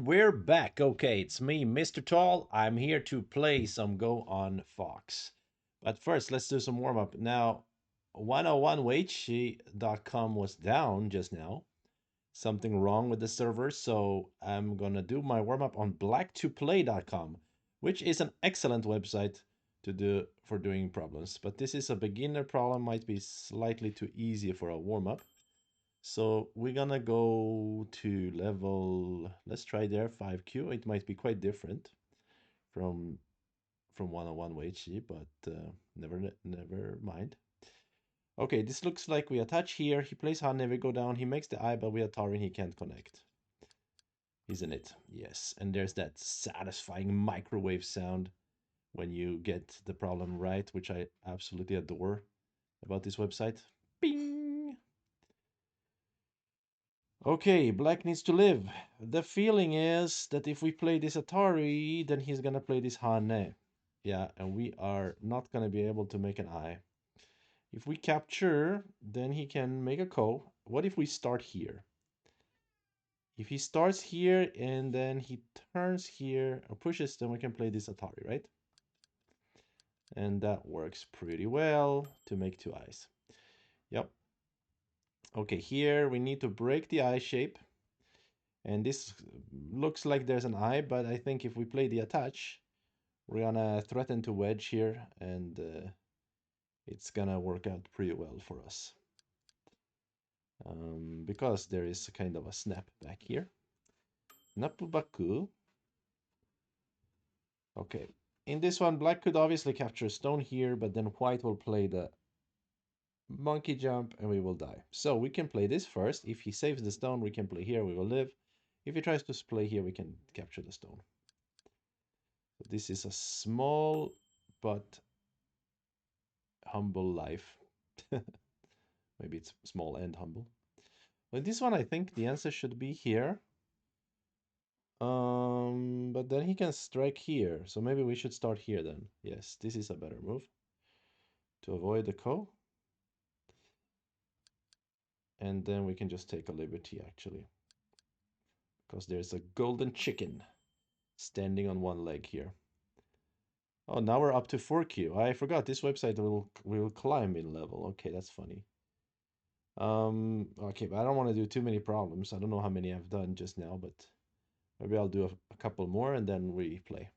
we're back. Okay, it's me, Mr. Tall. I'm here to play some Go on Fox. But first, let's do some warm up. Now, 101waichi.com was down just now. Something wrong with the server, so I'm gonna do my warm up on black2play.com, which is an excellent website to do for doing problems. But this is a beginner problem, might be slightly too easy for a warm up. So we're gonna go to level, let's try there, 5Q. It might be quite different from 101 WHG, but never mind. Okay, this looks like we attach here. He plays Hane, we go down. He makes the eye, but we are Tarin, he can't connect. Isn't it? Yes. And there's that satisfying microwave sound when you get the problem right, which I absolutely adore about this website. Bing! Okay, Black needs to live. The feeling is that if we play this Atari, then he's gonna play this Hane. Yeah, and we are not gonna be able to make an eye. If we capture, then he can make a ko. What if we start here? If he starts here and then he turns here or pushes, then we can play this Atari, right? And that works pretty well to make two eyes. Yep. Okay, here we need to break the eye shape. And this looks like there's an eye, but I think if we play the attach, we're gonna threaten to wedge here, and it's gonna work out pretty well for us. Because there is a kind of a snap back here. Napubaku. Okay. In this one, black could obviously capture stone here, but then white will play the monkey jump and we will die. So we can play this first. If he saves the stone, we can play here, we will live. If he tries to play here, we can capture the stone. This is a small but humble life. Maybe it's small and humble. But this one, I think the answer should be here. But then he can strike here. So maybe we should start here then. Yes, this is a better move to avoid the ko. And then we can just take a liberty actually. Because there's a golden chicken standing on one leg here. Oh, now we're up to 4Q. I forgot this website will climb in level. Okay, that's funny. Okay, but I don't want to do too many problems. I don't know how many I've done just now, but maybe I'll do a couple more and then we play.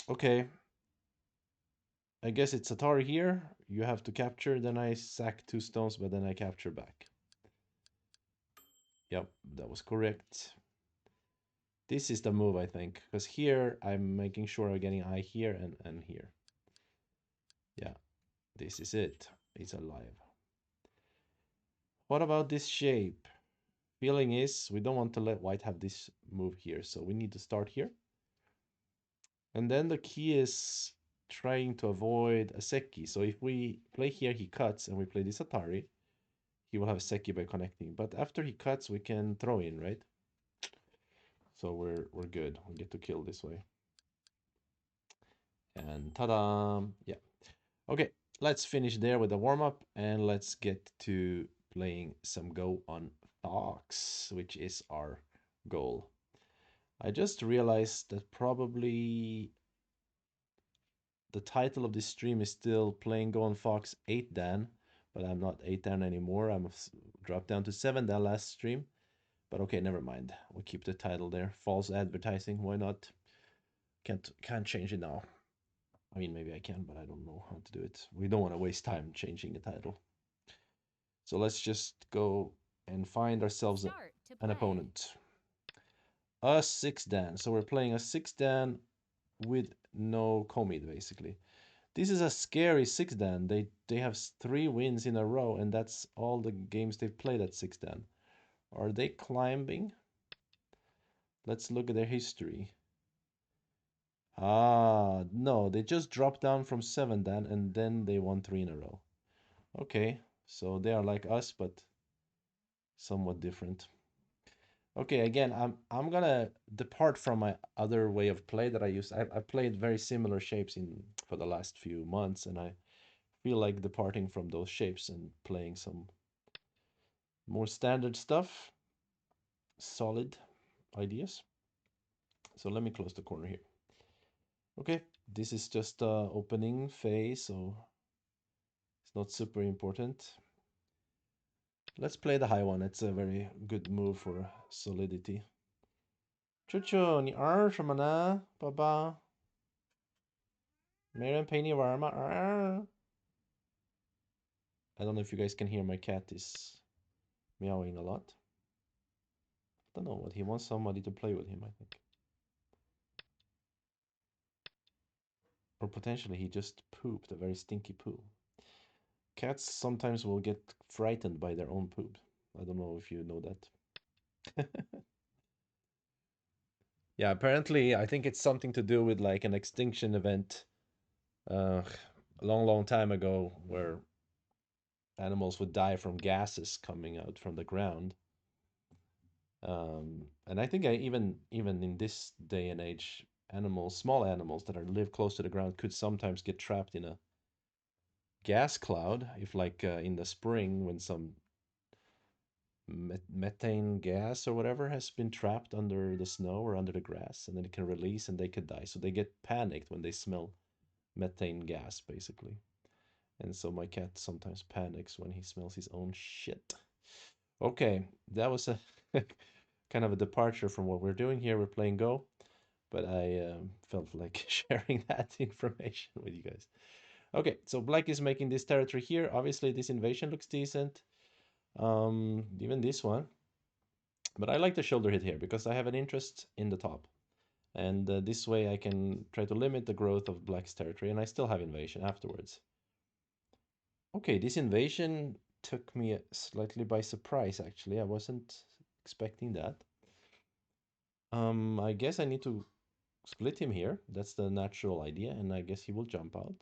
Okay. I guess it's Atari here. You have to capture, then I sack two stones, but then I capture back. Yep, that was correct. This is the move, I think, because here I'm making sure I'm getting eye here and here. Yeah, this is it. It's alive. What about this shape? Feeling is we don't want to let white have this move here, so we need to start here. And then the key is trying to avoid a Seki. So if we play here, he cuts, and we play this Atari, he will have Seki by connecting. But after he cuts, we can throw in, right? So we're good. We get to kill this way. And ta-da! Yeah. Okay, let's finish there with the warm-up, and let's get to playing some Go on Fox, which is our goal. I just realized that probably the title of this stream is still playing Go on Fox 8 Dan, but I'm not 8 Dan anymore. I'm dropped down to 7 Dan last stream. But okay, never mind. We'll keep the title there. False advertising, why not? Can't change it now. I mean, maybe I can, but I don't know how to do it. We don't want to waste time changing the title. So let's just go and find ourselves an opponent. A 6 Dan. So we're playing a 6 Dan with no Komid, basically. This is a scary 6 Dan. They have 3 wins in a row, and that's all the games they've played at 6 Dan. Are they climbing? Let's look at their history. Ah, no, they just dropped down from 7 Dan, and then they won 3 in a row. Okay, so they are like us, but somewhat different. Okay, again, I'm gonna depart from my other way of play that I used. I've played very similar shapes for the last few months, and I feel like departing from those shapes and playing some more standard stuff. solid ideas. So let me close the corner here. Okay, this is just opening phase, so it's not super important. Let's play the high one. It's a very good move for solidity. Chucho, ni什么呢？爸爸，没人陪你玩吗？I don't know if you guys can hear my cat is meowing a lot. I don't know what he wants somebody to play with him, I think. Or potentially he just pooped a very stinky poo. Cats sometimes will get frightened by their own poop. I don't know if you know that. Yeah, apparently I think it's something to do with like an extinction event a long, long time ago where animals would die from gases coming out from the ground. And I think even in this day and age, animals, small animals that are live close to the ground, could sometimes get trapped in a gas cloud. If like in the spring when some methane gas or whatever has been trapped under the snow or under the grass, and then it can release and they could die. So they get panicked when they smell methane gas, basically. And so my cat sometimes panics when he smells his own shit. Okay, that was a kind of a departure from what we're doing here. We're playing Go, but I felt like sharing that information with you guys. Okay, so Black is making this territory here. Obviously, this invasion looks decent. Even this one. But I like the shoulder hit here because I have an interest in the top. And this way I can try to limit the growth of Black's territory, and I still have invasion afterwards. Okay, this invasion took me slightly by surprise, actually. I wasn't expecting that. I guess I need to split him here. That's the natural idea, and I guess he will jump out.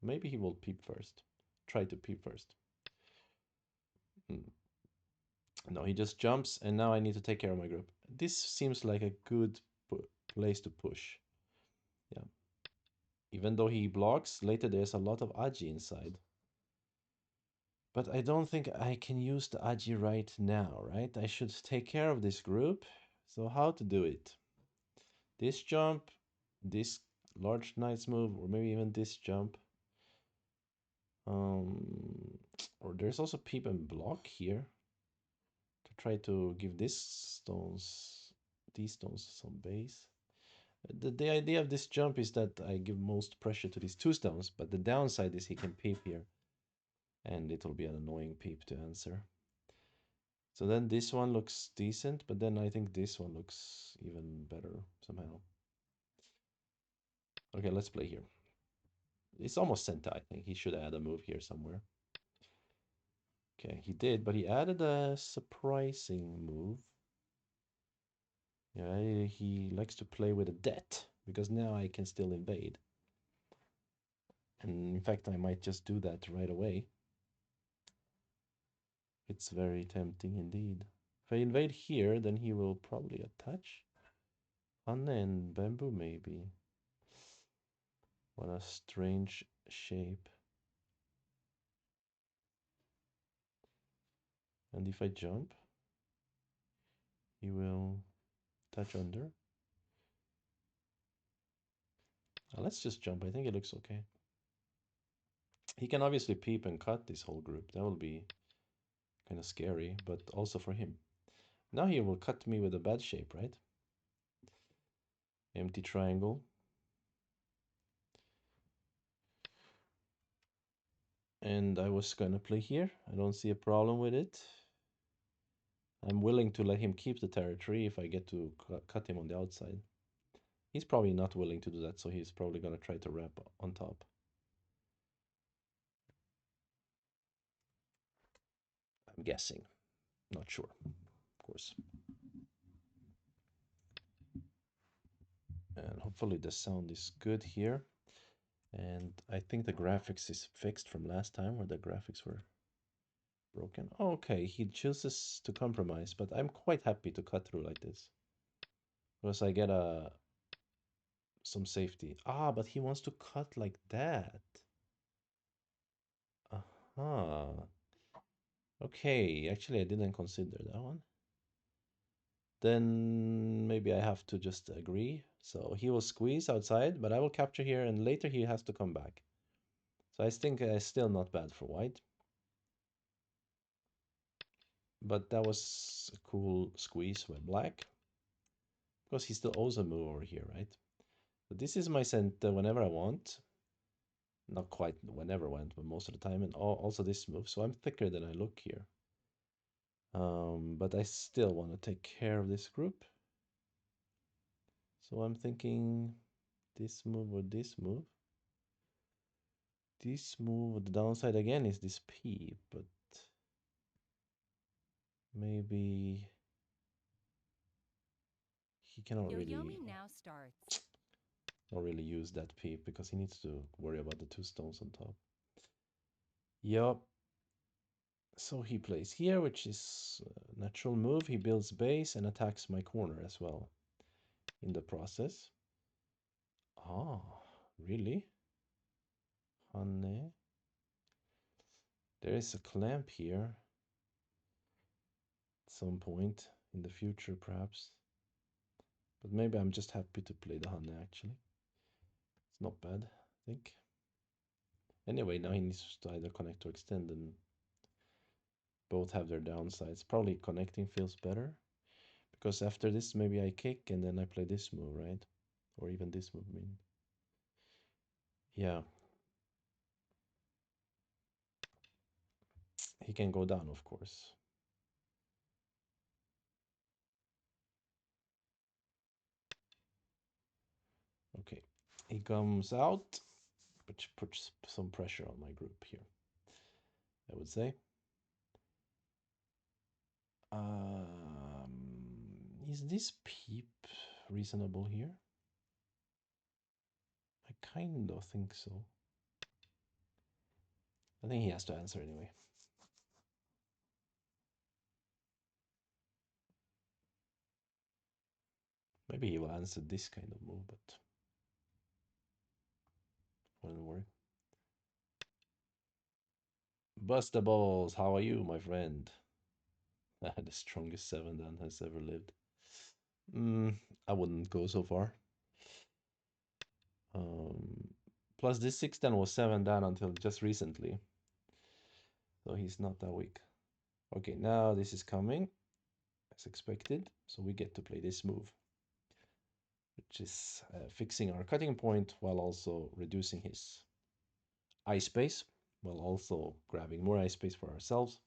Maybe he will peep first. Try to peep first. Hmm. No, he just jumps, and now I need to take care of my group. This seems like a good place to push. Yeah. Even though he blocks, later there's a lot of Aji inside. But I don't think I can use the Aji right now, right? I should take care of this group. So how to do it? This jump, this large knight's move, or maybe even this jump. Or there's also peep and block here to try to give these stones some base. The idea of this jump is that I give most pressure to these two stones, but the downside is he can peep here, and it'll be an annoying peep to answer. So then this one looks decent, but then I think this one looks even better somehow. Okay, let's play here. It's almost Senta, I think. He should add a move here somewhere. Okay, he did, but he added a surprising move. Yeah, he likes to play with a debt, because now I can still invade. And in fact, I might just do that right away. It's very tempting indeed. If I invade here, then he will probably attach. Anne and bamboo, maybe. What a strange shape. And if I jump, he will touch under. Let's just jump. I think it looks okay. He can obviously peep and cut this whole group. That will be kind of scary, but also for him. Now he will cut me with a bad shape, right? Empty triangle. And I was gonna play here. I don't see a problem with it. I'm willing to let him keep the territory if I get to cut him on the outside. He's probably not willing to do that, so he's probably gonna try to wrap on top. I'm guessing. Not sure, of course. And hopefully the sound is good here. And I think the graphics is fixed from last time where the graphics were broken. Okay, he chooses to compromise, but I'm quite happy to cut through like this. Because I get some safety. Ah, but he wants to cut like that. Uh-huh. Okay, actually I didn't consider that one. then maybe I have to just agree. So he will squeeze outside, but I will capture here, and later he has to come back. So I think it's still not bad for white. But that was a cool squeeze by black. Because he still owes a move over here, right? But this is my center whenever I want. Not quite whenever I want, but most of the time. And also this move. So I'm thicker than I look here. But I still want to take care of this group. So I'm thinking this move or this move. This move, the downside again is this P, but maybe he cannot really now starts. not really use that P because he needs to worry about the two stones on top. Yup. So he plays here, which is a natural move. He builds base and attacks my corner as well in the process. Ah, really? Honey. There is a clamp here at some point in the future, perhaps. But maybe I'm just happy to play the honey, actually. It's not bad, I think. Anyway, now he needs to either connect or extend, and both have their downsides. Probably connecting feels better, because after this, maybe I kick and then I play this move, right? Or even this move, I mean. Yeah, he can go down, of course. Okay, he comes out, which puts some pressure on my group here, I would say. Is this peep reasonable here? I kind of think so. I think he has to answer anyway. Maybe he will answer this kind of move, but wouldn't worry. Buster Balls, how are you, my friend? The strongest 7 Dan has ever lived. I wouldn't go so far. Plus, this 6 Dan was 7 Dan until just recently. So he's not that weak. Okay, now this is coming as expected. So we get to play this move, which is fixing our cutting point while also reducing his eye space, while also grabbing more eye space for ourselves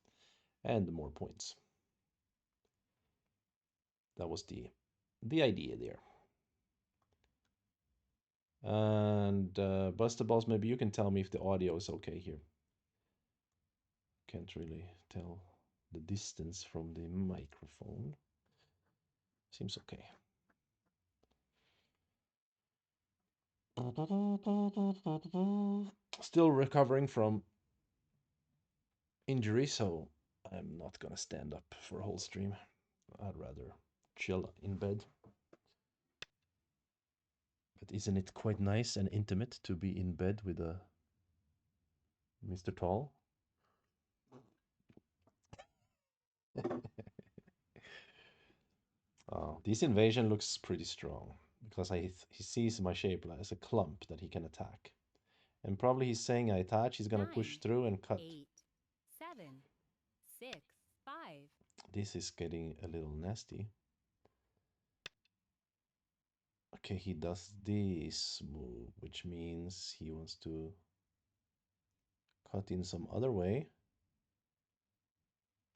and more points. That was the idea there. And Buster Balls, maybe you can tell me if the audio is okay here. Can't really tell the distance from the microphone. Seems okay. Still recovering from injury, so I'm not gonna stand up for a whole stream. I'd rather chill in bed. But isn't it quite nice and intimate to be in bed with a Mr. Tall? This invasion looks pretty strong because he sees my shape as a clump that he can attack. And probably he's saying I attach, he's gonna push 9, through and cut. 8, 7, 6, 5. This is getting a little nasty. Okay, he does this move, which means he wants to cut in some other way.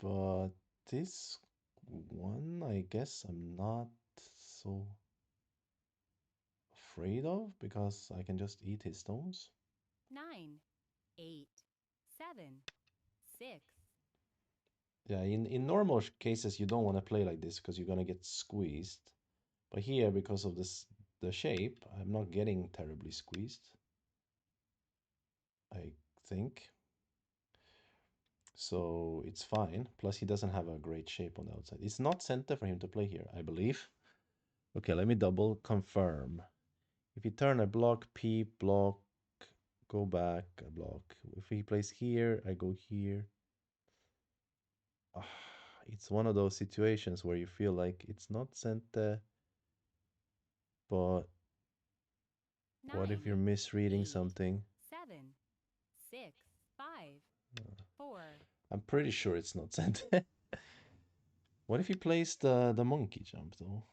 But this one, I guess I'm not so afraid of because I can just eat his stones. 9, 8, 7, 6. Yeah, in normal cases, you don't want to play like this because you're gonna get squeezed. But here, because of the shape, I'm not getting terribly squeezed, I think. So it's fine. Plus, he doesn't have a great shape on the outside. It's not center for him to play here, I believe. Okay, let me double confirm. If he turn a block, P block, go back, a block. If he plays here, I go here. It's one of those situations where you feel like it's not sente, but what if 9, you're misreading 8, something? 7, 6, 5, 4, I'm pretty sure it's not sente. What if he plays the monkey jump though?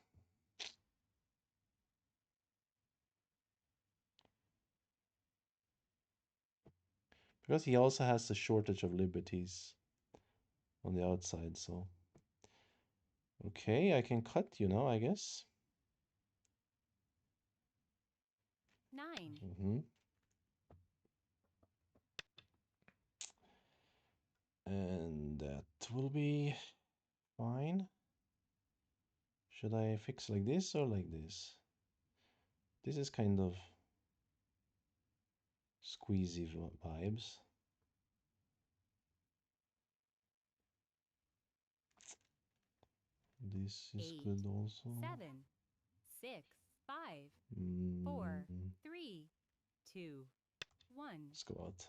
Because he also has a shortage of liberties on the outside, so. Okay, I can cut you now, I guess. 9, And that will be fine. Should I fix like this or like this? This is kind of squeezy vibes. This is 8, good also. 7, 6, 5, 4, Mm, 3, 2, 1. let's go out.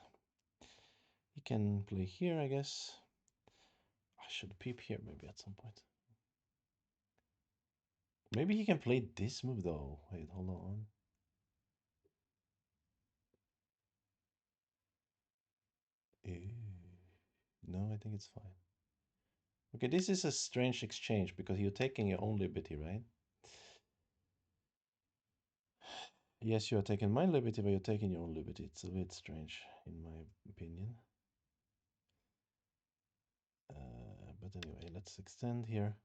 He can play here, I guess. I should peep here maybe at some point. Maybe he can play this move though. Wait, hold on. Ew. No, I think it's fine. Okay, this is a strange exchange because you're taking your own liberty, right? Yes, you are taking my liberty, but you're taking your own liberty. It's a bit strange, in my opinion. But anyway, let's extend here.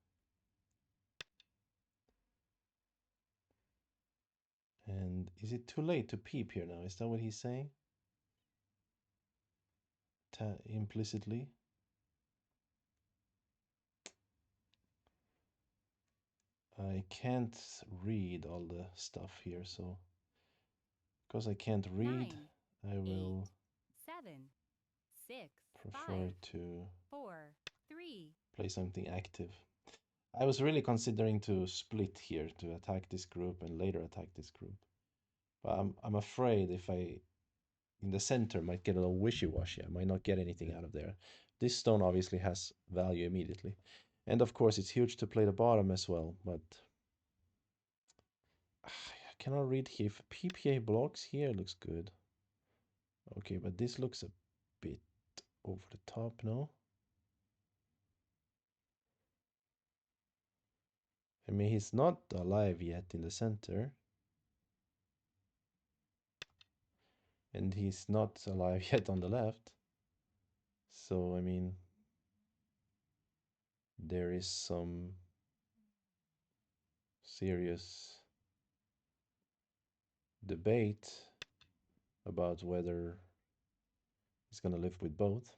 And is it too late to peep here now? Is that what he's saying? Implicitly? I can't read all the stuff here, so because I can't read, 9, I 8, will 7, 6, prefer 5, to 4, 3. play something active. I was really considering to split here to attack this group and later attack this group. But I'm afraid if I in the center might get a little wishy-washy. I might not get anything out of there. This stone obviously has value immediately. And of course it's huge to play the bottom as well, but I cannot read here. If PPA blocks here, it looks good. Okay, but this looks a bit over the top, no? I mean, he's not alive yet in the center. And he's not alive yet on the left. So, I mean, there is some serious debate about whether he's gonna live with both.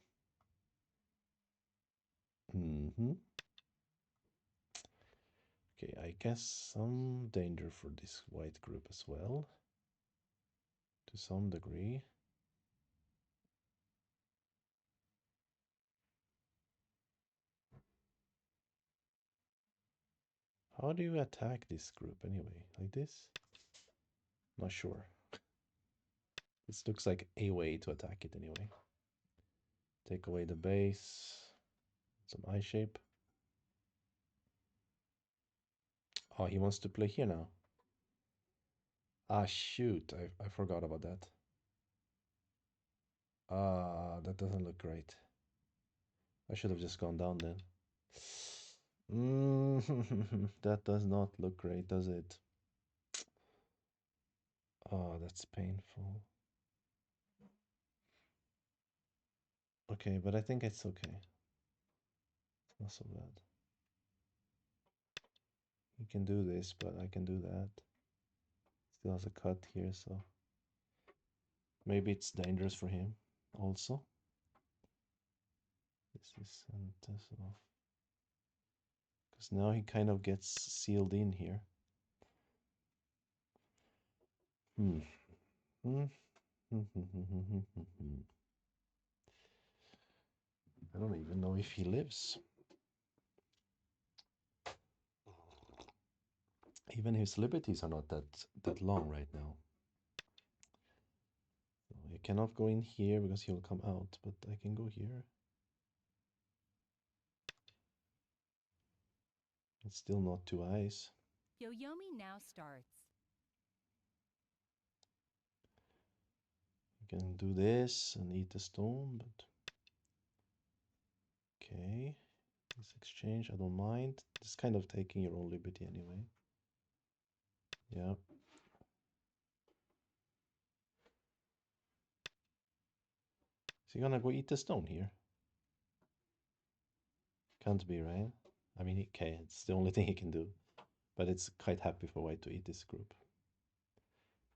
Okay, I guess some danger for this white group as well, to some degree. How do you attack this group anyway? Like this? Not sure. This looks like a way to attack it anyway. Take away the base, some eye shape. Oh, he wants to play here now. Ah, shoot, I forgot about that. Ah, that doesn't look great. I should have just gone down then. That does not look great, does it? Oh, that's painful. Okay, but I think it's okay. It's not so bad. He can do this, but I can do that. Still has a cut here, so maybe it's dangerous for him also. This is off. Because now he kind of gets sealed in here. Hmm. Hmm. I don't even know if he lives. Even his liberties are not that long right now. So I cannot go in here because he'll come out, but I can go here. It's still not two eyes. Yoyomi now starts. You can do this and eat the stone, but okay. This exchange, I don't mind. It's kind of taking your own liberty anyway. Yeah. Is he gonna go eat the stone here? Can't be, right? I mean, okay, it's the only thing he can do. But it's quite happy for white to eat this group.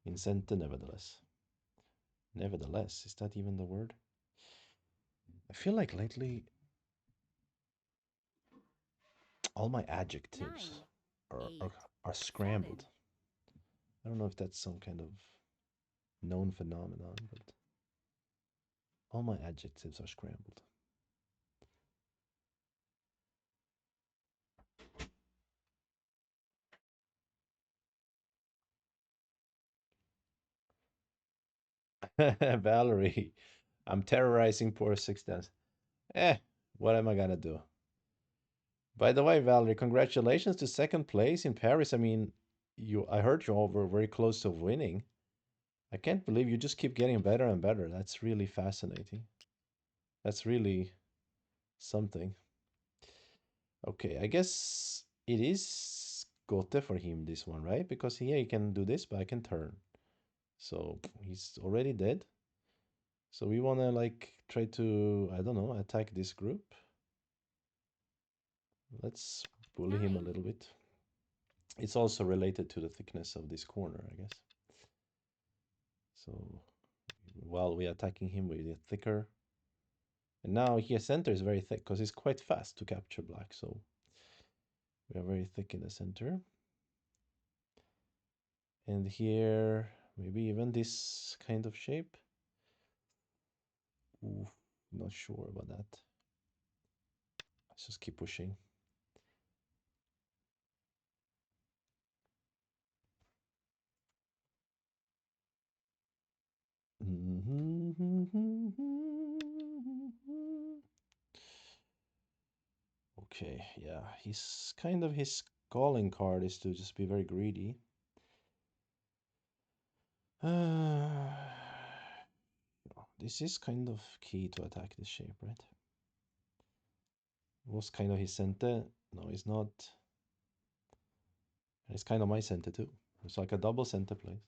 Incente, nevertheless. Nevertheless, is that even the word? I feel like lately all my adjectives 9, are, 8, are, are 7. scrambled. I don't know if that's some kind of known phenomenon, but all my adjectives are scrambled. Valerie, I'm terrorizing poor six dance. Eh, what am I gonna do? By the way, Valerie, congratulations to second place in Paris. I mean, I heard you all were very close to winning. I can't believe you just keep getting better and better. That's really fascinating. That's really something. Okay, I guess it is Gote for him, this one, right? Because here he can do this, but I can turn. So he's already dead. So we want to like try to, I don't know, attack this group. Let's bully him a 9. little bit. It's also related to the thickness of this corner, I guess. So while we're attacking him with a thicker, and now here center is very thick because it's quite fast to capture black. So we are very thick in the center. And here, maybe even this kind of shape. Ooh, not sure about that. Let's just keep pushing. Okay, yeah, he's kind of his calling card is to just be very greedy. This is kind of key to attack this shape, right? It was kind of his center. No, it's not. It's kind of my center too. It's like a double center play.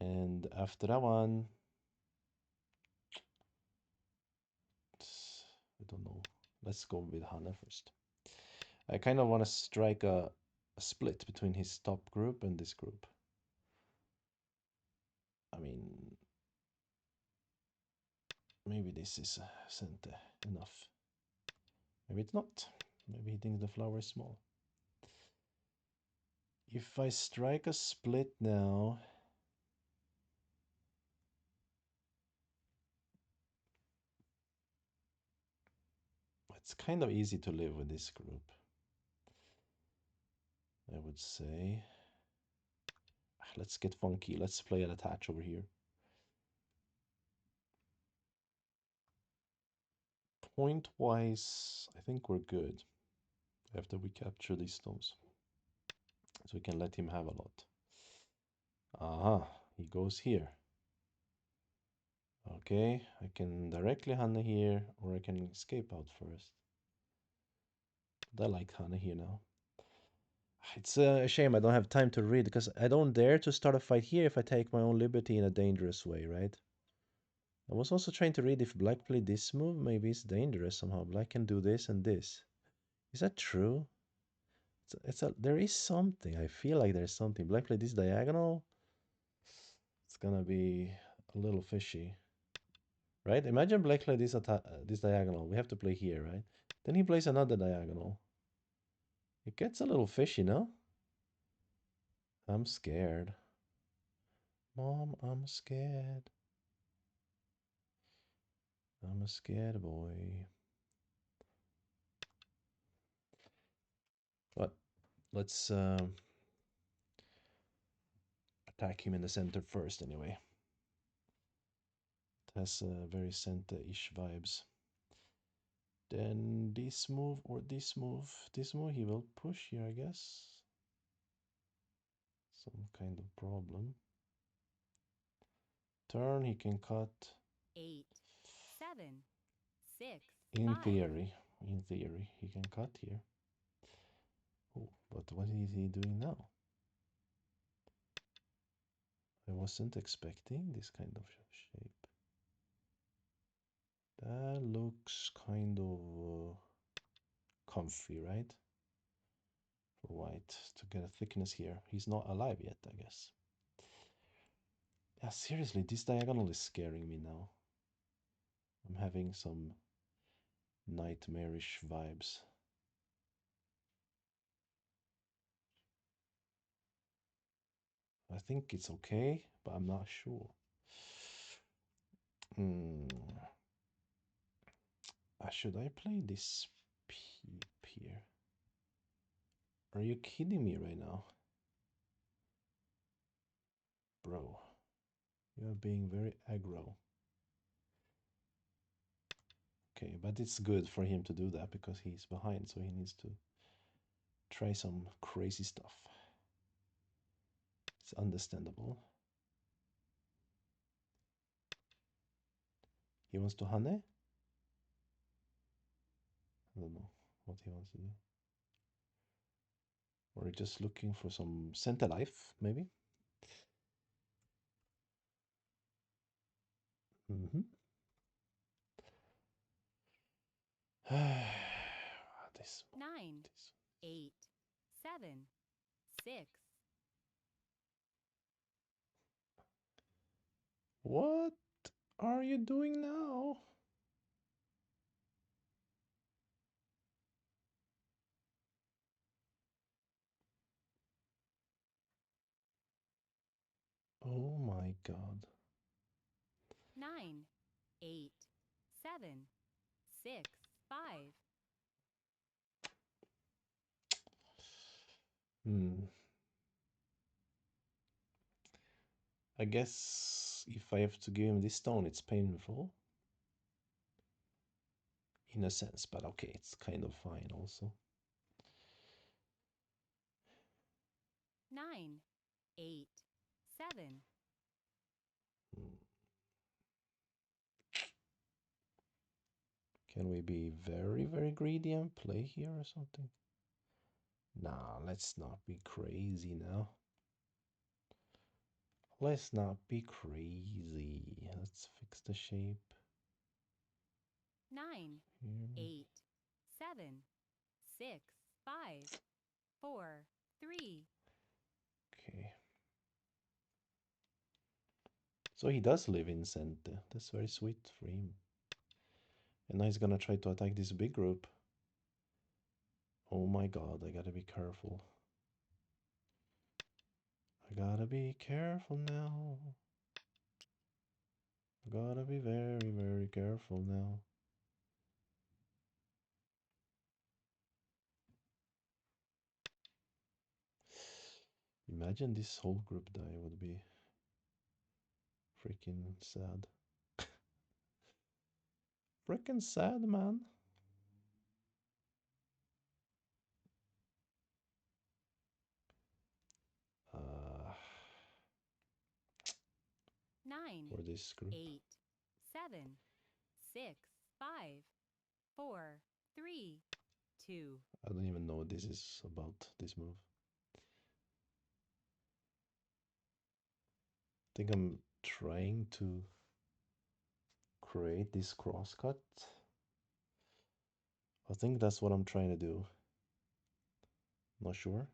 And after that one, I don't know. Let's go with Hana first. I kind of want to strike a split between his top group and this group. I mean, maybe this is center enough. Maybe it's not. Maybe he thinks the flower is small. If I strike a split now, it's kind of easy to live with this group, I would say. Let's get funky. Let's play an attach over here. Point wise, I think we're good after we capture these stones. So we can let him have a lot. Aha, he goes here. Okay, I can directly Hana here, or I can escape out first. But I like Hana here now. It's a shame I don't have time to read, because I don't dare to start a fight here if I take my own liberty in a dangerous way, right? I was also trying to read if black played this move, maybe it's dangerous somehow. Black can do this and this. Is that true? There is something. I feel like there's something. Black played this diagonal. It's gonna be a little fishy. Right? Imagine black play this diagonal. We have to play here, right? Then he plays another diagonal. It gets a little fishy, no? I'm scared. Mom, I'm scared. I'm a scared boy. But let's attack him in the center first, anyway. It has very center-ish vibes. Then this move or this move. This move he will push here, I guess. Some kind of problem. Turn, he can cut. 8, 7, 6, In 5. theory, he can cut here. Oh, but what is he doing now? I wasn't expecting this kind of shape. That looks kind of comfy, right? For white to get a thickness here. He's not alive yet, I guess. Yeah, seriously, this diagonal is scaring me now. I'm having some nightmarish vibes. I think it's okay, but I'm not sure. Should I play this peep here? Are you kidding me right now? Bro, you're being very aggro. Okay, but it's good for him to do that because he's behind, so he needs to try some crazy stuff. It's understandable. He wants to honey? I don't know what he wants to do. Or just looking for some center life, maybe? Mm-hmm. this, 9, this. 8, 7, 6. What are you doing now? Oh my god. 9, 8, 7, 6, 5. I guess if I have to give him this stone, it's painful. In a sense, but okay, it's kind of fine also. 9, 8, 7. Can we be very, very greedy and play here or something? Nah, let's not be crazy now. Let's not be crazy. Let's fix the shape. 9, Here. 8, 7, 6, 5, 4, 3. Okay. So he does live in center. That's very sweet for him. And now he's gonna try to attack this big group. Oh my god, I gotta be careful. I gotta be careful now. I gotta be very, very careful now. Imagine this whole group die would be freaking sad. Freaking sad, man. 9, For this group. 8, 7, 6, 5, 4, 3, 2. I don't even know what this is about, this move. I think I'm trying to create this crosscut. I think that's what I'm trying to do. Not sure.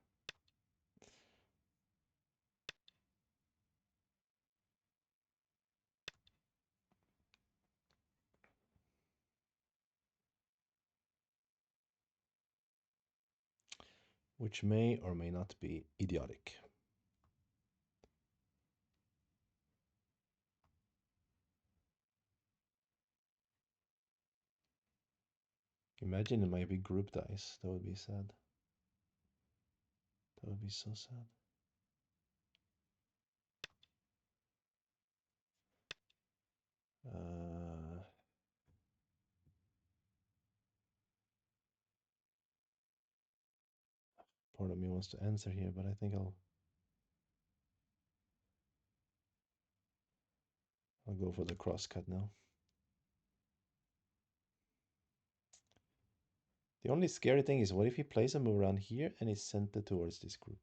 Which may or may not be idiotic. Imagine my big group dies. That would be sad. That would be so sad. part of me wants to answer here, but I think I'll go for the crosscut now. The only scary thing is what if he plays a move around here and is sent it towards this group?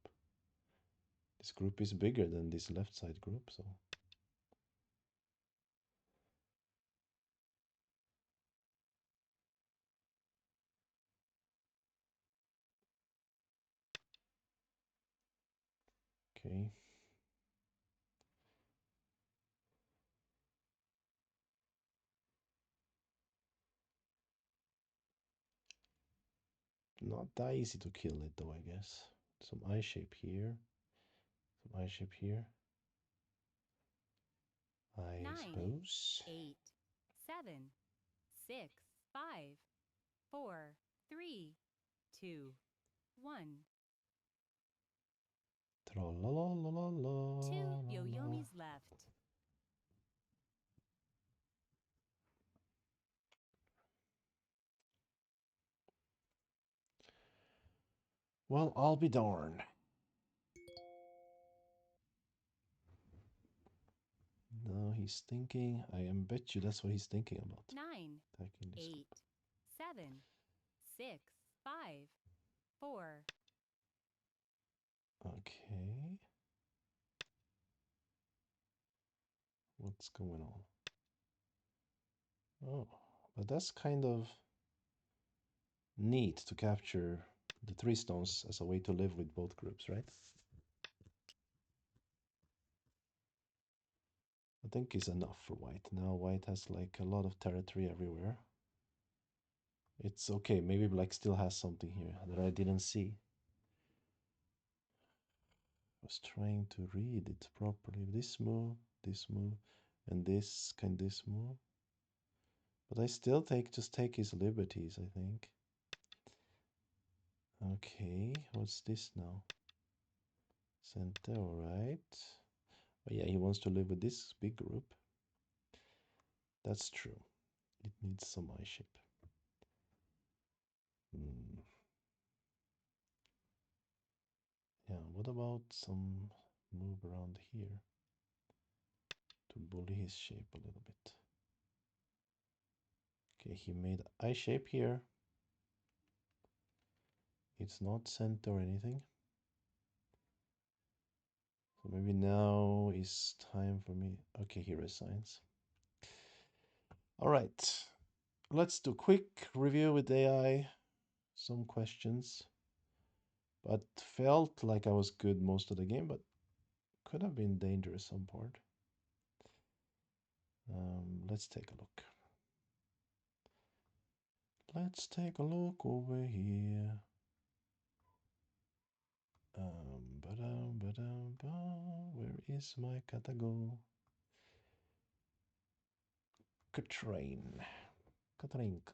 This group is bigger than this left side group, so. Okay. Not that easy to kill it though, I guess. Some eye shape here. Some eye shape here. I 9, suppose. 8, 7, 6, 5, 4, 3, 2, 1. Two Tra-la-la-la-la-la-la. yo-yomis left. Well, I'll be darned. No, he's thinking. I am bet you that's what he's thinking about. 9, Attacking this 8, 7, 6, 5, 4. group. Okay. What's going on? Oh, but that's kind of neat to capture the 3 stones as a way to live with both groups, right? I think is enough for white. Now white has like a lot of territory everywhere. It's okay. Maybe black still has something here that I didn't see. I was trying to read it properly. This move, and this. Can this move? But I still just take his liberties, I think. Okay, what's this now? Center, alright. But yeah, he wants to live with this big group. That's true. It needs some eye shape. Hmm. Yeah, what about some move around here to bully his shape a little bit? Okay, he made eye shape here. It's not center or anything. So maybe now is time for me. Okay, he resigns. All right, let's do quick review with AI. Some questions, but felt like I was good most of the game, but could have been dangerous some part. Let's take a look. Let's take a look over here. Where is my Katago? Katrain. Katrinka.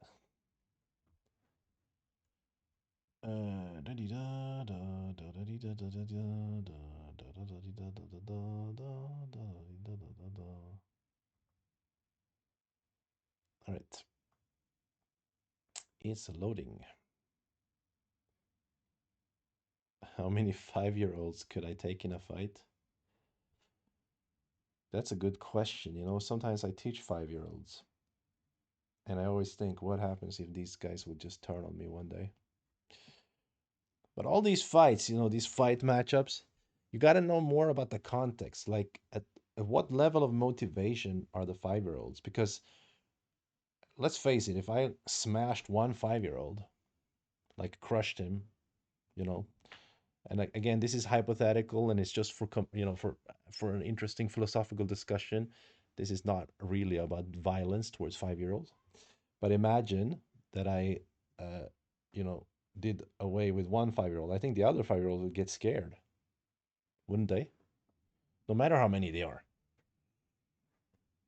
All right. It's loading. How many 5-year-olds could I take in a fight? That's a good question. You know, sometimes I teach 5-year-olds. And I always think, what happens if these guys would just turn on me one day? But all these fights, you know, these fight matchups, you got to know more about the context. Like, at what level of motivation are the 5-year-olds? Because let's face it, if I smashed one 5-year-old, like crushed him, you know, and again, this is hypothetical and it's just for, you know, for an interesting philosophical discussion. This is not really about violence towards 5-year-olds. But imagine that I, uh, you know, did away with one 5-year-old. I think the other 5-year-old would get scared, wouldn't they? No matter how many they are.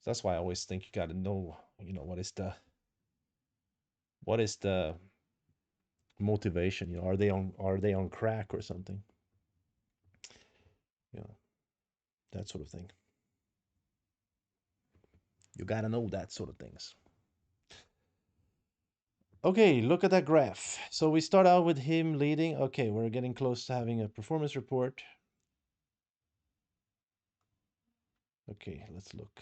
So that's why I always think you got to know, you know, what is the motivation? You know, are they on crack or something? You know, that sort of thing. You got to know that sort of things. Okay, look at that graph. So we start out with him leading. Okay, we're getting close to having a performance report. Okay, let's look.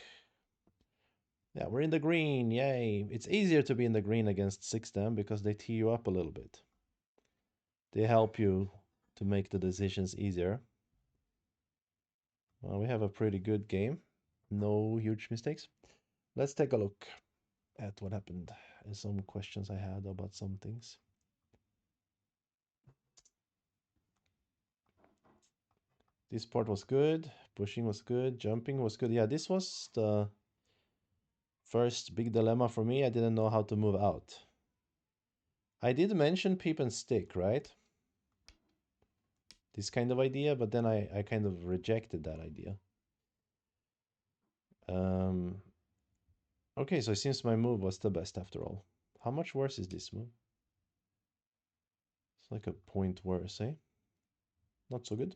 Yeah, we're in the green. Yay. It's easier to be in the green against 6 them because they tee you up a little bit. They help you to make the decisions easier. Well, we have a pretty good game. No huge mistakes. Let's take a look at what happened and some questions I had about some things. This part was good. Pushing was good. Jumping was good. Yeah, this was the first big dilemma for me. I didn't know how to move out. I did mention peep and stick, right? This kind of idea, but then I kind of rejected that idea. Um, okay, so it seems my move was the best after all. How much worse is this move? It's like a point worse, eh? Not so good.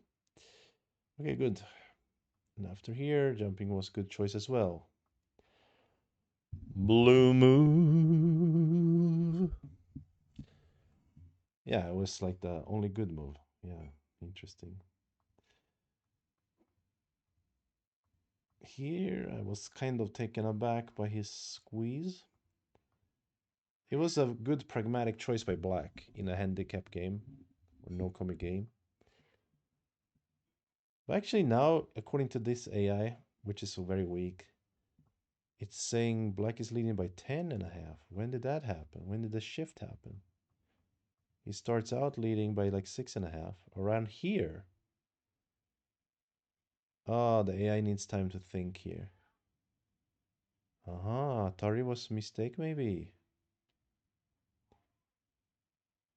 Okay, good. And after here, jumping was good choice as well. Blue move. Yeah, it was like the only good move. Yeah, interesting. Here, I was kind of taken aback by his squeeze. It was a good pragmatic choice by black in a handicap game or no comic game. But actually now, according to this AI, which is so very weak, it's saying black is leading by 10.5. When did that happen? When did the shift happen? He starts out leading by like 6.5. Around here. Oh, the AI needs time to think here. Atari was mistake maybe.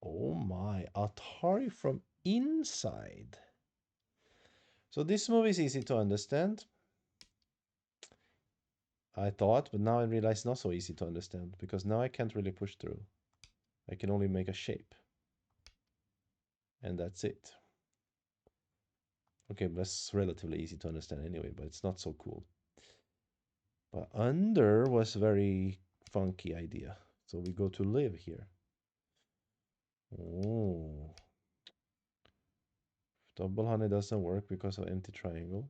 Oh my, Atari from inside. So this movie is easy to understand. I thought, but now I realize not so easy to understand because now I can't really push through. I can only make a shape. And that's it. Okay, but that's relatively easy to understand anyway, but it's not so cool. But under was very funky idea. So we go to live here. Oh. Double honey doesn't work because of empty triangle.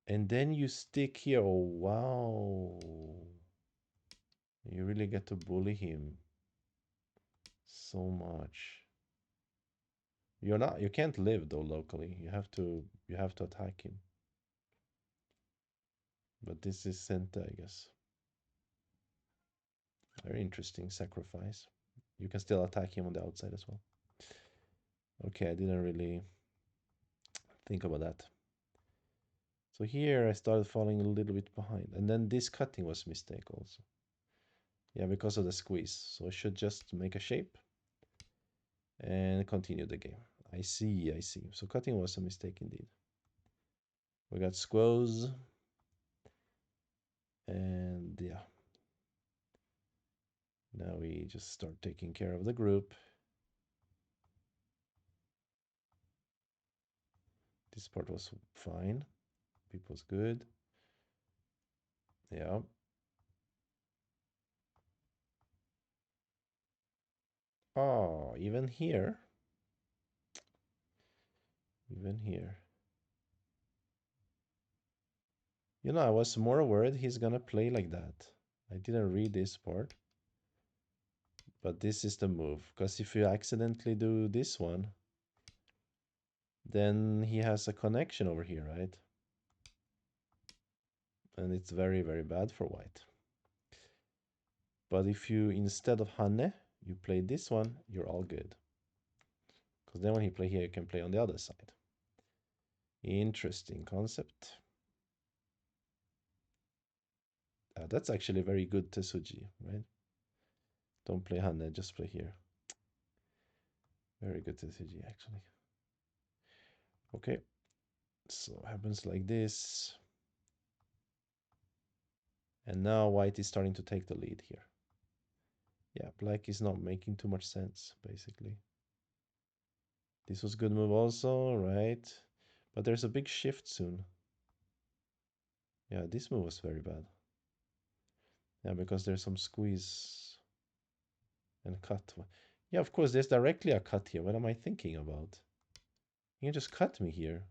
And then you stick here. Oh, wow. You really get to bully him so much. You can't live though locally. You have to attack him. But this is Senta, I guess. Very interesting sacrifice. You can still attack him on the outside as well. Okay, I didn't really think about that. So here I started falling a little bit behind. And then this cutting was a mistake also. Yeah, because of the squeeze. So I should just make a shape and continue the game. I see, I see. So cutting was a mistake indeed. We got squoze. And yeah. Now we just start taking care of the group. This part was fine. It was good. Yeah. Oh, even here. Even here. I was more worried he's gonna play like that. I didn't read this part. But this is the move. Because if you accidentally do this one, then he has a connection over here, right? And it's very, very bad for white. But if you, instead of Hanne, you play this one, you're all good. Because then when he play here, you can play on the other side. Interesting concept. That's actually very good Tesuji, right? Don't play Hanne, just play here. Very good Tesuji, actually. Okay, so happens like this. And now white is starting to take the lead here. Yeah, black is not making too much sense, basically. This was good move also, right? But there's a big shift soon. Yeah, this move was very bad. Yeah, because there's some squeeze. and cut. Yeah, of course, there's directly a cut here. What am I thinking about? You can just cut me here.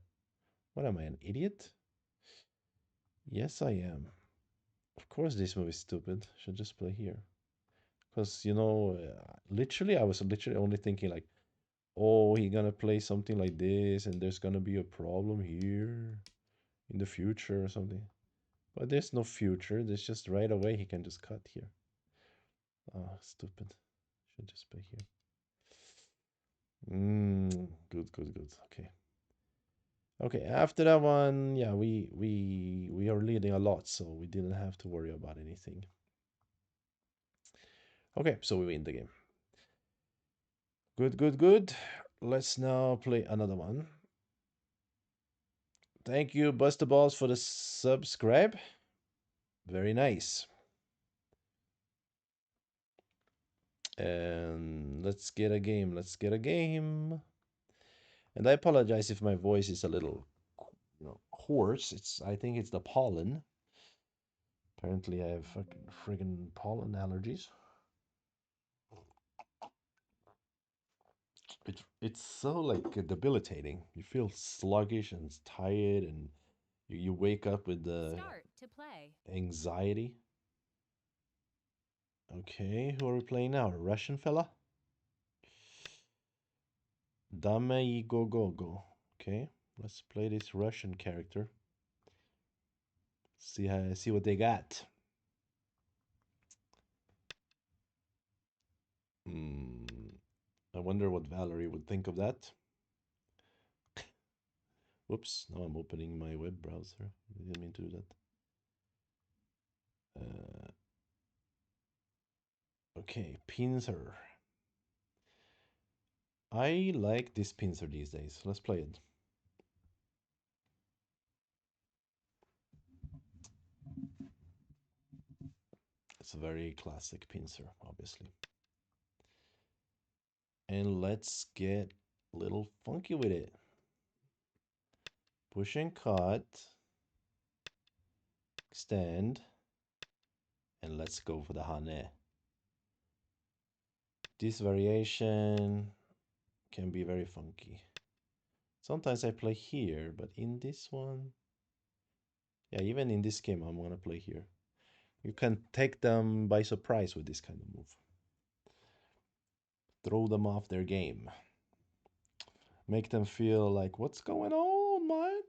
What am I, an idiot? Yes, I am. Of course, this move is stupid. Should just play here. Because, literally, I was literally only thinking like, oh, he gonna play something like this, and there's gonna be a problem here in the future or something. But there's no future. There's just right away he can just cut here. Oh, stupid. Should just play here. Good, good, good. Okay. Okay, after that one, yeah, we are leading a lot, so we didn't have to worry about anything. Okay, so we win the game. Good, good, good. Let's now play another one. Thank you, Buster Balls, for the subscribe. Very nice. And let's get a game. Let's get a game. And I apologize if my voice is a little, hoarse. I think it's the pollen. Apparently, I have fucking friggin' pollen allergies. It's so like debilitating. You feel sluggish and tired, and you wake up with the Start to play. anxiety. Okay, who are we playing now? A Russian fella? Dame y go go go. Okay, let's play this Russian character. See what they got. Hmm. I wonder what Valerie would think of that. Whoops, now I'm opening my web browser. I didn't mean to do that. Okay, pincer. I like this pincer these days. Let's play it. It's a very classic pincer, obviously. And let's get a little funky with it. Push and cut. Extend. And let's go for the hane. This variation can be very funky. Sometimes I play here, but in this one, yeah, even in this game, I'm gonna play here. You can take them by surprise with this kind of move. Throw them off their game. Make them feel like, what's going on, man?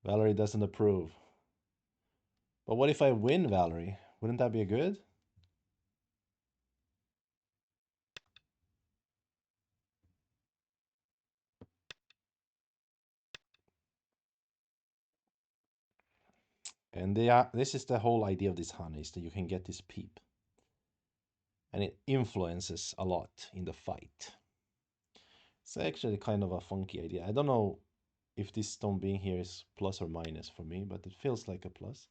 Valerie doesn't approve. But what if I win, Valerie? Wouldn't that be good? And this is the whole idea of this honey, is that you can get this peep. And it influences a lot in the fight. It's actually kind of a funky idea. I don't know if this stone being here is plus or minus for me, but it feels like a plus.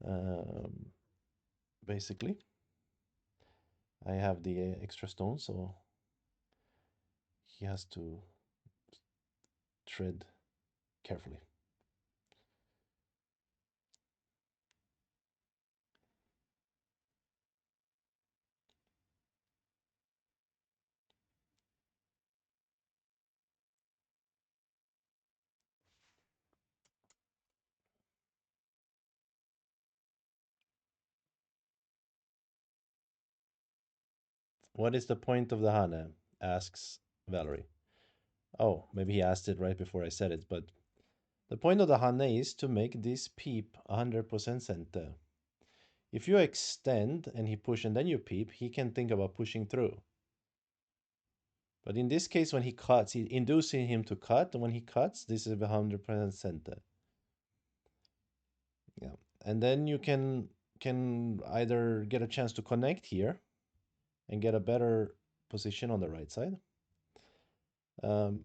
Um, basically, I have the extra stone, so he has to tread carefully. What is the point of the Hana? Asks Valerie. Oh, maybe he asked it right before I said it, but the point of the Hana is to make this peep 100% center. If you extend and he push and then you peep, he can think about pushing through. But in this case, when he cuts, he inducing him to cut. And when he cuts, this is 100% center. Yeah, and then you can either get a chance to connect here and get a better position on the right side, um,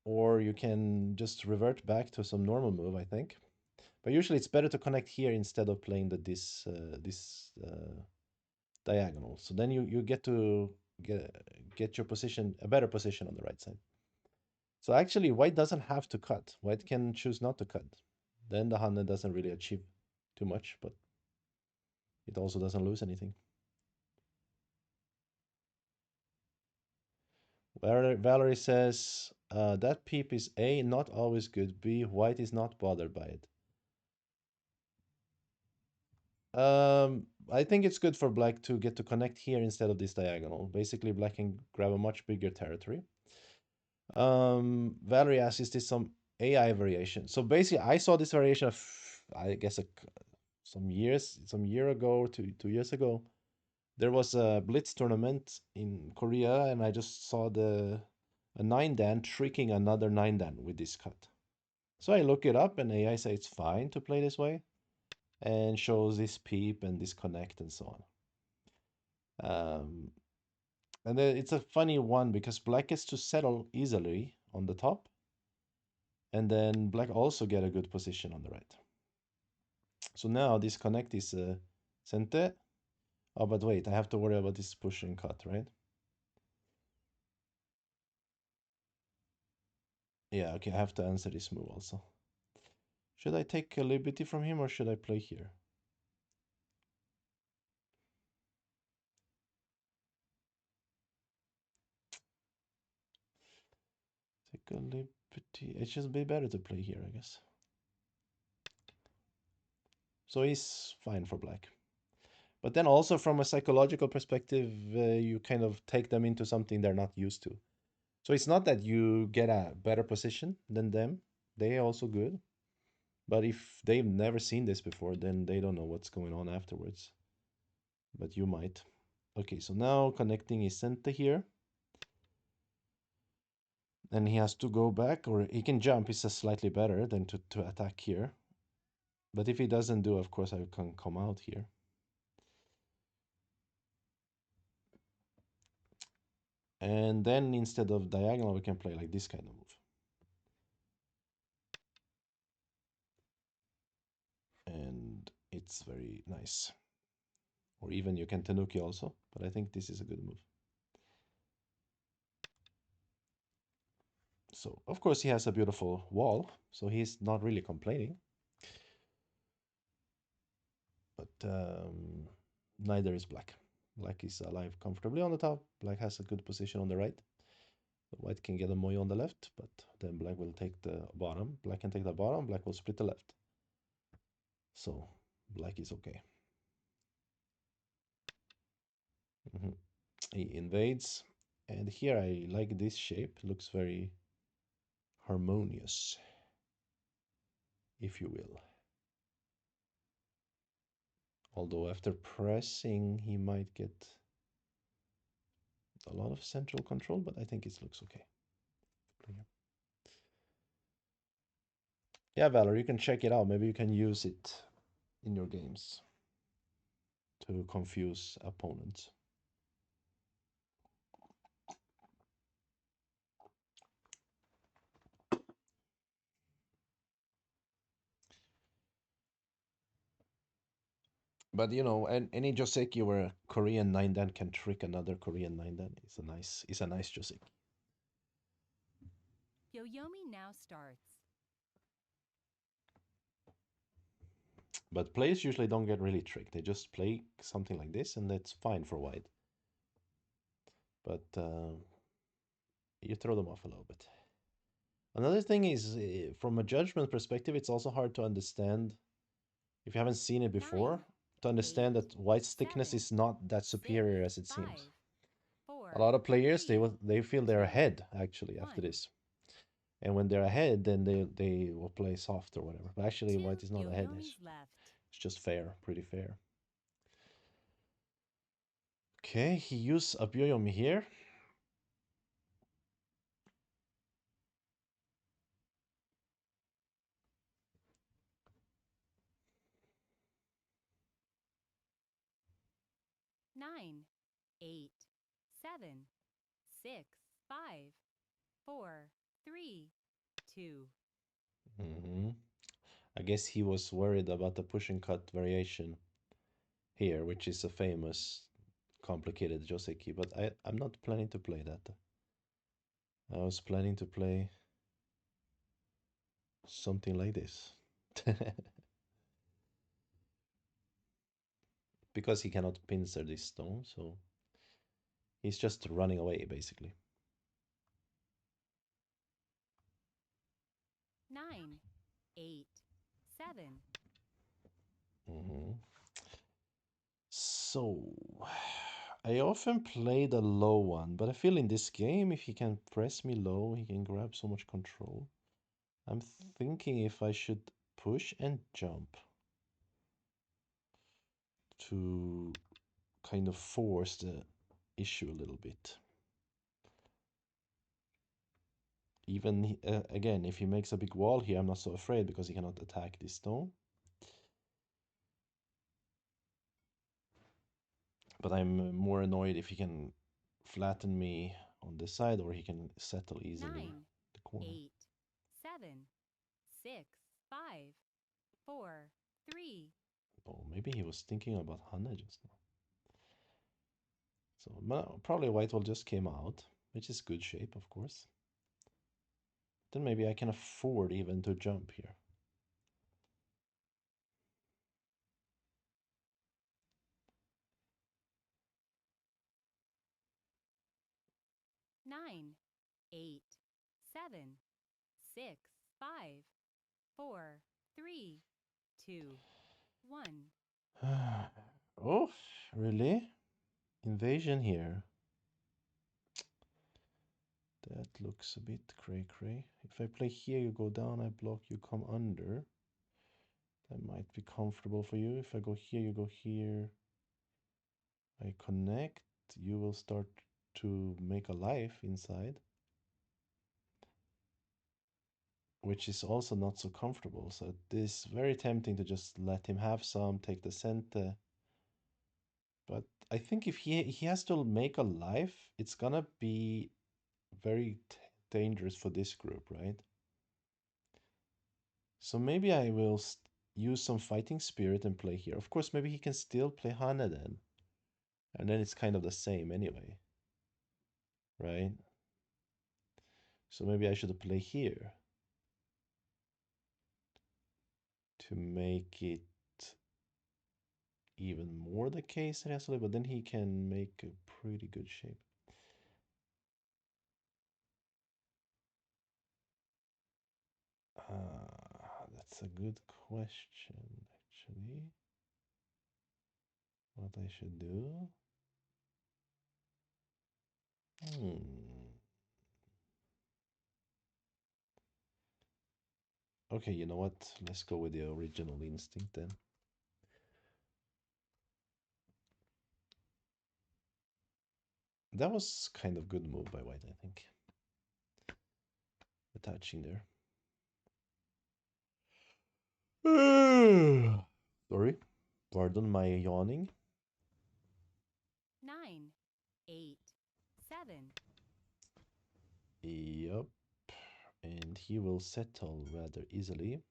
or you can just revert back to some normal move, I think. But usually it's better to connect here instead of playing this diagonal. So then you get to get your position, a better position on the right side. So actually, white doesn't have to cut. White can choose not to cut. Then the Hanne doesn't really achieve too much, but It also doesn't lose anything. Valerie says that peep is A, not always good. B, white is not bothered by it. I think it's good for black to get to connect here instead of this diagonal. Basically, black can grab a much bigger territory. Valerie asks, is this some AI variation? So basically, I saw this variation of, I guess, some year ago, or 2 years ago. There was a blitz tournament in Korea, and I just saw a nine dan tricking another nine dan with this cut. So I look it up, and AI say it's fine to play this way, and shows this peep and this connect and so on. And then it's a funny one because black gets to settle easily on the top, and then black also get a good position on the right. So now this connect is sente. Oh, but wait, I have to worry about this push and cut, right? Yeah, okay, I have to answer this move also. Should I take a liberty from him or should I play here? Take a liberty. It should be better to play here, I guess. So he's fine for black. But then also from a psychological perspective, you kind of take them into something they're not used to. So it's not that you get a better position than them. They are also good. But if they've never seen this before, then they don't know what's going on afterwards. But you might. Okay, so now connecting is center here. And he has to go back, or he can jump. It's slightly better than to attack here. But if he doesn't do, of course, I can come out here. And then instead of diagonal, we can play like this kind of move. And it's very nice. Or even you can Tanuki also, but I think this is a good move. So, of course, he has a beautiful wall, so he's not really complaining. But neither is black. Black is alive comfortably on the top. Black has a good position on the right. White can get a moy on the left, but then black will take the bottom. Black can take the bottom, black will split the left. So black is okay. He invades. And here I like this shape. Looks very harmonious, if you will. Although after pressing, he might get a lot of central control, but I think it looks okay. Yeah, Valor, you can check it out. Maybe you can use it in your games to confuse opponents. But you know, any Joseki where a Korean nine dan can trick another Korean nine dan is a nice Joseki. Yoyomi now starts. But players usually don't get really tricked. They just play something like this, and that's fine for white. But you throw them off a little bit. Another thing is, from a judgment perspective, it's also hard to understand if you haven't seen it before. 9, To understand 8, that white's thickness 7, is not that 6, superior as it 5, seems. A 4, lot of players 3, they feel they're 2, ahead actually after 1. this. And when they're ahead, then they will play soft or whatever. But actually, 2 white is not ahead. Yoyomis left. It's just fair, pretty fair. Okay, he used a Byoyomi here. Nine, 8, 7, 6, 5, 4, 3, 2. I guess he was worried about the push and cut variation here, which is a famous complicated Joseki, but I'm not planning to play that. I was planning to play something like this. because he cannot pincer this stone, so he's just running away basically. 9, 8, 7. Hmm. So, I often play the low one, but I feel in this game, if he can press me low, he can grab so much control. I'm thinking if I should push and jump to kind of force the issue a little bit. Even again, if he makes a big wall here, I'm not so afraid because he cannot attack this stone. But I'm more annoyed if he can flatten me on this side or he can settle easily 9, the corner. 8, 7, 6, 5, 4, 3. Oh, maybe he was thinking about Hanna just now. So probably white wall just came out, which is good shape, of course. Then maybe I can afford even to jump here. 9, 8, 7, 6, 5, 4, 3, 2, 1. Oh, really? Invasion here. That looks a bit cray-cray. If I play here, you go down, I block, you come under. That might be comfortable for you. If I go here, you go here. I connect, you will start to make a life inside, which is also not so comfortable. So it is very tempting to just let him have some, take the center. But I think if he has to make a life, it's gonna be very dangerous for this group, right? So maybe I will use some fighting spirit and play here. Of course, maybe he can still play Hana then. And then it's kind of the same anyway, right? So maybe I should play here to make it even more the case actually, but then he can make a pretty good shape. That's a good question, actually. What I should do? Hmm. Okay, you know what? Let's go with the original instinct then. That was kind of good move by white, I think. Attaching there. Sorry. Pardon my yawning. 9, 8, 7. Yup. And he will settle rather easily.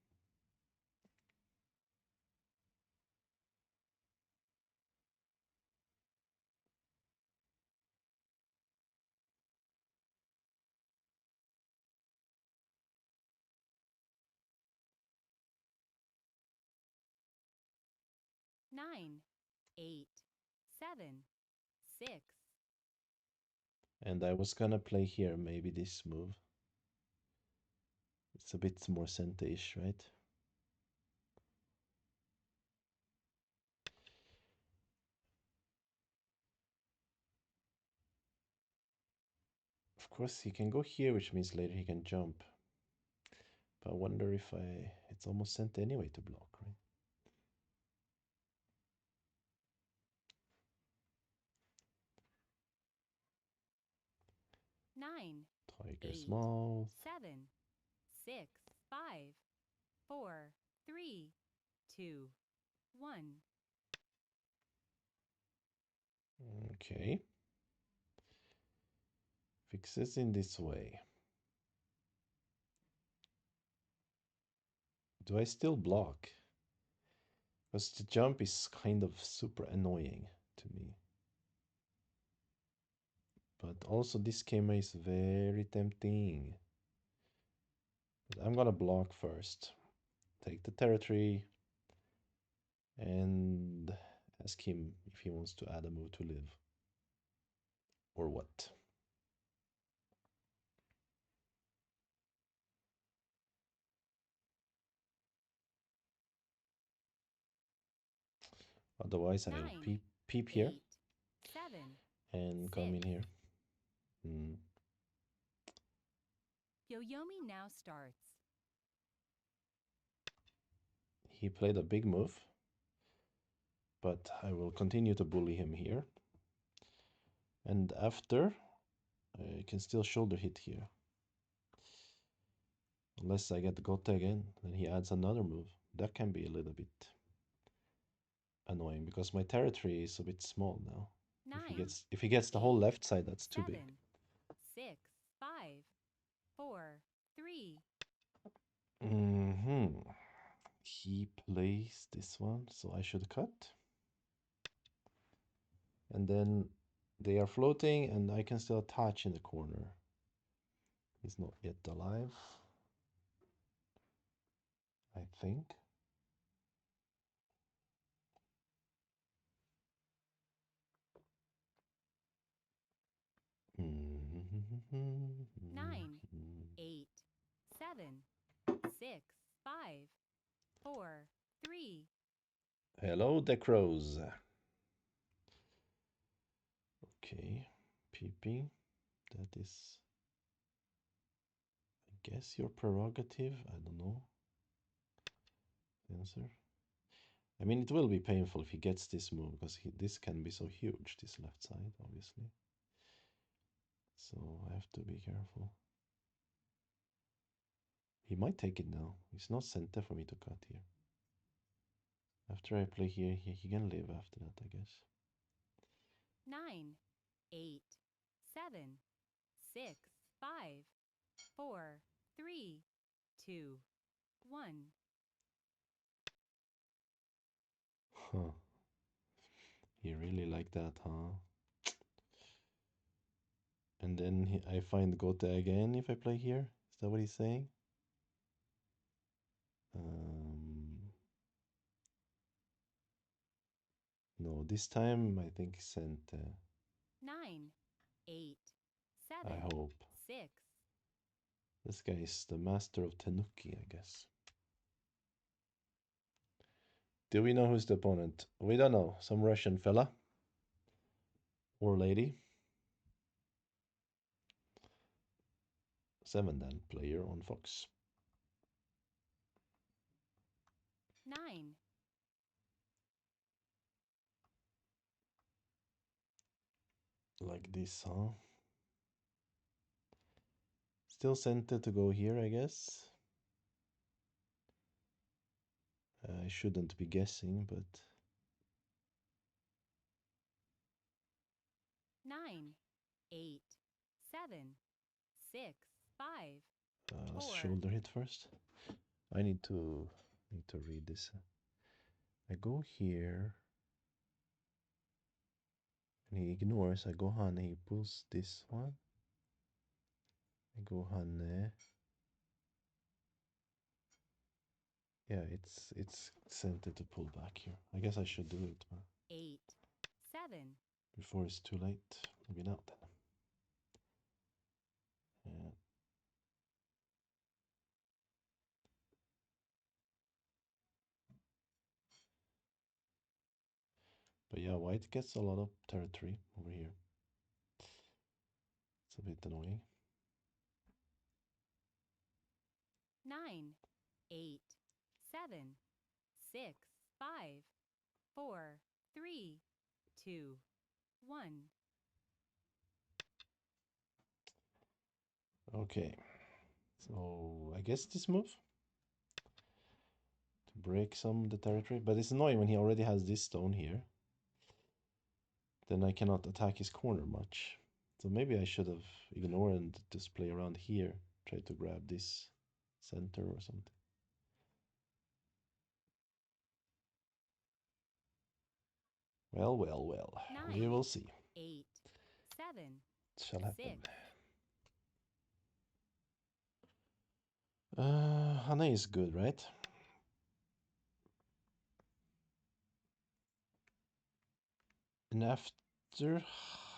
9, 8, 7, 6. And I was gonna play here, maybe this move. It's a bit more center-ish, right? Of course, he can go here, which means later he can jump. But I wonder if it's almost center anyway to block, right? 9, Tiger's 8, mouth. 7, 6, 5, 4, 3, 2, 1. Okay. Fixes in this way. Do I still block? Because the jump is kind of super annoying to me. But also this Kema is very tempting. But I'm gonna block first. Take the territory. And ask him if he wants to add a move to live or what. Otherwise, I'll 9, peep here 8, 7, and come 6. in here. Hmm. Yoyomi now starts. He played a big move, but I will continue to bully him here. And after, I can still shoulder hit here. Unless I get Gote again, then he adds another move. That can be a little bit annoying because my territory is a bit small now. 9, If he gets the whole 8, left side, that's too 7, big. 6, 5, 4, 3. Hmm. He plays this one, so I should cut. And then they are floating, and I can still attach in the corner. He's not yet alive, I think. Nine, 8, 7, 6, 5, 4, 3. Hello, the crows. Okay, peeping. That is, I guess, your prerogative. I don't know. Answer. I mean, it will be painful if he gets this move because this can be so huge, this left side, obviously. So I have to be careful. He might take it now. It's not center for me to cut here. After I play here, he can live after that, I guess. 9, 8, 7, 6, 5, 4, 3, 2, 1. Huh. He really like that, huh? And then I find Gote again if I play here. Is that what he's saying? No, this time I think he sent. 9, 8, I 7, hope. 6. This guy is the master of Tanuki, I guess. Do we know who's the opponent? We don't know. Some Russian fella or lady. 7 then, player on Fox. 9, Like this, huh? Still center to go here, I guess. I shouldn't be guessing, but 9, 8, 7, 6, 5, 4. shoulder hit first. I need to read this. I go here, and he ignores. I go Hane. He pulls this one. I go Hane. Yeah, it's centered to pull back here. I guess I should do it 8, 7. before it's too late. Maybe not then. Yeah. But yeah, white gets a lot of territory over here. It's a bit annoying. 9, 8, 7, 6, 5, 4, 3, 2, 1. Okay, so I guess this move to break some of the territory, but it's annoying when he already has this stone here. Then I cannot attack his corner much. So maybe I should have ignored and just play around here, try to grab this center or something. Well, well, well. 9, We will see. 8, 7, It shall happen. 6. Hane is good, right? And after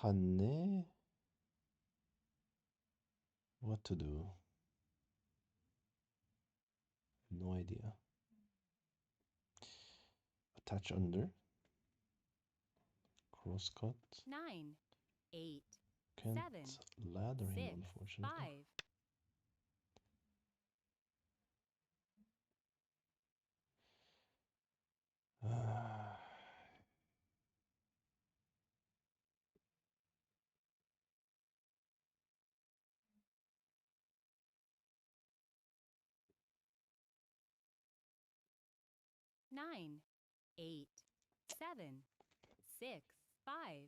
Hane, what to do? No idea. Attach under. Crosscut. 9, 8, Can't 7, ladder him, 6, unfortunately. 5. 9, 8, 7, 6, 5. I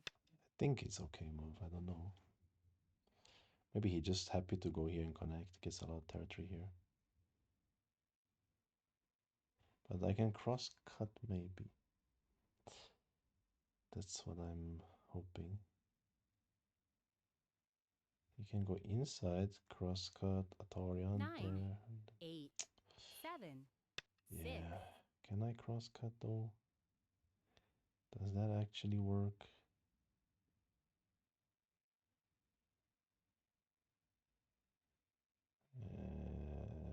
think it's okay move. I don't know. Maybe he just happy to go here and connect. Gets a lot of territory here. But I can cross cut maybe. That's what I'm hoping. He can go inside, cross cut, Atari 9, Hunter. 8, 7, 6. Yeah. Can I cross cut though? Does that actually work?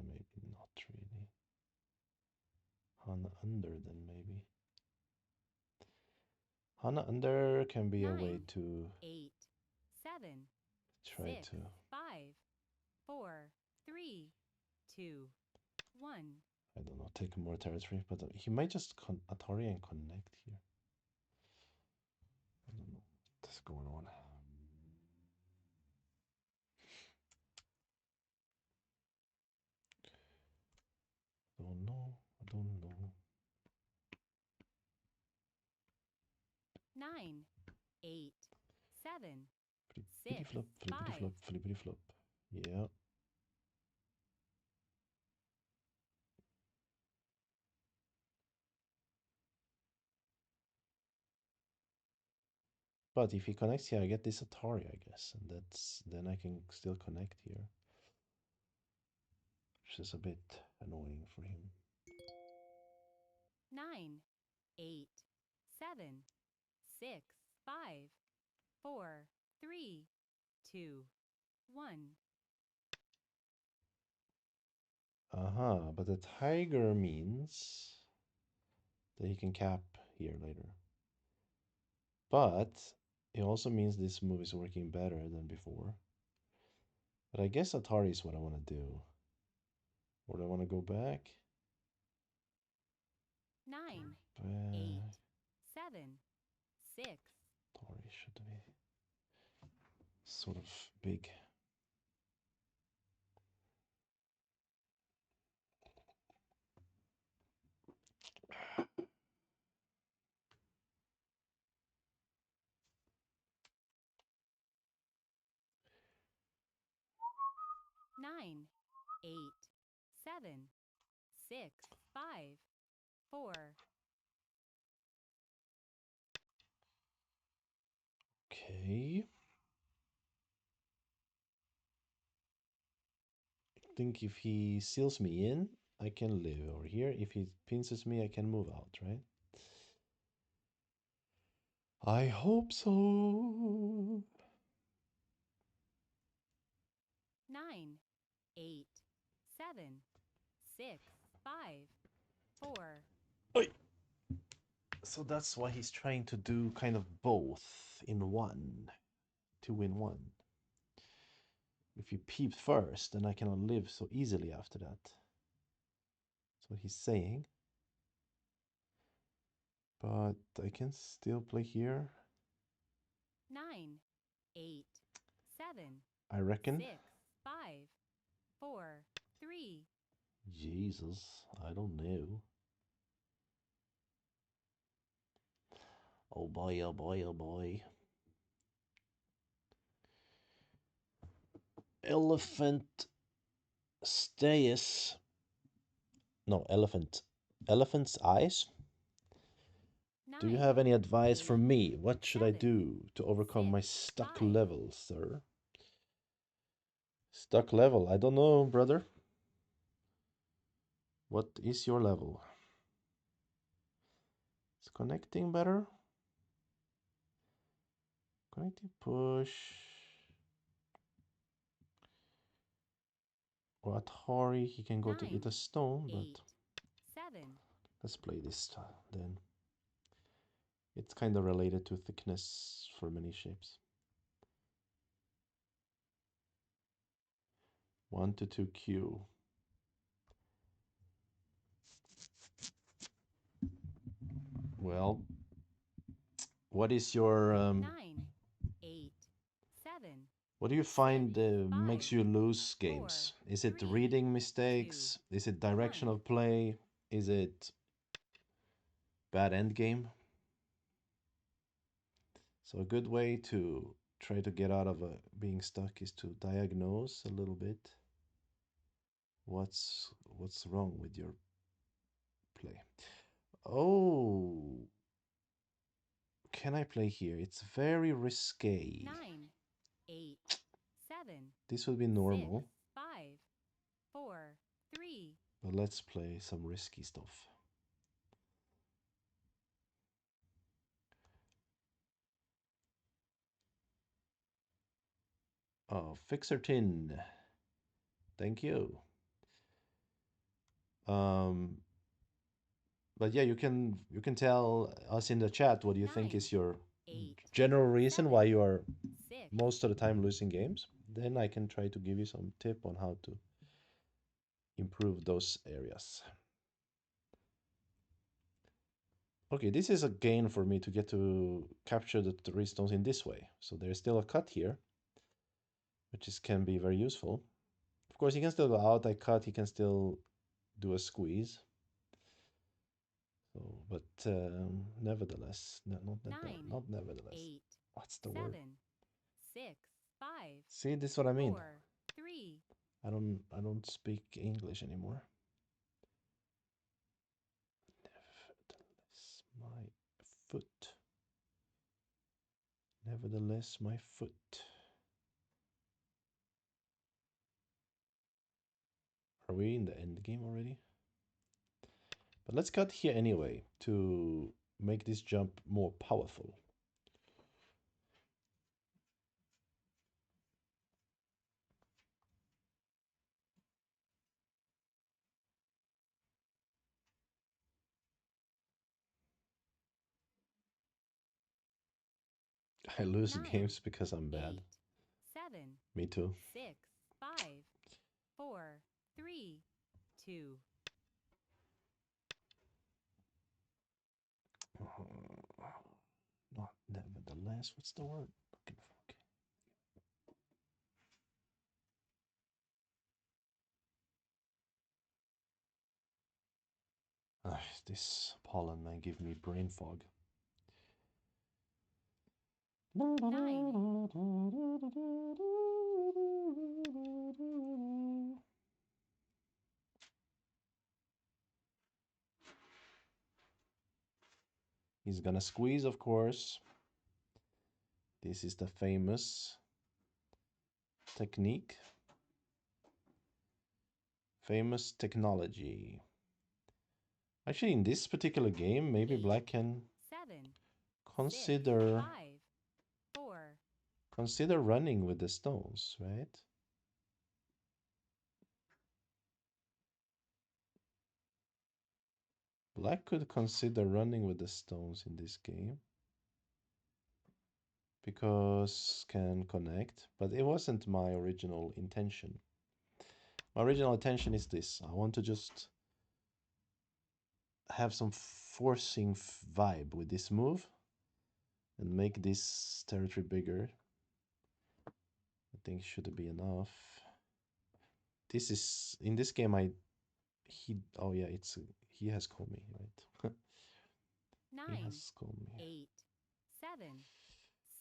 Maybe not really. Hana under then maybe. Hana under can be a way 9, to 8, 7, try 6, to. 5, 4, 3, 2, 1. I don't know, take more territory, but he might just Atari and connect here. I don't know what's going on. Don't know. I don't know. 9, 8, 7, Flippity 6, flop, flippity 5. flop, flippity flop. Yeah. But if he connects here, I get this Atari, I guess, and that's then I can still connect here, which is a bit annoying for him. 9, 8, 7, 6, 5, 4, 3, 2, 1. Uh-huh, but the tiger means that he can cap here later. But it also means this move is working better than before. But I guess Atari is what I want to do. Or do I want to go back? 9, 8, Back. 7, 6. Atari should be sort of big. 9, 8, 7, 6, 5, 4. Okay. I think if he seals me in, I can live over here. If he pinces me, I can move out, right? I hope so. 9, 8, 7, 6, 5, 4. Oi. So that's why he's trying to do kind of both in one, two in one. If you peep first, then I cannot live so easily after that. That's what he's saying. But I can still play here. 9, 8, 7, I reckon. 6, 5, 4, 3. Jesus, I don't know. Oh boy, oh boy, oh boy. Elephant stays. No, elephant. Elephant's eyes? Do you 9, have any advice 8, for me? What should I 7, do to overcome 6, my stuck 5. level, sir? Stuck level? I don't know, brother. What is your level? Is connecting better? going to push. Or Atari, he can go to eat a 9, stone, but 8, 7, let's play this then. It's kind of related to thickness for many shapes. 1 to 2Q. Well, what is your 9, 8, 7, what do you find steady, makes 5, you lose 4, games? Is it 3, reading 2, mistakes? Is it direction 1. of play? Is it bad end game? So a good way to try to get out of being stuck is to diagnose a little bit what's wrong with your play. Oh, can I play here? It's very risque. 9, 8, 7, This would be 6, normal, 5, 4, 3. but let's play some risky stuff. Oh, Fixer Tin. Thank you. Um, but yeah, you can tell us in the chat what you think 9, is your 8, general reason why 7, you are 6. most of the time losing games. Then I can try to give you some tip on how to improve those areas. Okay, this is a gain for me to get to capture the 3 stones in this way. So there's still a cut here, which can be very useful. Of course, he can still go out. I cut. He can still do a squeeze. So, but nevertheless, no, Nine, not nevertheless. 8, What's the word? 7, 6, 5, See, this is what I mean. 4, 3. I don't speak English anymore. Nevertheless, my foot. Nevertheless, my foot. Are we in the end game already? But let's cut here anyway to make this jump more powerful. I lose 9, games because I'm bad. 8, 7, Me too. 6, 5, 4, 3, 2. Not nevertheless. What's the word? Looking for? Okay. This pollen may give me brain fog. 9, He's gonna squeeze, of course. This is the famous technique. Famous technology. Actually, in this particular game, maybe 8, black can 7, 6, consider 5, 4. consider running with the stones, right? Black could consider running with the stones in this game because can connect, but it wasn't my original intention. My original intention is this. I want to just have some forcing vibe with this move and make this territory bigger. I think should be enough. This is in this game oh yeah, he has called me, right? He 9, has called me. 8, 7,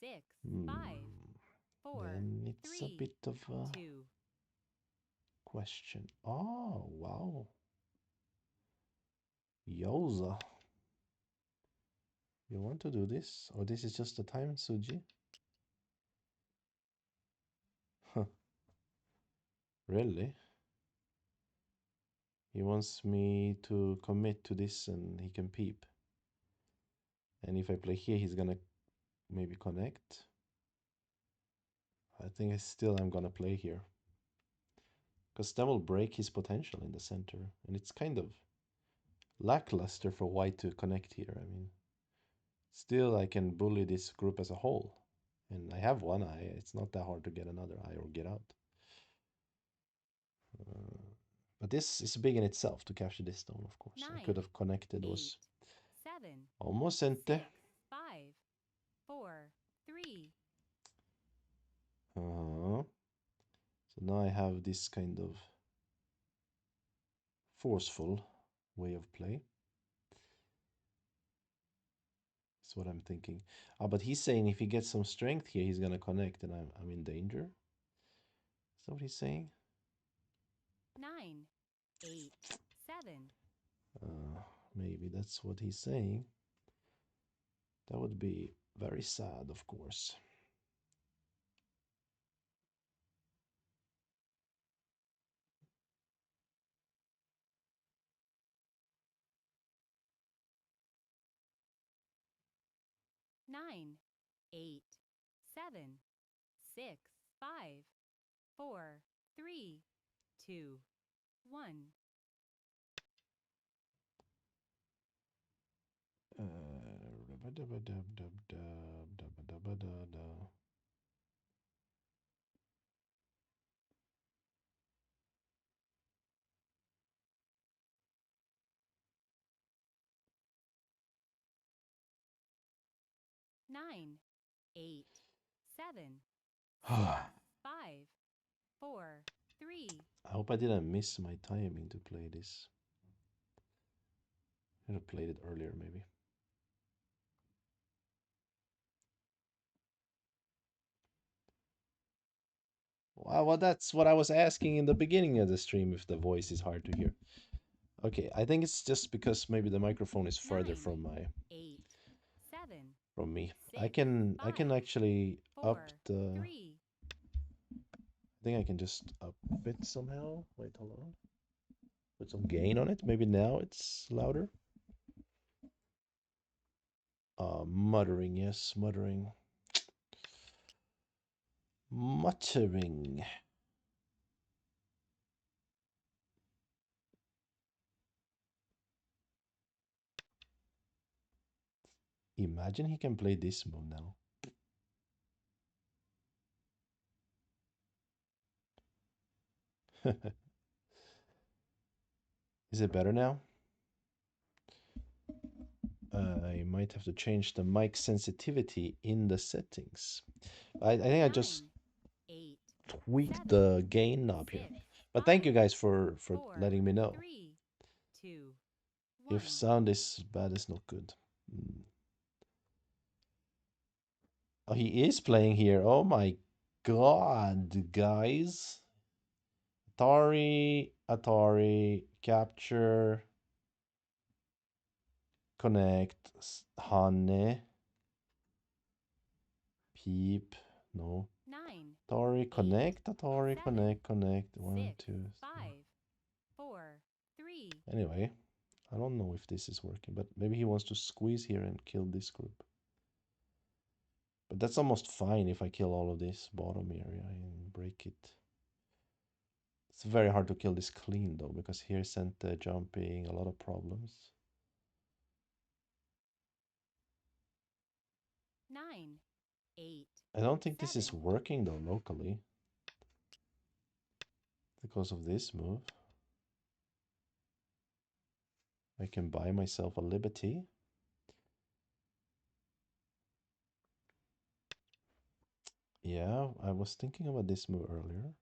6, Hmm. 5, 4, Then it's a 3, bit of a 2. question. Oh wow. Yoza. You want to do this? Or this is just a time, Suji? Huh. Really? He wants me to commit to this and he can peep. And if I play here, he's gonna maybe connect. I think I still am gonna play here. Because that will break his potential in the center. And it's kind of lackluster for white to connect here. I mean, still I can bully this group as a whole. And I have one eye. It's not that hard to get another eye or get out. Uh, but this is big in itself to capture this stone, of course. I could 9, have connected, 8, was 7, almost ente. 6, 5, 4, 3. Uh-huh. So now I have this kind of forceful way of play. That's what I'm thinking. But he's saying if he gets some strength here, he's gonna connect, and I'm in danger. Is that what he's saying? 9, 8, 7. Maybe that's what he's saying. That would be very sad, of course. 9, 8, 7, 6, 5, 4, 3, 2, 1. Uh, 9, 8, 7, 6, I 5, 4, 3. hope I didn't miss my timing to play this. I should have played it earlier, maybe. Well, that's what I was asking in the beginning of the stream if the voice is hard to hear. Okay, I think it's just because maybe the microphone is further 9, from my 8, 7, from me. 6, I can 5, actually up 4, the 3. I think I can just up it somehow. Wait, hold on. Put some gain on it. Maybe now it's louder. Muttering, yes, muttering. Muttering. Imagine he can play this move now. Is it better now? I might have to change the mic sensitivity in the settings. I think I just 9, 8, tweaked 7, the gain knob here. 6, But 5, thank you guys for 4, letting me know. 3, 2, If 1. sound is bad, it's not good. Mm. Oh, he is playing here. Oh my god, guys. Atari, capture, connect, honey, peep, no. 9, Atari, 7, connect. One, 6, two, three. 5, 4, 3. Anyway, I don't know if this is working, but maybe he wants to squeeze here and kill this group. But that's almost fine if I kill all of this bottom area and break it. It's very hard to kill this clean though, because here sent jumping, a lot of problems. 9, 8, I don't think this is 7. working though locally because of this move. I can buy myself a liberty. Yeah, I was thinking about this move earlier.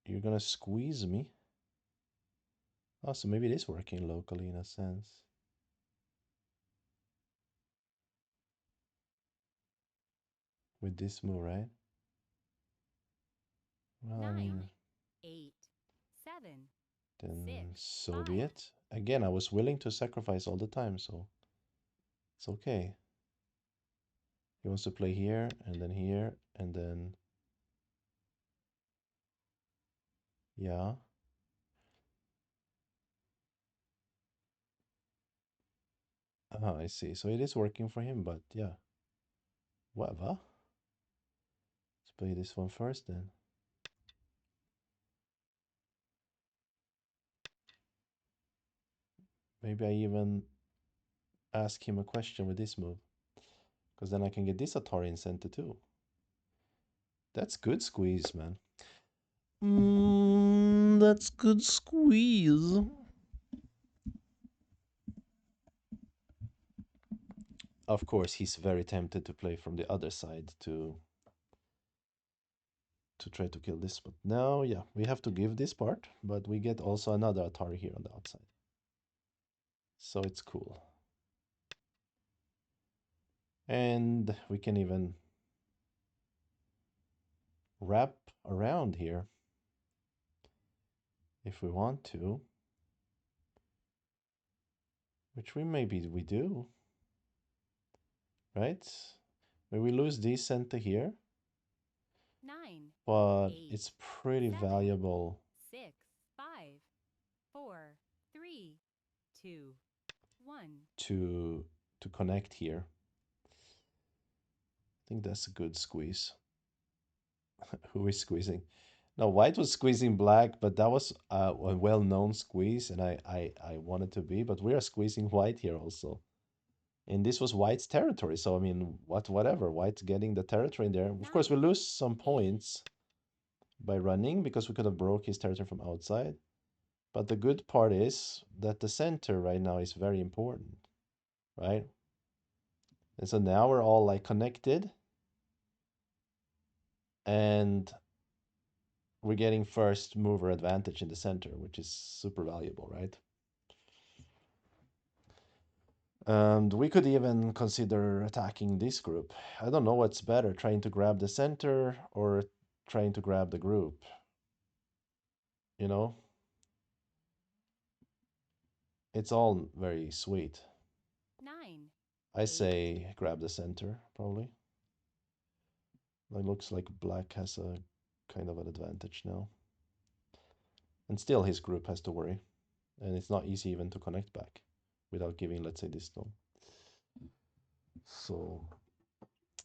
You're gonna squeeze me. Oh, so maybe it is working locally in a sense. With this move, right? Well, I 9, mean, 8, 7, then 6, so 5. be it. Again, I was willing to sacrifice all the time, so it's okay. He wants to play here, and then, yeah. I see. So it is working for him, but yeah. Whatever. play this one first then. Maybe I even ask him a question with this move. Because then I can get this Atari in center too. That's good squeeze, man. That's good squeeze. Of course, he's very tempted to play from the other side to try to kill this. But now, yeah, we have to give this part, but we get also another Atari here on the outside. So it's cool. And we can even wrap around here if we want to, which we do, right? Maybe we lose this center here, 9, but 8, it's pretty 7, valuable 6, 5, 4, 3, 2, 1. to connect here. I think that's a good squeeze. Who is squeezing? No, white was squeezing black, but that was a well-known squeeze, and I wanted to be, but we are squeezing white here also. And this was white's territory, so I mean, whatever, white's getting the territory in there. Of course, we 9, lose some 8, points by running because we could have broke his territory from outside. But the good part is that the center right now is very important, right? And so now we're all like connected, and we're getting first mover advantage in the center, which is super valuable, right? And we could even consider attacking this group. I don't know what's better, trying to grab the center or trying to grab the group. You know, it's all very sweet. 9, I 8, say grab the center, probably. It looks like black has a kind of an advantage now. And still his group has to worry. And it's not easy even to connect back without giving, let's say, this stone. So,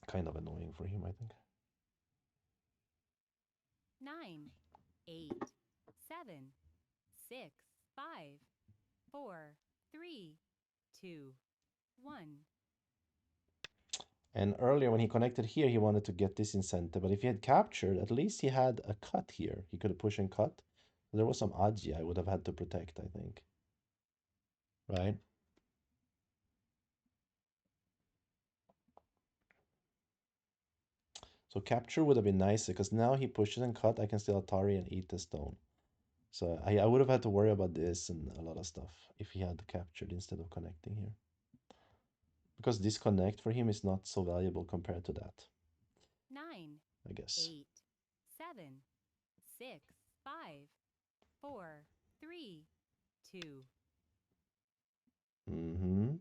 kind of annoying for him, I think. 9, 8, 7, 6, 5, 4, 3, 2, 1. And earlier when he connected here, he wanted to get this in center. But if he had captured, at least he had a cut here. He could have pushed and cut. There was some Aji I would have had to protect, I think. Right? So capture would have been nicer because now he pushes and cut. I can still Atari and eat the stone. So I would have had to worry about this and a lot of stuff if he had captured instead of connecting here. Because disconnect for him is not so valuable compared to that, 9, I guess. 8, 7, 6, 5, 4, 3, 2. Mm-hmm.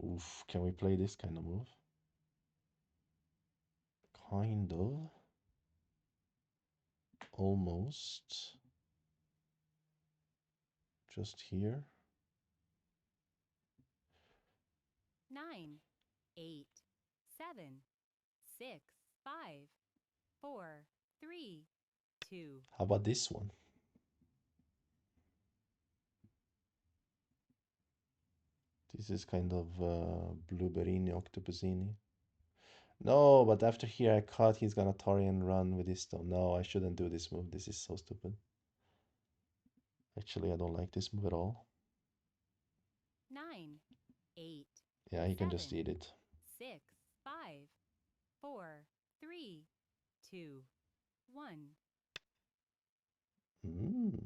Oof, can we play this kind of move? Kind of. Almost. Just here. 9, 8, 7, 6, 5, 4, 3, 2. How about this one? This is kind of blueberry octopusini. No, but after here I cut, he's gonna Tori and run with this stone. No, I shouldn't do this move. This is so stupid. Actually, I don't like this move at all. 9, 8, Yeah, he can 7, just eat it. 6, 5, 4, 3, 2, 1. Mm.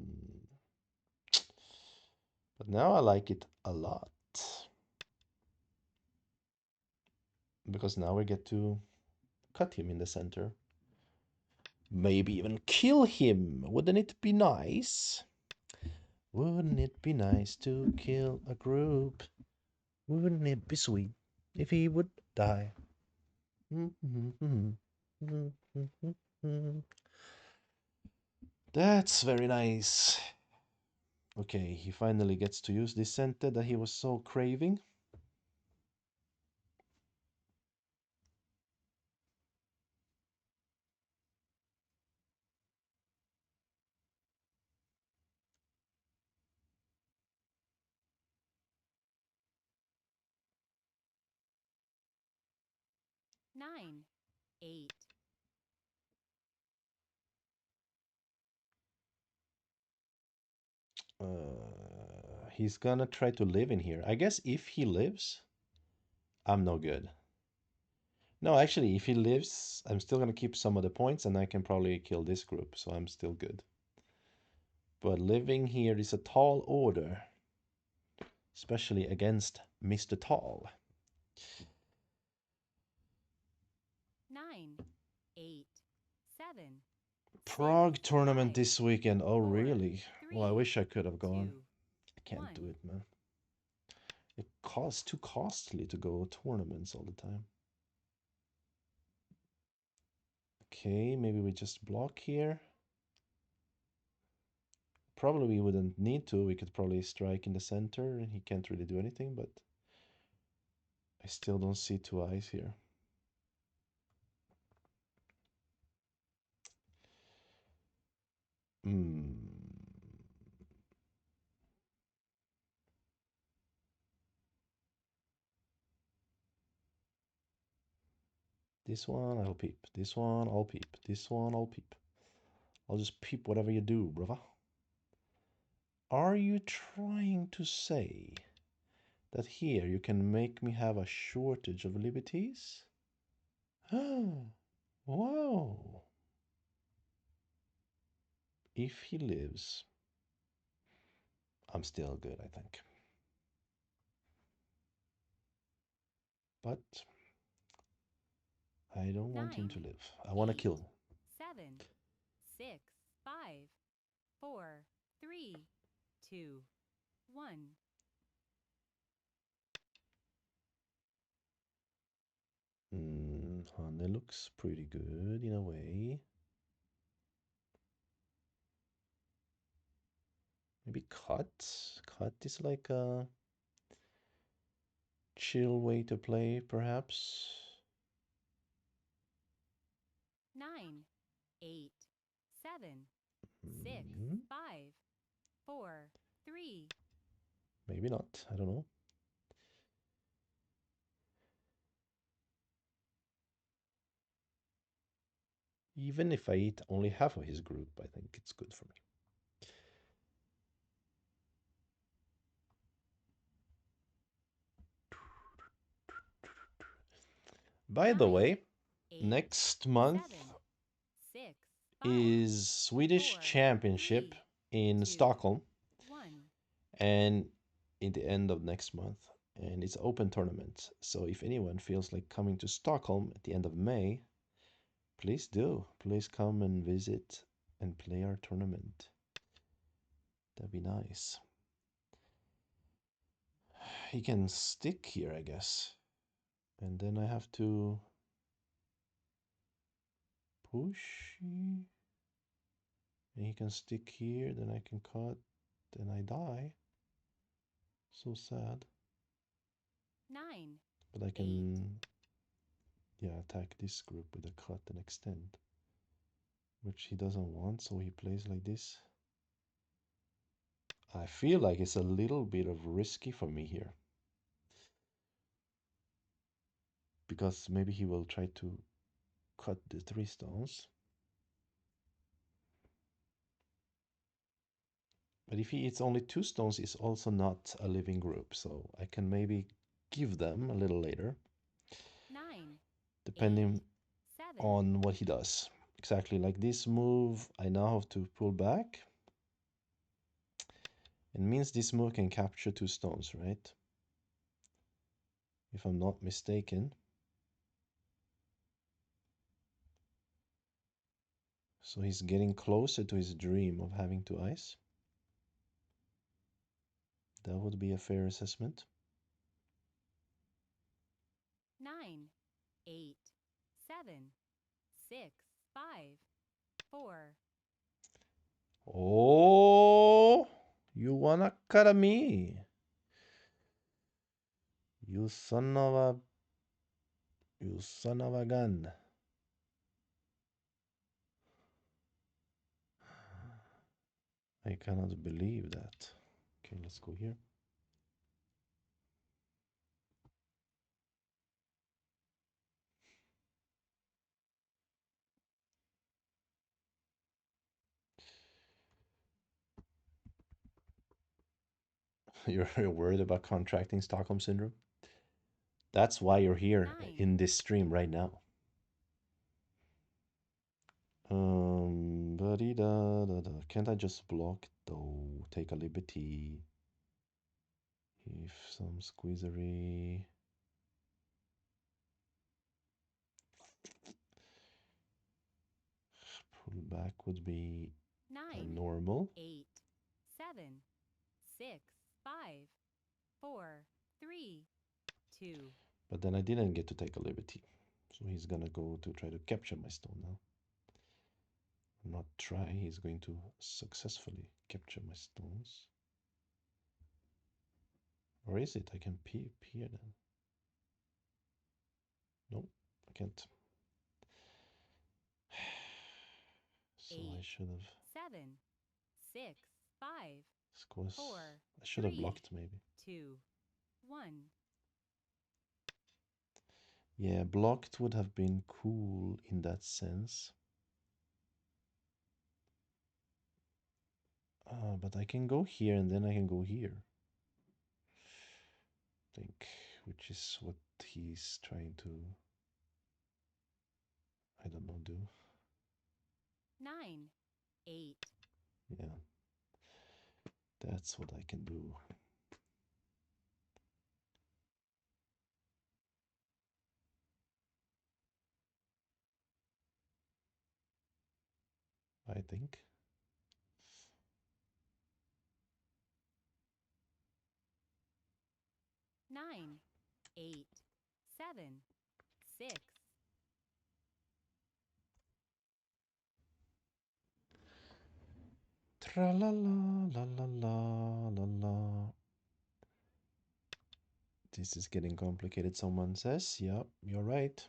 But now I like it a lot. Because now we get to cut him in the center. Maybe even kill him. Wouldn't it be nice? Wouldn't it be nice to kill a group? Wouldn't it be sweet if he would die? That's very nice. Okay, he finally gets to use this center that he was so craving. 9, 8, He's gonna try to live in here. I guess if he lives, I'm no good. No, actually, if he lives, I'm still gonna keep some of the points and I can probably kill this group, so I'm still good. But living here is a tall order, especially against Mr. Tall. 9, 8, 7, 6, Prague tournament 5, this weekend. Oh, 4, really? Well, I 3, wish I could have gone. 2, I can't do 1. it, man. It costs too costly to go tournaments all the time. Okay, maybe we just block here. Probably we wouldn't need to. We could probably strike in the center and he can't really do anything, but I still don't see two eyes here. Hmm. This one I'll peep. This one I'll peep. This one I'll peep. I'll just peep whatever you do, brother. Are you trying to say that here you can make me have a shortage of liberties? Whoa. If he lives, I'm still good, I think. But I don't want him 9, to live. I want to 8, kill him. 7, 6, 5, 4, 3, 2, 1. Honey looks pretty good in a way. Maybe cut. Cut is like a chill way to play, perhaps. 9, 8, 7, 6, Mm, 5, 4, 3. maybe not. I don't know. Even if I eat only half of his group, I think it's good for me. By the 9, way, 8, next month 7, 6, 5, is Swedish 4, Championship 3, in 2, Stockholm, 1. and in the end of next month. And it's open tournament. So if anyone feels like coming to Stockholm at the end of May, please do. Please come and visit and play our tournament. That'd be nice. He can stick here, I guess. And then I have to push. And he can stick here, then I can cut, then I die. So sad. 9, But I 8. can, yeah, attack this group with a cut and extend, which he doesn't want, so he plays like this. I feel like it's a little bit of risky for me here. Because maybe he will try to cut the 3 stones. But if he eats only 2 stones, it's also not a living group. So I can maybe give them a little later, 9, 8, depending 7. on what he does. Exactly like this move, I now have to pull back. It means this move can capture 2 stones, right? If I'm not mistaken. So he's getting closer to his dream of having 2 eyes. That would be a fair assessment. 9, 8, 7, 6, 5, 4. Oh, you wanna cut me? You son of a, you son of a gun. I cannot believe that. Okay, let's go here. You're worried about contracting Stockholm syndrome? That's why you're here 9, in this stream right now. Buddy da da da. Can't I just block though? Take a liberty. If some squeezery. Pull back would be a 9, normal. 8, 7, 6, 5, 4, 3, 2. But then I didn't get to take a liberty. So he's gonna go to try to capture my stone now. Not try, he's going to successfully capture my stones. Or is it? I can peep here then. No, I can't. So 8, I should have 7, 6, 5, squeezed. 4, I should have 3, blocked maybe. 2, 1. Yeah, blocked would have been cool in that sense. But I can go here and then I can go here. I think, which is what he's trying to, I don't know, do. 9, 8. Yeah, that's what I can do. I think. 9, 8, 7, 6. Tra la la la la la la la. This is getting complicated, someone says. Yeah, you're right.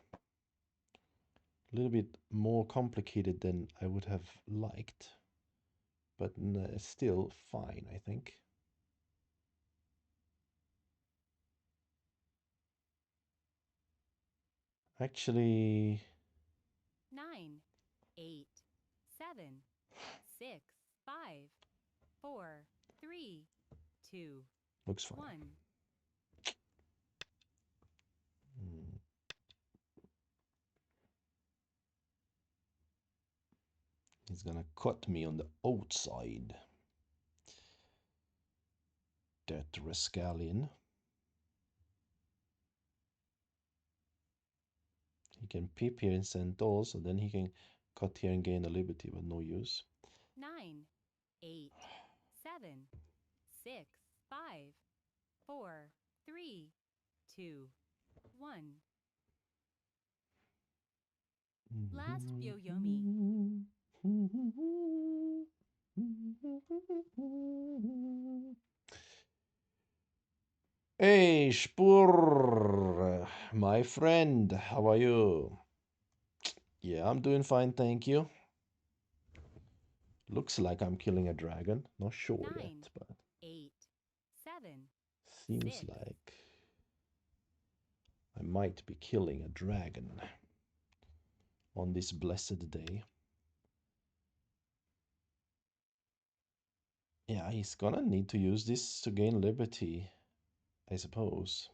A little bit more complicated than I would have liked, but still fine, I think. Actually, 9, 8, 7, 6, 5, 4, 3, 2, looks fine. 1. Hmm. He's gonna cut me on the outside. That rascallion. He can peep here and send those, so then he can cut here and gain a liberty, but no use. 9, 8, 7, 6, 5, 4, 3, 2, 1. Last Yoyomi. Hey, Spur, my friend, how are you? Yeah, I'm doing fine, thank you. Looks like I'm killing a dragon. Not sure 9, yet, but 8, 7, seems 6. like I might be killing a dragon on this blessed day. Yeah, he's gonna need to use this to gain liberty, I suppose.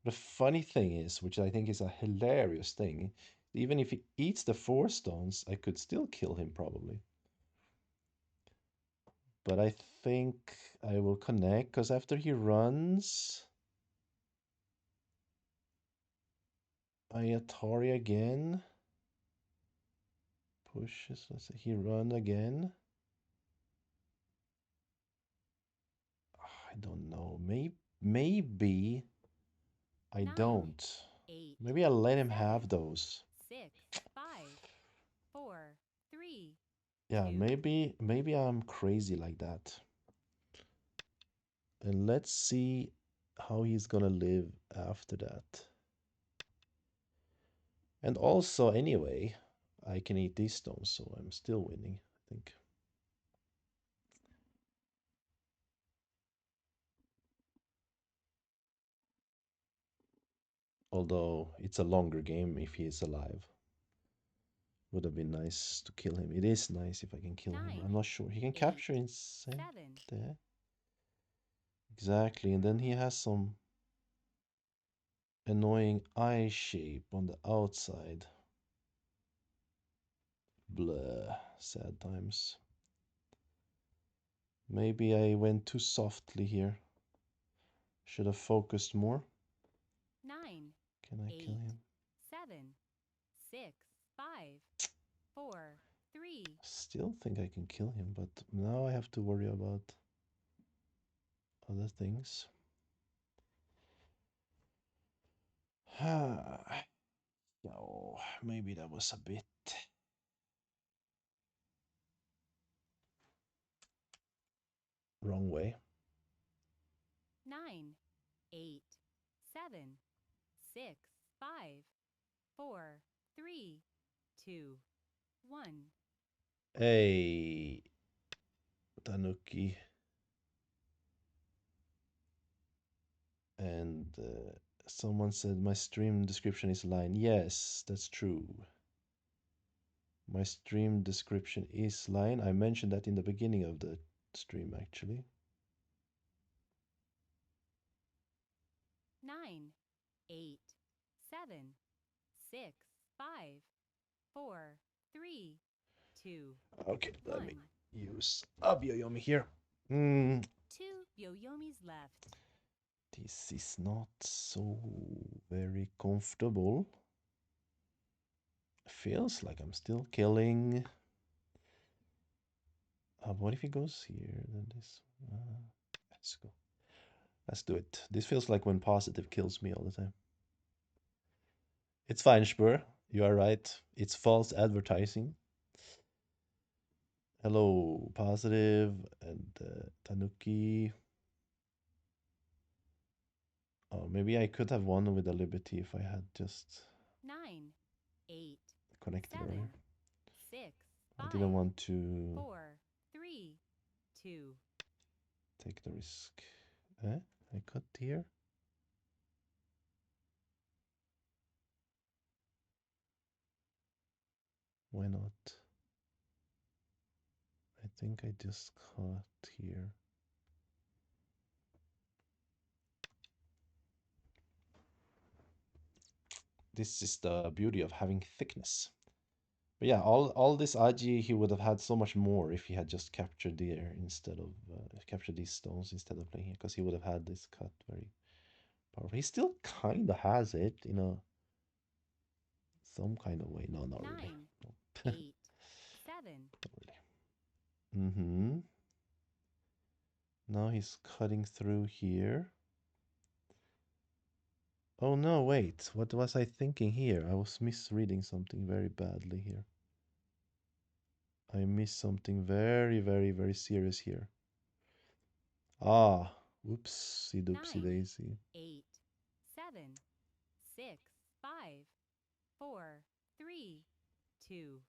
The funny thing is, which I think is a hilarious thing, even if he eats the 4 stones, I could still kill him probably. But I think I will connect, because after he runs, I Atari again. Pushes, let's see, he run again. I don't know. Maybe I 9, don't. 8, Maybe I'll let him 7, have those. 6, 5, 4, 3, Yeah, 2. maybe I'm crazy like that. And let's see how he's gonna live after that. And also, anyway, I can eat these stones, so I'm still winning, I think. Although it's a longer game if he is alive. Would have been nice to kill him. It is nice if I can kill him. 9, I'm not sure. He can 8, capture insect 7. there. Exactly, and then he has some annoying eye shape on the outside. Blah, sad times. Maybe I went too softly here. Should have focused more. 9, Can I kill 8, him? 7, 6, 5, 4, 3. Still think I can kill him, but now I have to worry about other things. Oh, maybe that was a bit wrong way. 9, 8, 7, 6, 5, 4, 3, 2, 1. Hey, Tanuki. And someone said my stream description is line. Yes, that's true. My stream description is line. I mentioned that in the beginning of the stream, actually. 9, 8, 7, 6, 5, 4, 3, 2, Okay, let 1. me use Abioyomi here. Hmm, 2 Yoyomis left. this is not so very comfortable. Feels like I'm still killing. What if he goes here? Then this. Let's go. Let's do it. This feels like when positive kills me all the time. It's fine, Spur. You are right. It's false advertising. Hello, positive and Tanuki. Oh, maybe I could have won with a Liberty if I had just 9, 8, connected 7, earlier. 6, I didn't 5, want to 4, 3, 2. take the risk. Eh? I cut here? Why not? I think I just cut here. This is the beauty of having thickness. But yeah, all this Aji he would have had so much more if he had just captured there instead of captured these stones instead of playing here, because he would have had this cut very powerful. He still kind of has it in a some kind of way. No, not really. 9, No. 8, 7. Not really. Mm-hmm. Now he's cutting through here. Oh no, wait. What was I thinking here? I was misreading something very badly here. I missed something very, very, very serious here. Ah, whoopsie doopsie 9, daisy. 8, 7, 6, 5, 4, 3, 2,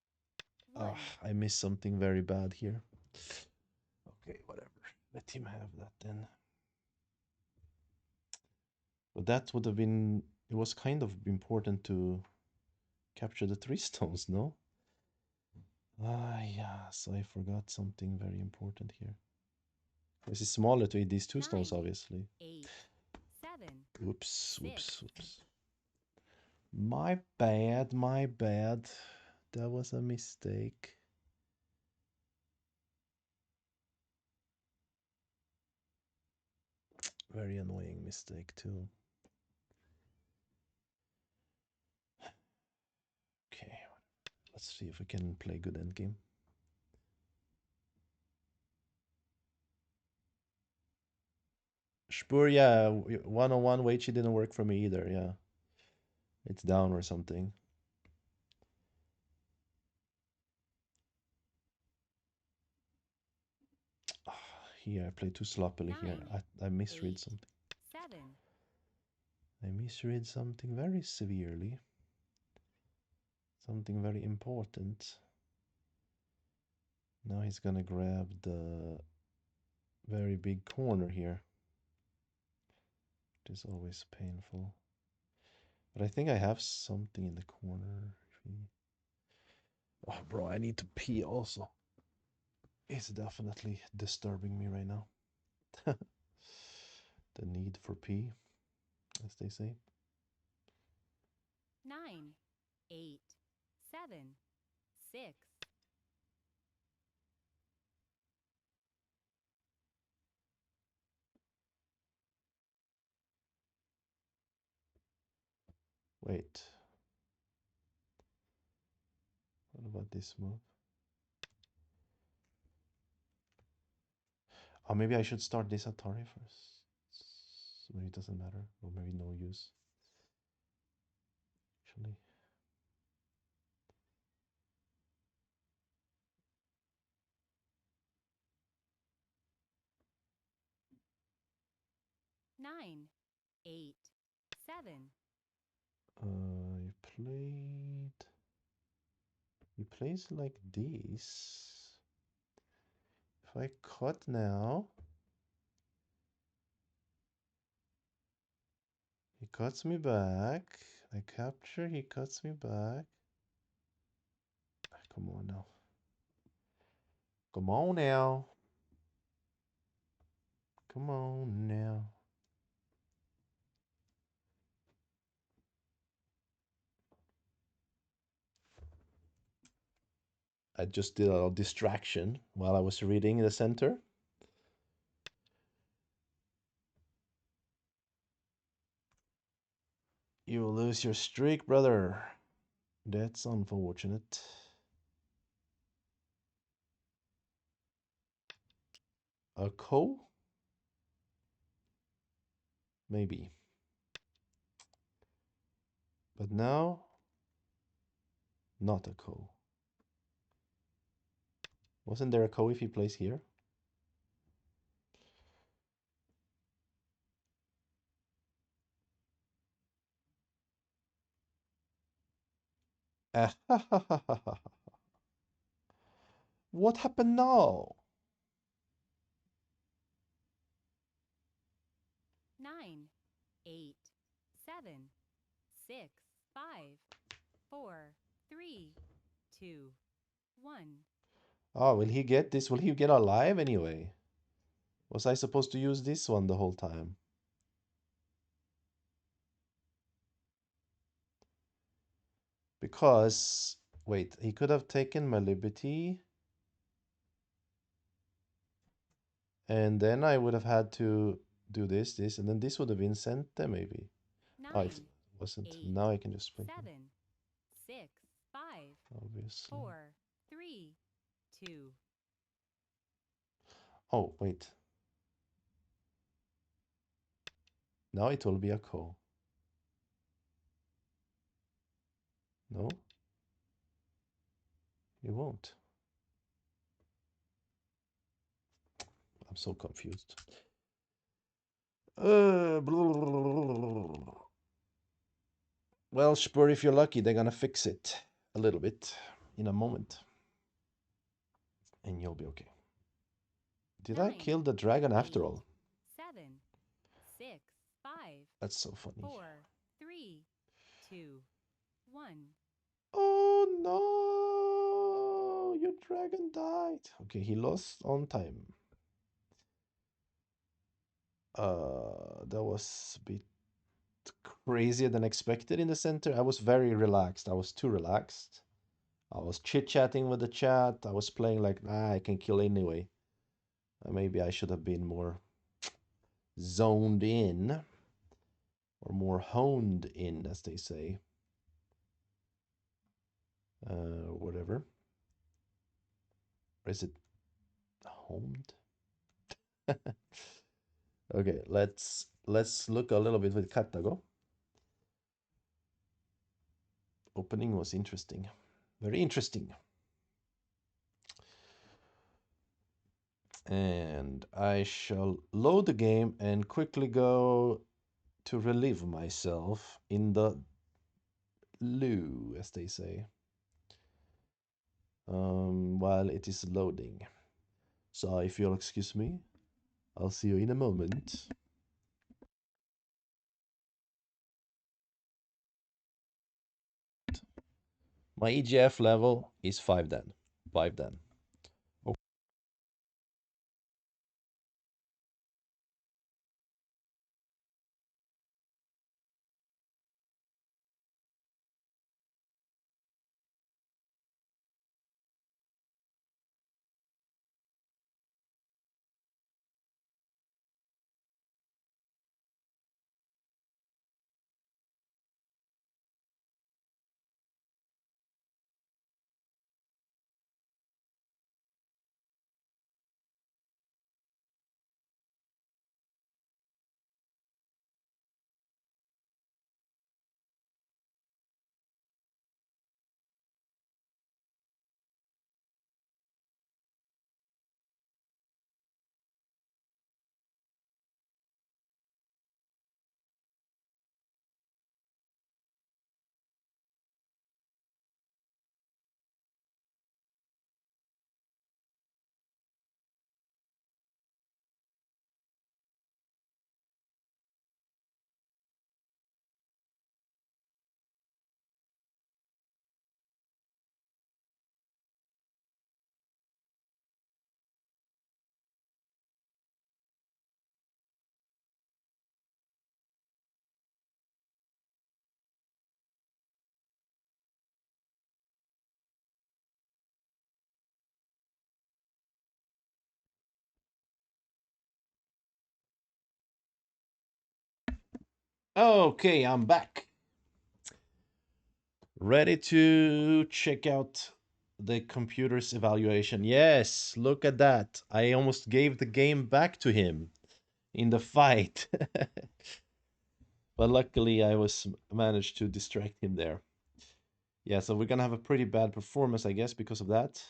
Ah, 1. I missed something very bad here. Okay, whatever. Let him have that then. But that would have been. It was kind of important to capture the three stones, no? Ah, yes, I forgot something very important here. This is smaller to eat these two stones, 9, obviously. 8, 7, Oops, 6. oops, oops. My bad, my bad. That was a mistake. Very annoying mistake, too. Okay, let's see if we can play good endgame. Spur, yeah, one-on-one Weichi didn't work for me either, yeah. It's down or something. Here, I played too sloppily here. 9, I misread 8, something. 7. I misread something very severely. Something very important. Now he's gonna grab the very big corner here. It is always painful. But I think I have something in the corner. Oh, bro, I need to pee also. It's definitely disturbing me right now. The need for P, as they say. 9, 8, 7, 6. Wait. What about this move? Or maybe I should start this Atari first. Maybe it doesn't matter, or maybe no use. Actually, 9, 8, 7. he played. He plays like this. If I cut now, he cuts me back. I capture, he cuts me back. Come on now. Come on now. Come on now. I just did a little distraction while I was reading the center. You will lose your streak, brother. That's unfortunate. A co? Maybe. But now, not a co. Wasn't there a co if he plays here? What happened now? 9, 8, 7, 6, 5, 4, 3, 2, 1. Oh, will he get this? Will he get alive anyway? Was I supposed to use this one the whole time? Because, wait, he could have taken my liberty, and then I would have had to do this, and then this would have been sent there maybe. Oh, it 9, wasn't. 8, Now I can just play here, 7, 6, 5, obviously. 4, 3, 2. Oh, wait. Now it will be a co. No, it won't. I'm so confused. Well, Spur, if you're lucky, they're gonna fix it a little bit in a moment, and you'll be okay. Did I 9, kill the dragon after 8, all? 7, 6, 5, That's so funny. 4, 3, 2, 1. Oh no! Your dragon died. Okay, he lost on time. That was a bit crazier than expected in the center. I was very relaxed. I was too relaxed. I was chit-chatting with the chat. I was playing like, I can kill anyway. Maybe I should have been more zoned in or more honed in, as they say. Whatever. Or is it honed? Okay, let's look a little bit with Katago. Opening was interesting. Very interesting. And I shall load the game and quickly go to relieve myself in the loo, as they say, while it is loading. So if you'll excuse me, I'll see you in a moment. My EGF level is 5 then. 5 then. Okay, I'm back. Ready to check out the computer's evaluation. Yes, look at that. I almost gave the game back to him in the fight. But luckily I was managed to distract him there. Yeah, so we're gonna have a pretty bad performance, I guess, because of that.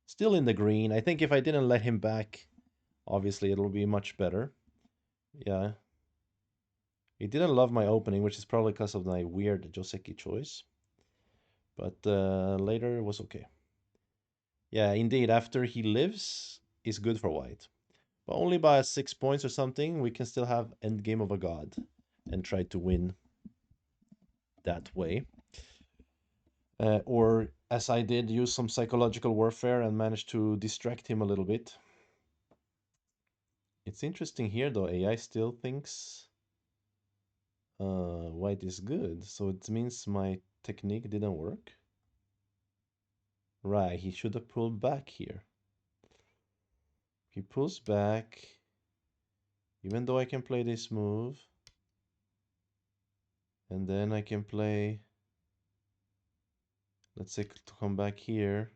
Still in the green. I think if I didn't let him back, obviously it'll be much better. Yeah. He didn't love my opening, which is probably because of my weird Joseki choice. But later it was okay. Yeah, indeed, after he lives is good for white. But only by 6 points or something, we can still have endgame of a god and try to win that way. Or, as I did, use some psychological warfare and manage to distract him a little bit. It's interesting here, though. AI still thinks white is good, so it means my technique didn't work. Right, he should have pulled back here. He pulls back, even though I can play this move, and then I can play, let's say, to come back here.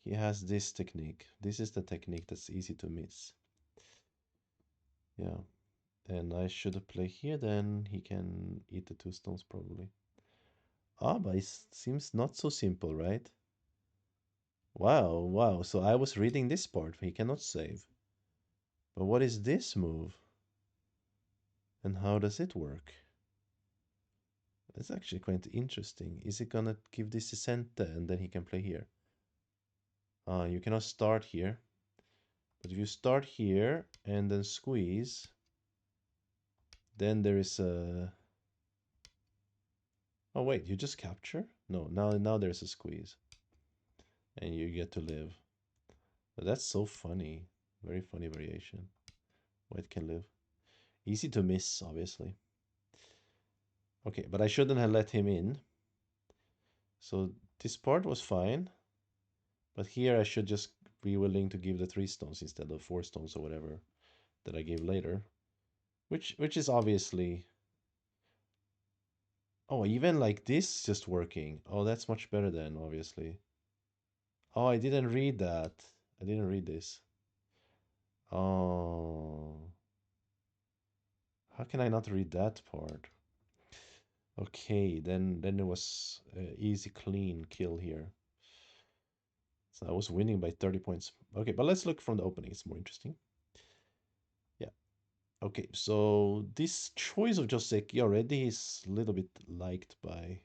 He has this technique. This is the technique that's easy to miss. Yeah. And I should play here, then he can eat the two stones probably. Ah, but it seems not so simple, right? Wow, wow. So I was reading this part. He cannot save. But what is this move? And how does it work? It's actually quite interesting. Is it gonna give this a center and then he can play here? Ah, you cannot start here. But if you start here and then squeeze, then there is a... Oh wait, you just capture? No, now there's a squeeze. And you get to live. But that's so funny. Very funny variation. White can live. Easy to miss, obviously. Okay, but I shouldn't have let him in. So this part was fine. But here I should just be willing to give the 3 stones instead of 4 stones or whatever that I gave later. Which is obviously... Oh, even like this just working. Oh, that's much better then, obviously. Oh, I didn't read that. I didn't read this. Oh. How can I not read that part? Okay, then it was easy, clean kill here. So I was winning by 30 points. Okay, but let's look from the opening. It's more interesting. Yeah. Okay, so this choice of Joseki already is a little bit liked by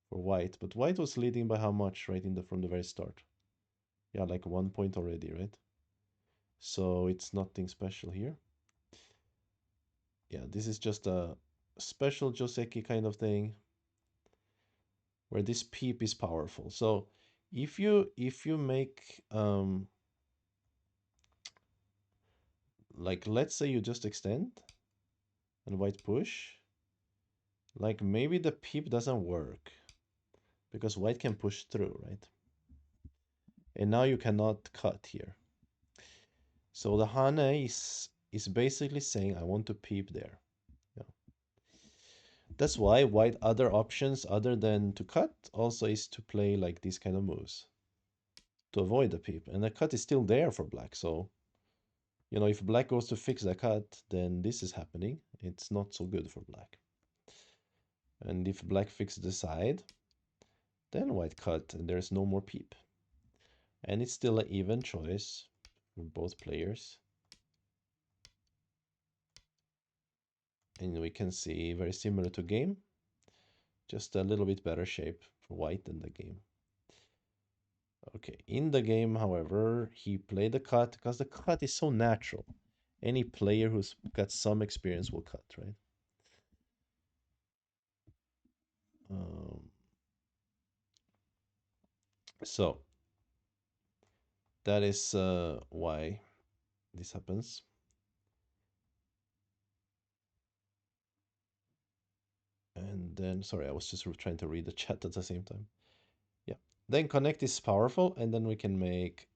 for white, but white was leading by how much right in the from the very start? Yeah, like 1 point already, right? So it's nothing special here. Yeah, this is just a special Joseki kind of thing where this peep is powerful. So if you make like let's say you just extend and white push, like maybe the peep doesn't work because white can push through, right? And now you cannot cut here. So the Hane is basically saying I want to peep there. Yeah. That's why white other options other than to cut also is to play like these kind of moves to avoid the peep. And the cut is still there for black. So, if black goes to fix the cut, then this is happening. It's not so good for black. And if black fixes the side, then white cut and there's no more peep. And it's still an even choice for both players. And we can see very similar to game, just a little bit better shape for white than the game. Okay, in the game, however, he played the cut because the cut is so natural. Any player who's got some experience will cut, right? Um, so that is why this happens. And then, sorry, I was just trying to read the chat at the same time. Yeah. Then connect is powerful, and then we can make,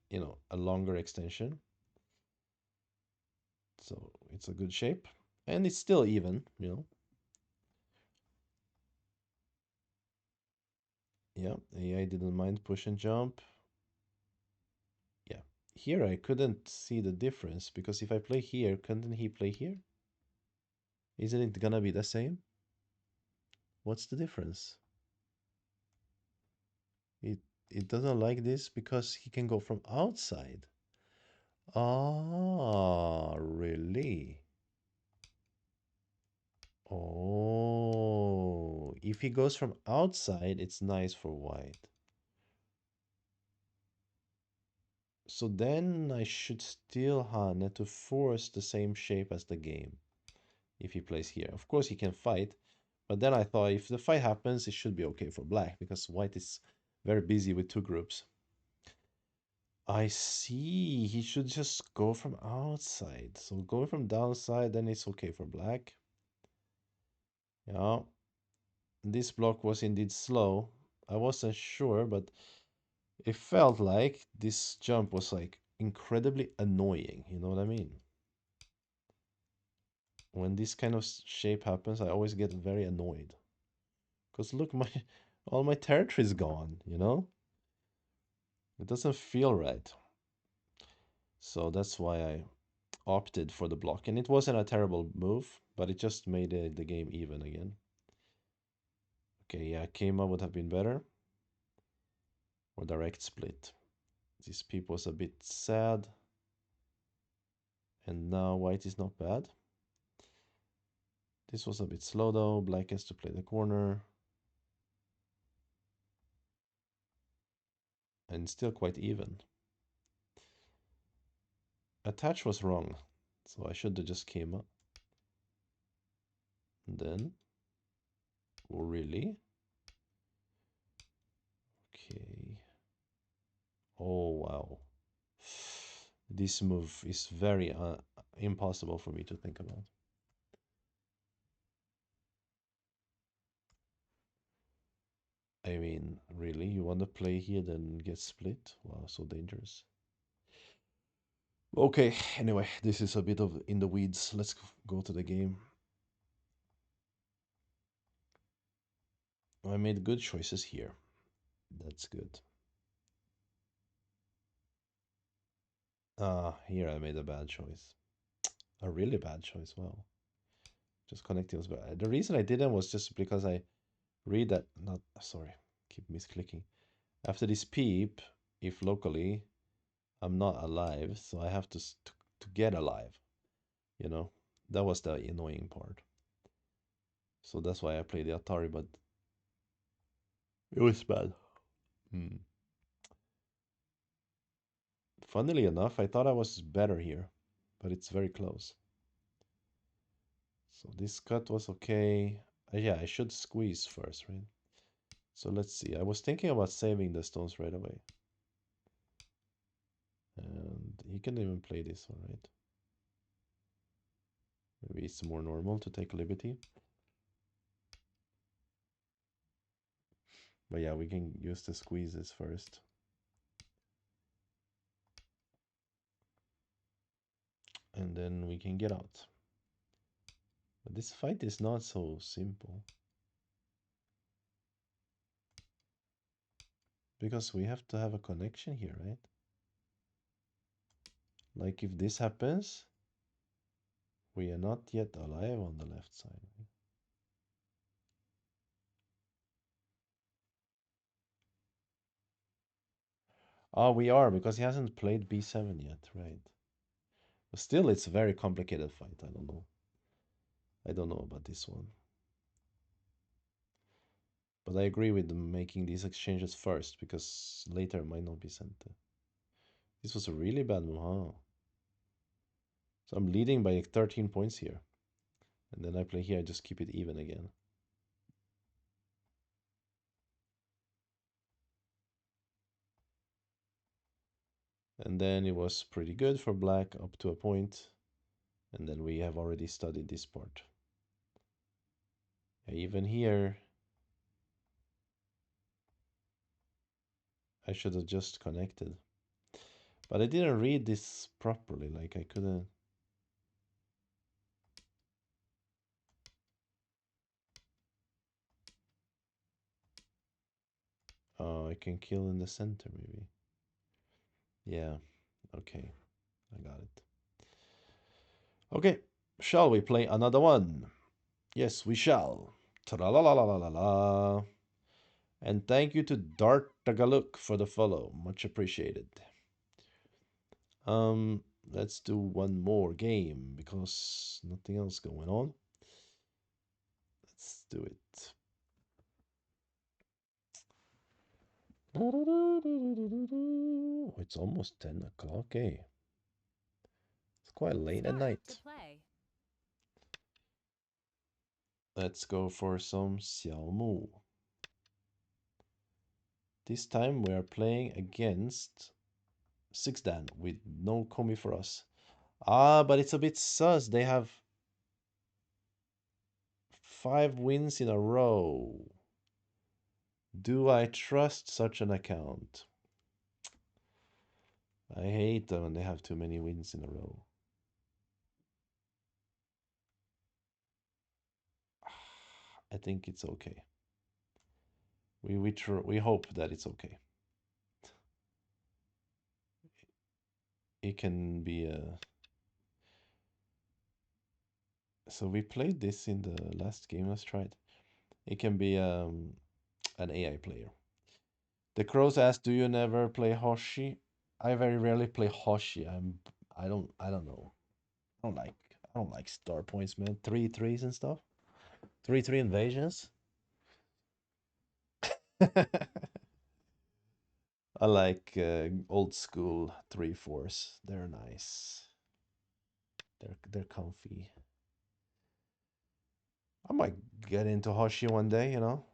a longer extension. So it's a good shape. And it's still even, Yeah, AI didn't mind push and jump. Yeah. Here I couldn't see the difference because if I play here, couldn't he play here? Isn't it gonna be the same? What's the difference? It it doesn't like this because he can go from outside. Ah, really? Oh, if he goes from outside, it's nice for white. So then I should steal Hane to force the same shape as the game if he plays here. Of course, he can fight, but then I thought if the fight happens, it should be okay for black because white is very busy with two groups. I see. He should just go from outside. So going from downside, then it's okay for black. Yeah. This block was indeed slow. I wasn't sure, but it felt like this jump was like incredibly annoying. You know what I mean? When this kind of shape happens, I always get very annoyed. Because look, my all my territory is gone, It doesn't feel right. So that's why I opted for the block. And it wasn't a terrible move, but it just made the game even again. Okay, yeah, Keima would have been better. Or direct split. This peep was a bit sad. And now white is not bad. This was a bit slow though. Black has to play the corner. And still quite even. Attach was wrong. So I should have just came up. And then, oh really? Okay. Oh wow. This move is very impossible for me to think about. I mean, really? You want to play here, then get split? Wow, so dangerous. Okay, anyway, this is a bit of in the weeds. Let's go to the game. I made good choices here. That's good. Ah, here I made a bad choice. A really bad choice. Wow. Just connecting was bad. The reason I didn't was just because I read that. Not sorry. Keep misclicking. After this peep, if locally, I'm not alive, so I have to get alive. You know, that was the annoying part. So that's why I played the Atari, but it was bad. Hmm. Funnily enough, I thought I was better here, but it's very close. So this cut was okay. Yeah, I should squeeze first, right? So let's see. I was thinking about saving the stones right away. And he can even play this one, right? Maybe it's more normal to take liberty. But yeah, we can use the squeezes first. And then we can get out. But this fight is not so simple. Because we have to have a connection here, right? Like if this happens, we are not yet alive on the left side. Right? Oh, we are because he hasn't played b7 yet, right? But still, it's a very complicated fight. I don't know. I don't know about this one. But I agree with making these exchanges first because later it might not be sent. This was a really bad move, huh? So I'm leading by 13 points here. And then I play here, I just keep it even again. And then it was pretty good for black up to a point. And then we have already studied this part. Even here, I should have just connected. But I didn't read this properly, like I couldn't. I can kill in the center, maybe. Yeah, okay, I got it. Okay, shall we play another one? Yes, we shall. Tra-la-la-la-la-la-la. And thank you to Dart Tagaluk for the follow. Much appreciated. Um, let's do one more game because nothing else going on. Let's do it. Oh, it's almost 10 o'clock, eh? It's quite late at Start to night. play. Let's go for some Xiaomu. This time we are playing against 6Dan with no Komi for us. Ah, but it's a bit sus. They have 5 wins in a row. Do I trust such an account? I hate them when they have too many wins in a row. I think it's okay. We hope that it's okay. It can be a. So we played this in the last game. Let's try it. It can be an AI player. The crows asked, "Do you never play Hoshi?" I very rarely play Hoshi. I don't know. I don't like. I don't like star points, man. 3 3s and stuff. 3 3 invasions. I like old school 3 4s. They're nice. They're comfy. I might get into Hoshi one day, you know.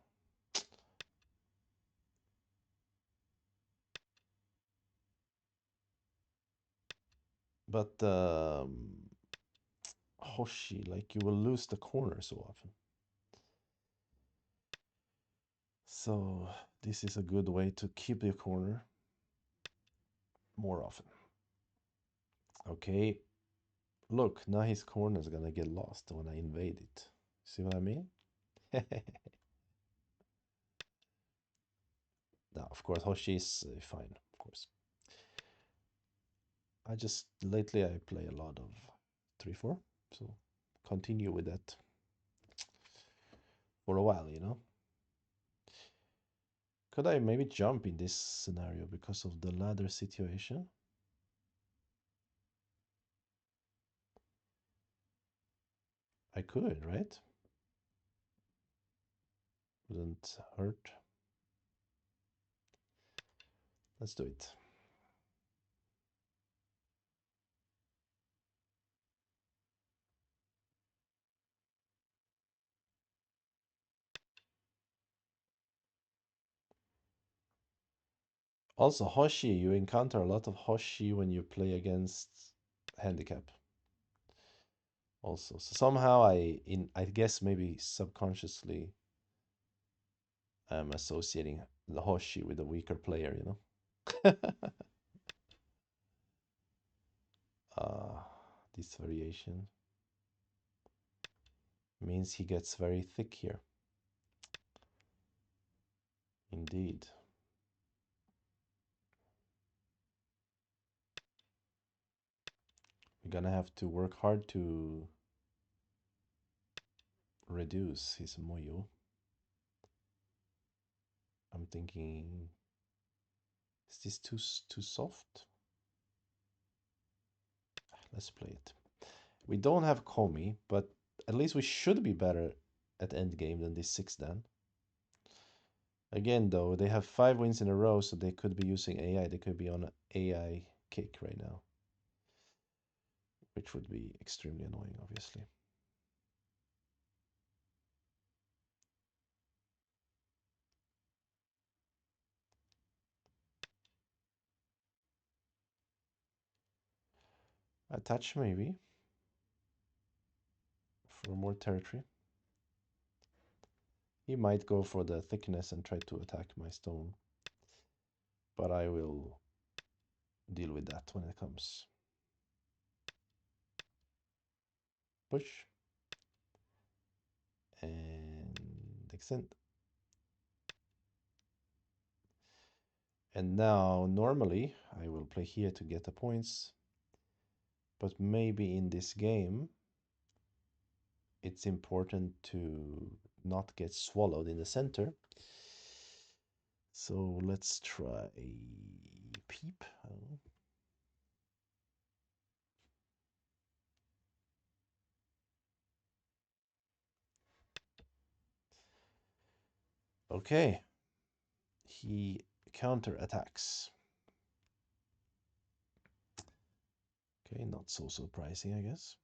But Hoshi, like you will lose the corner so often. So this is a good way to keep the corner more often. Okay, look, now his corner is gonna get lost when I invade it. See what I mean? Now, of course, Hoshi is fine, of course. I just lately I play a lot of 3 4, so continue with that for a while, you know. Could I maybe jump in this scenario because of the ladder situation? I could, right? Wouldn't hurt. Let's do it. Also, Hoshi, you encounter a lot of Hoshi when you play against handicap. Also, so somehow I guess maybe subconsciously I'm associating the Hoshi with a weaker player, you know. This variation means he gets very thick here. Indeed. We're gonna have to work hard to reduce his Moyo. I'm thinking, is this too soft? Let's play it. We don't have Komi, but at least we should be better at endgame than this 6 Dan. Again, though, they have 5 wins in a row, so they could be using AI. They could be on an AI kick right now, which would be extremely annoying, obviously. Attach maybe for more territory. He might go for the thickness and try to attack my stone, but I will deal with that when it comes. Push and extend. And now, normally, I will play here to get the points. But maybe in this game, it's important to not get swallowed in the center. So let's try peep. Okay. He counter attacks. Okay, not so surprising, I guess.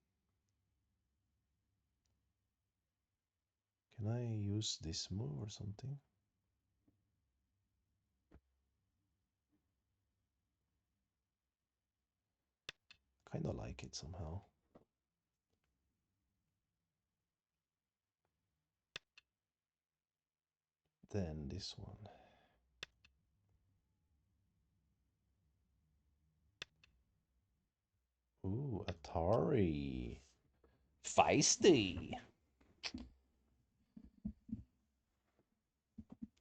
Can I use this move or something? Kind of like it somehow. Then this one. Ooh, Atari. Feisty.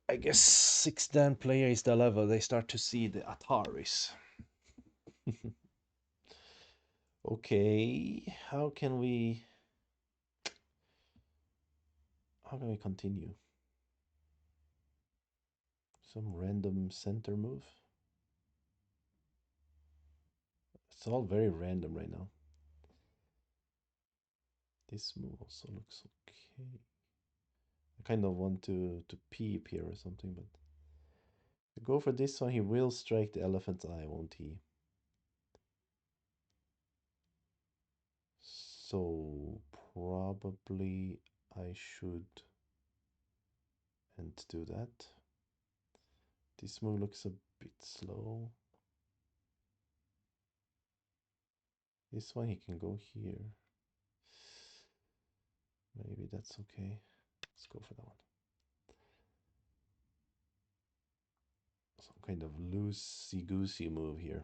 I guess 6th dan player is the level they start to see the Ataris. Okay, how can we continue? Some random center move? It's all very random right now. This move also looks okay. I kind of want to peep here or something, but to go for this one, he will strike the elephant's eye, won't he? So probably I should and do that. This move looks a bit slow. This one he can go here. Maybe that's okay. Let's go for that one. Some kind of loosey-goosey move here.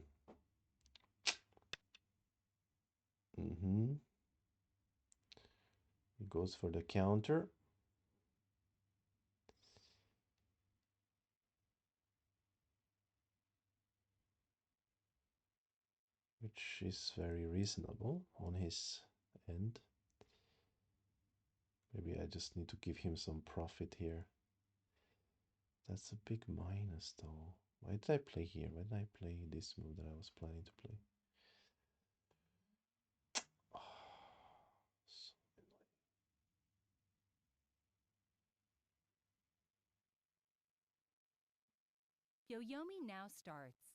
He goes for the counter. Which is very reasonable on his end. Maybe I just need to give him some profit here. That's a big minus though. Why did I play here? Why did I play this move that I was planning to play? Oh, so Yoyomi now starts.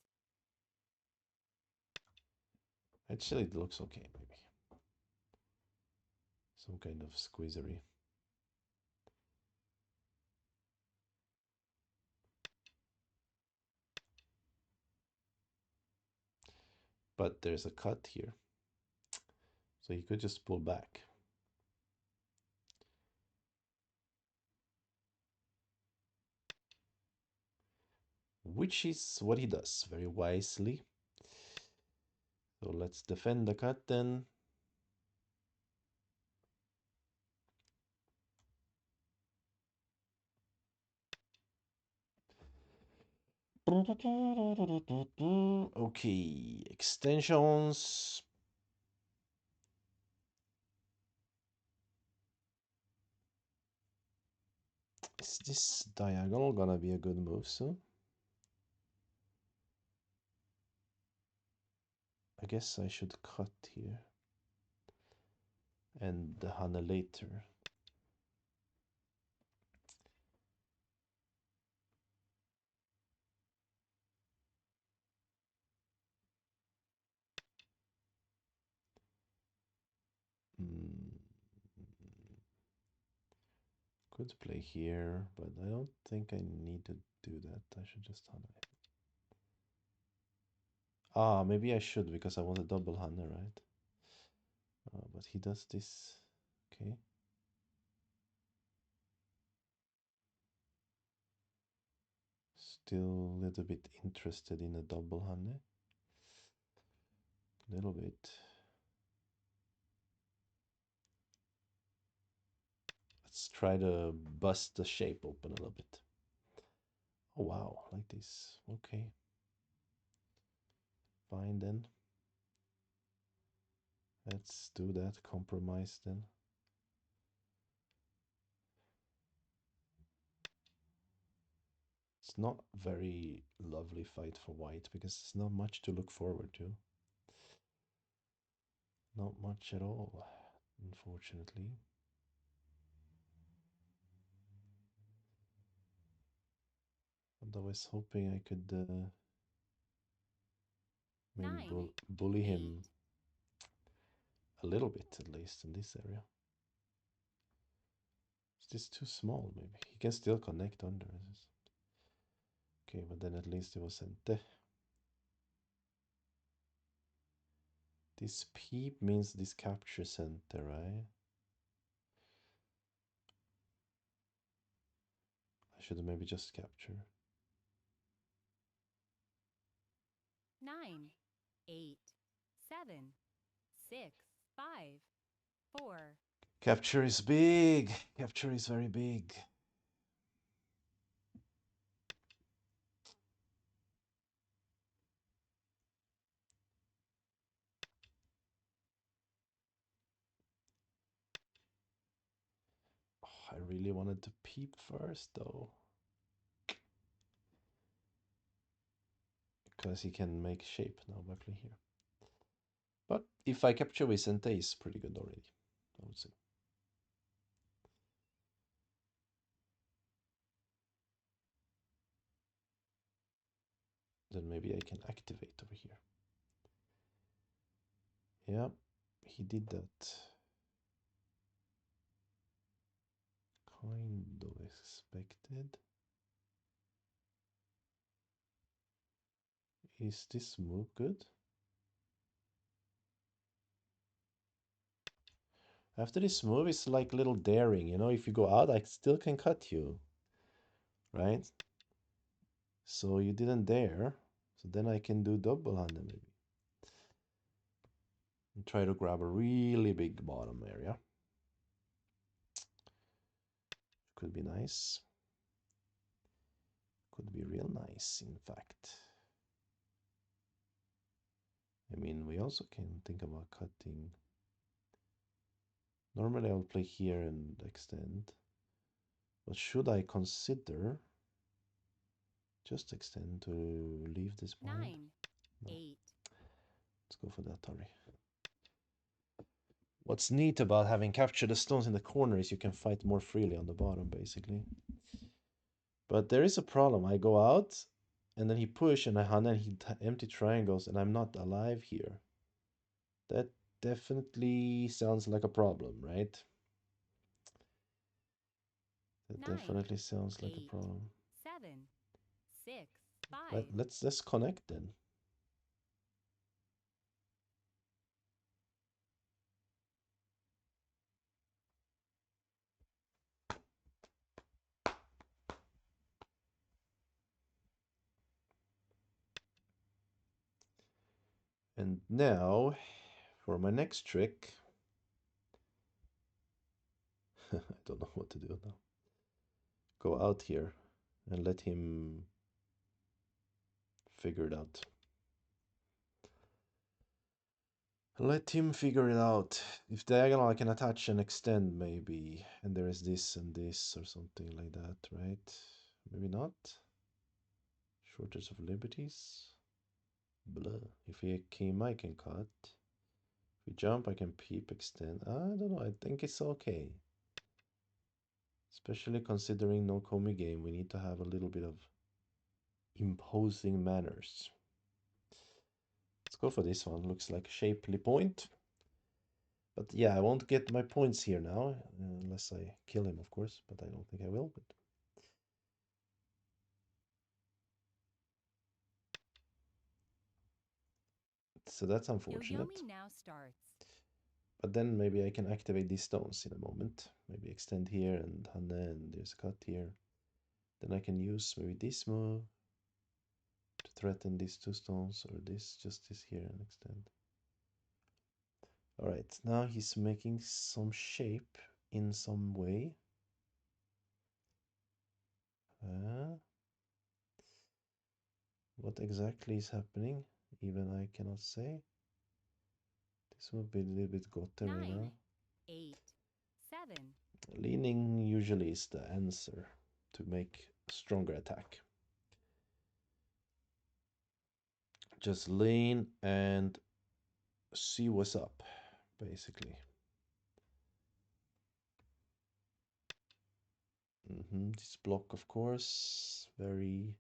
actually, it looks okay, maybe. Some kind of squeezery. But there's a cut here. So he could just pull back. Which is what he does very wisely. So let's defend the cut then. Okay, extensions. Is this diagonal gonna be a good move soon? I guess I should cut here. And the Hana later. Mm. Could play here, but I don't think I need to do that. I should just Hana. Ah, maybe I should because I want a double Hana, right? But he does this. Okay. Still a little bit interested in a double Hane. A little bit. Let's try to bust the shape open a little bit. Oh wow, like this. Okay, fine then. Let's do that. Compromise then. It's not very lovely fight for white because there's not much to look forward to. Not much at all, unfortunately. And I was hoping I could maybe 9, bully 8. him a little bit at least in this area. Is this too small maybe? He can still connect under this. Okay, but then at least it was ente. This peep means this capture center, right? I should maybe just capture. 9, 8, 7, 6, 5, 4. Capture is big. Capture is very big. Oh, I really wanted to peep first though. Because he can make shape now by playing here. But if I capture Vicente, is pretty good already, I would say. Then maybe I can activate over here. Yeah, he did that. Kind of expected. Is this move good? After this move, it's like little daring, you know, if you go out, I still can cut you, right? So you didn't dare, so then I can do double-handed maybe. And try to grab a really big bottom area. Could be nice. Could be real nice, in fact. I mean, we also can think about cutting. Normally I'll play here and extend. But should I consider just extend to leave this behind? 9, No. 8. Let's go for that, Tari. What's neat about having captured the stones in the corner is you can fight more freely on the bottom, basically. But there is a problem. I go out, and then he push, and he empty triangles, and I'm not alive here. That definitely sounds like a problem, right? That 9, definitely sounds like a 8, problem. 7, 6, 5. Let's just connect then. And now, for my next trick, I don't know what to do now. Go out here and let him figure it out. Let him figure it out. If diagonal, I can attach and extend maybe. And there is this and this or something like that, right? Maybe not. Shortage of liberties. Blah. If he came, I can cut. If we jump, I can peep, extend. I don't know. I think it's okay. Especially considering no Komi game, we need to have a little bit of imposing manners. Let's go for this one. Looks like a shapely point. But yeah, I won't get my points here now, unless I kill him, of course. But I don't think I will. But so that's unfortunate. Yoyomi now starts. But then maybe I can activate these stones in a moment. Maybe extend here and Hanne, and there's a cut here. Then I can use maybe this move to threaten these two stones, or just this here and extend. Alright, now he's making some shape in some way. What exactly is happening? Even I cannot say. This would be a little bit gotten right 9, now. 8, 7, Leaning usually is the answer to make a stronger attack. Just lean and see what's up, basically. This block, of course, very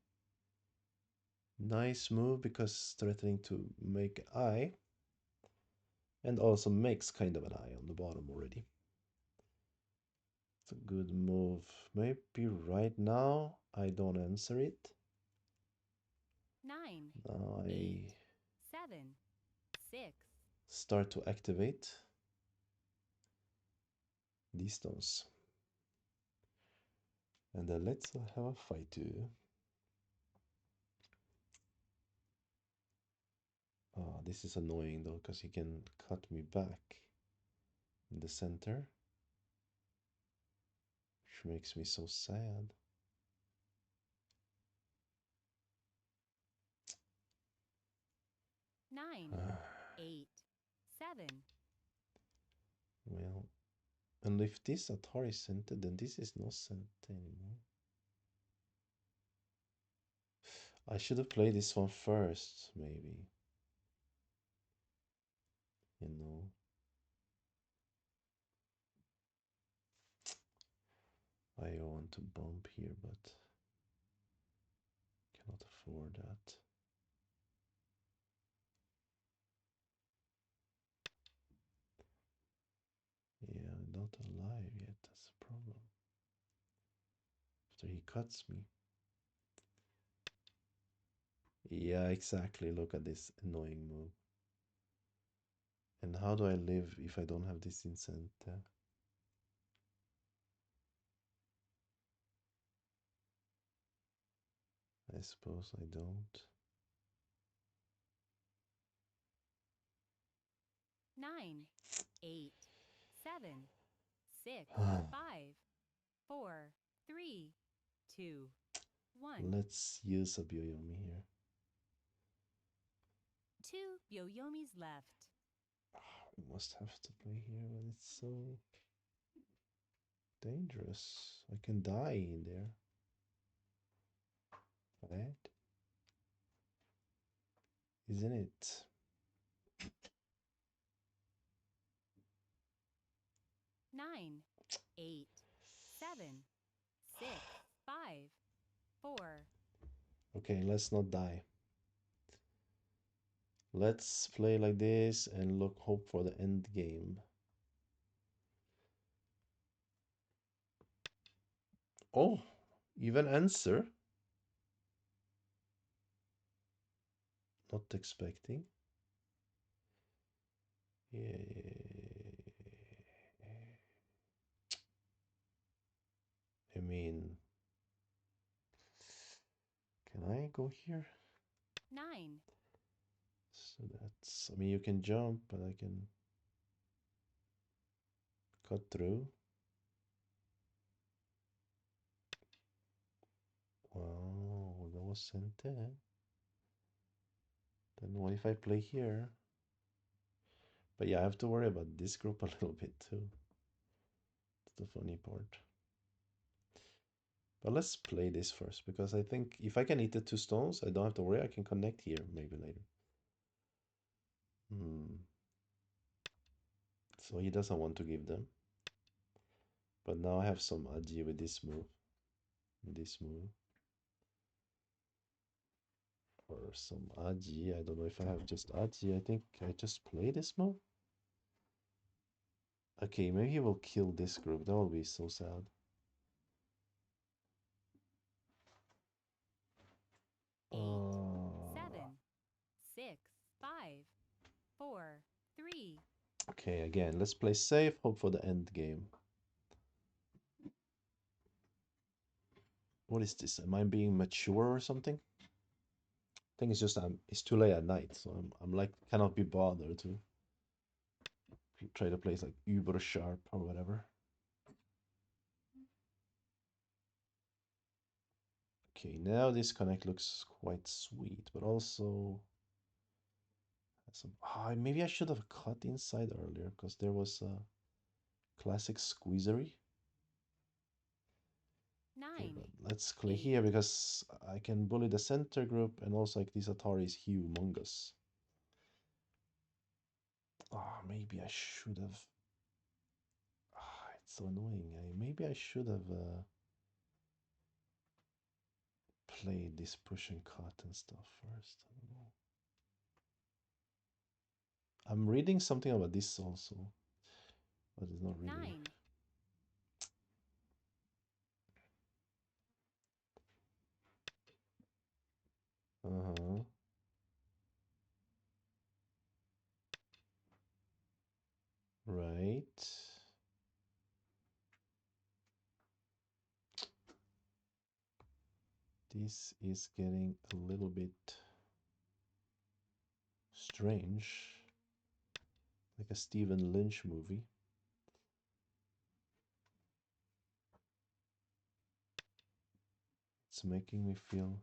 nice move because threatening to make eye and also makes kind of an eye on the bottom already. It's a good move. Maybe right now I don't answer it. 9, Now 8, I 7, 6, start to activate these stones. And then let's have a fight too. Oh, this is annoying though, because he can cut me back in the center, which makes me so sad. 9, 8, 7. Well, and if this Atari is center, then this is not center anymore. I should have played this one first, maybe. You know, I want to bump here, but cannot afford that. Yeah, I'm not alive yet, that's the problem. After he cuts me. Yeah, exactly. Look at this annoying move. And how do I live if I don't have this in center? I suppose I don't. 9, 8, 7, 6, 5, 4, 3, 2, 1. Let's use a Byoyomi here. 2 Byoyomis left. We must have to play here, but it's so dangerous. I can die in there. Right? Isn't it? 9, 8, 7, 6, 5, 4. Okay, let's not die. Let's play like this and look hope for the end game. Oh, even answer. Not expecting. Yeah. I mean, can I go here? 9, So that's, I mean, you can jump, but I can cut through. Wow, that was sent in. Then what if I play here? But yeah, I have to worry about this group a little bit too. That's the funny part. But let's play this first, because I think if I can eat the two stones, I don't have to worry. I can connect here maybe later. So he doesn't want to give them. But now I have some Aji with this move. This move. Or some Aji. I don't know if I have just Aji. I think I just play this move. Okay, maybe he will kill this group. That will be so sad. 8, Uh, 7, 6, 5, 4, 3. okay, again, let's play safe. Hope for the end game. What is this? Am I being mature or something? I think it's just it's too late at night, so I'm like cannot be bothered to try to play like uber sharp or whatever. Okay, now this connect looks quite sweet, but also some. Maybe I should have cut inside earlier because there was a classic squeezery. Okay, but 9, let's play 8, here because I can bully the center group and also like this Atari is humongous. Maybe I should have. It's so annoying. Maybe I should have played this push and cut and stuff first. I don't know. I'm reading something about this also, but it's not really. 9, Uh-huh. Right. This is getting a little bit strange, like a Stephen Lynch movie. It's making me feel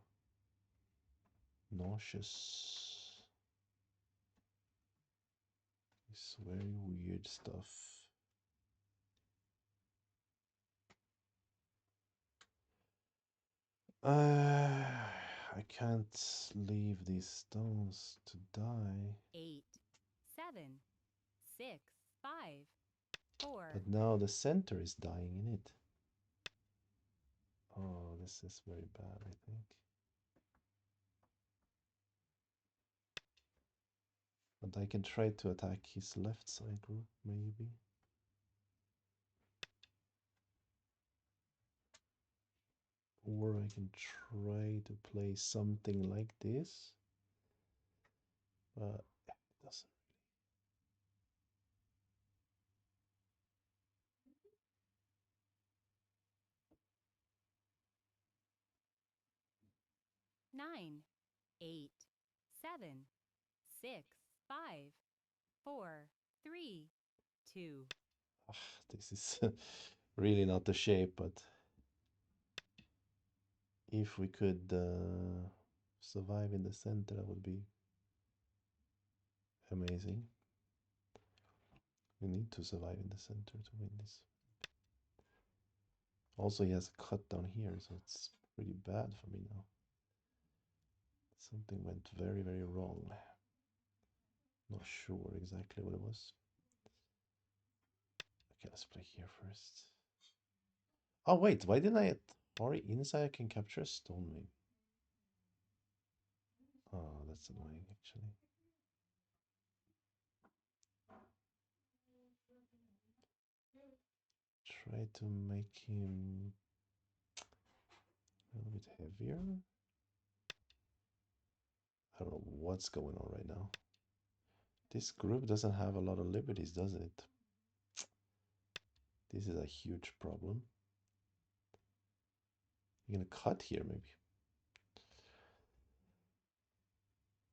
nauseous. It's very weird stuff. I can't leave these stones to die. 8, 7, 6, 5, 4, But now the center is dying in it. Oh, this is very bad, I think. But I can try to attack his left side group, maybe. Or I can try to play something like this. But it doesn't. 9, 8, 7, 6, 5, 4, 3, 2. This is really not the shape, but if we could survive in the center, that would be amazing. We need to survive in the center to win this. Also, he has a cut down here, so it's pretty bad for me now. Something went very, very wrong. Not sure exactly what it was. Okay, let's play here first. Oh, wait, why didn't I... Ori inside I can capture a stone maybe. Oh, that's annoying actually. Try to make him a little bit heavier. I don't know what's going on right now. This group doesn't have a lot of liberties, does it? This is a huge problem. You're gonna cut here, maybe.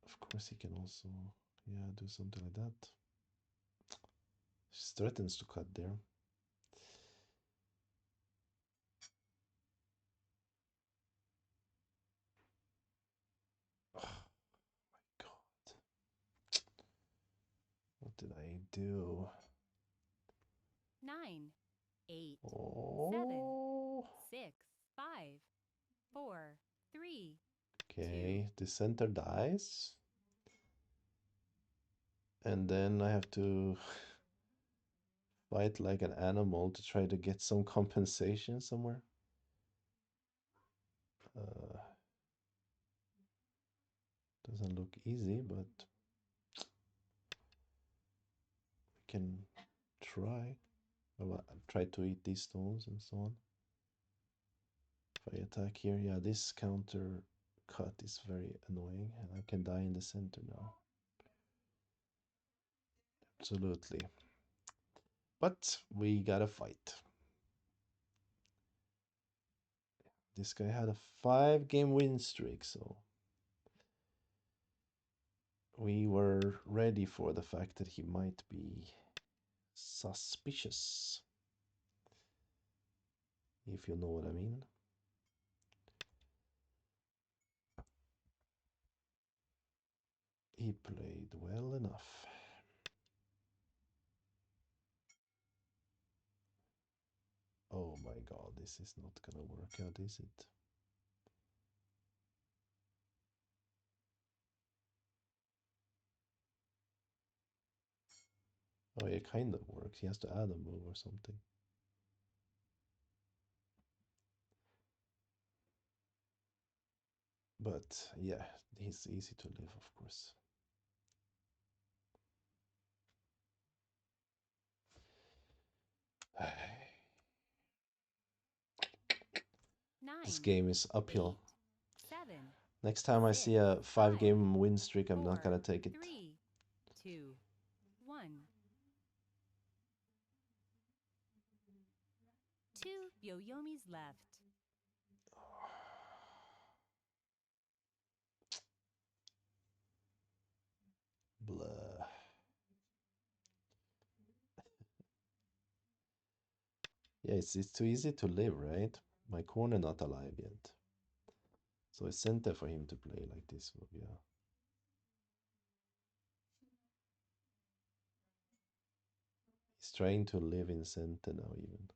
Of course, he can also, yeah, do something like that. She threatens to cut there. Oh my god. What did I do? 9, 8, 7, Oh. 6, 5, 4, 3, 2. Okay, the center dies. And then I have to fight like an animal to try to get some compensation somewhere. Uh, doesn't look easy, but we can try. Well, I try to eat these stones and so on. If I attack here, yeah, this counter cut is very annoying, and I can die in the center now. Absolutely. But we gotta fight. This guy had a 5-game win streak, so we were ready for the fact that he might be suspicious, if you know what I mean. He played well enough. Oh my god, this is not gonna work out, is it? Oh, it kind of works. He has to add a move or something. But yeah, he's easy to live, of course. This game is uphill. 7, Next time I see 6, a 5, game win streak, I'm not 4, gonna take it. 3, 2, 1. 2 Yoyomis left. Blah. Yeah, it's too easy to live, right? My corner not alive yet. So it's center for him to play like this, yeah. He's trying to live in center now even.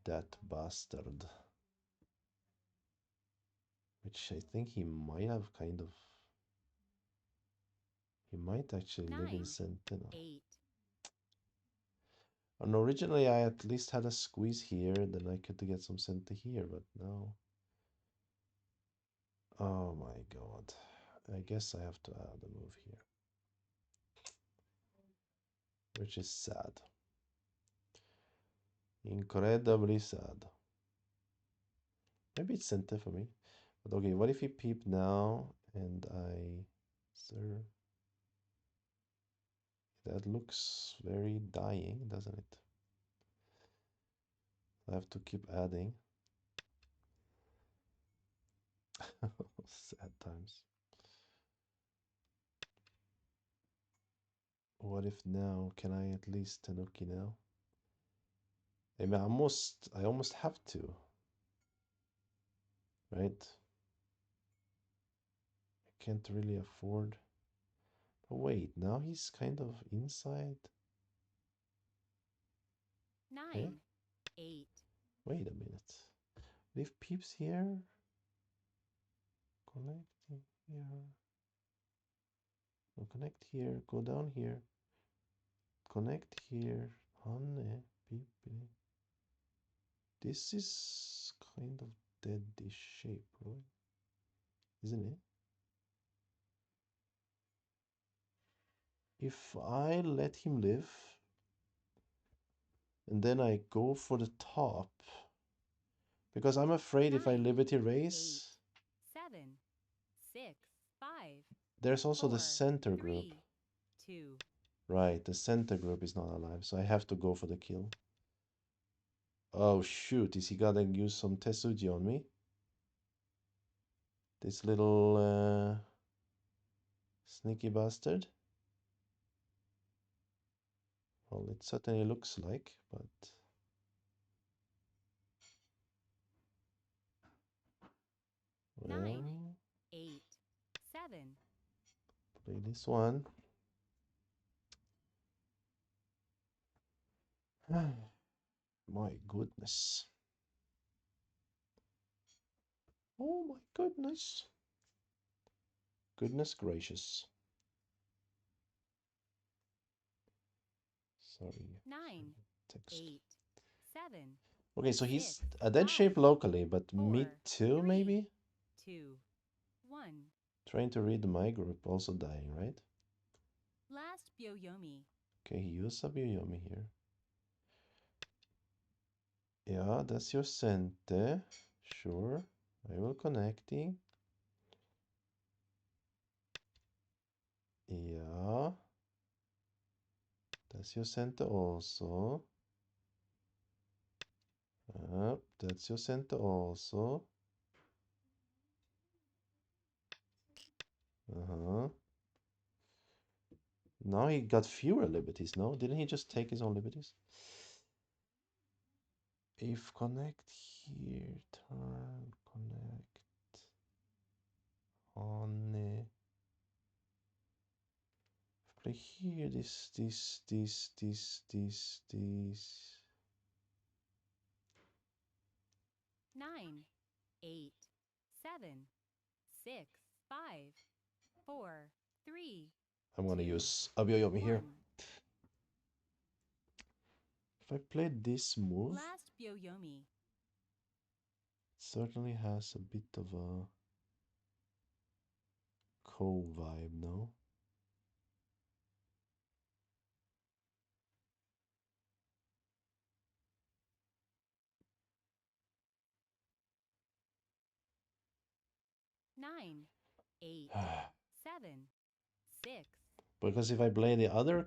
That bastard. Which I think he might have kind of... He might actually live in 9, center now. 8. And originally I at least had a squeeze here, then I could get some center here, but now... Oh my god. I guess I have to add a move here. Which is sad. Incredibly sad. Maybe it's center for me. But okay, what if he peep now and I... Sir... That looks very dying, doesn't it? I have to keep adding. Sad times. What if now? Can I at least Tanuki now? I mean, I almost have to. Right? I can't really afford. But wait, now he's kind of inside. 9, Eh? 8. Wait a minute. Leave peeps here. Connecting here. No, connect here. Go down here. Connect here. Honey, peep. This is kind of deadish shape, right? Isn't it? If I let him live and then I go for the top, because I'm afraid if I 9, liberty 8, race, 7, 6, 5, there's also the 4, center group. 3, 2. Right, the center group is not alive, so I have to go for the kill. Oh shoot, is he gonna use some Tesuji on me? This little sneaky bastard? Well, it certainly looks like, but... Well, 9, 8, 7. play this one. My goodness. Oh my goodness. Goodness gracious. Sorry. 9, Text. 8, 7. Okay, so he's 6, a dead 5, shape locally, but 4, mid 2 3, maybe? 2, 1. Trying to read my group, also dying, right? Last Byoyomi. Okay, he used a Yomi here. Yeah, that's your center. Sure. I will connecting. Yeah. That's your center also. That's your center also. Uh-huh. Now he got fewer liberties, no? Didn't he just take his own liberties? If connect here, turn, connect, on. play here. This. 9, 8, 7, 6, 5, 4, 3, I'm gonna 2, use Abiyomi here. 1. If I play this move, Last Byoyomi. it certainly has a bit of a Ko vibe, no? 9, 8, 7, 6. Because if I play the other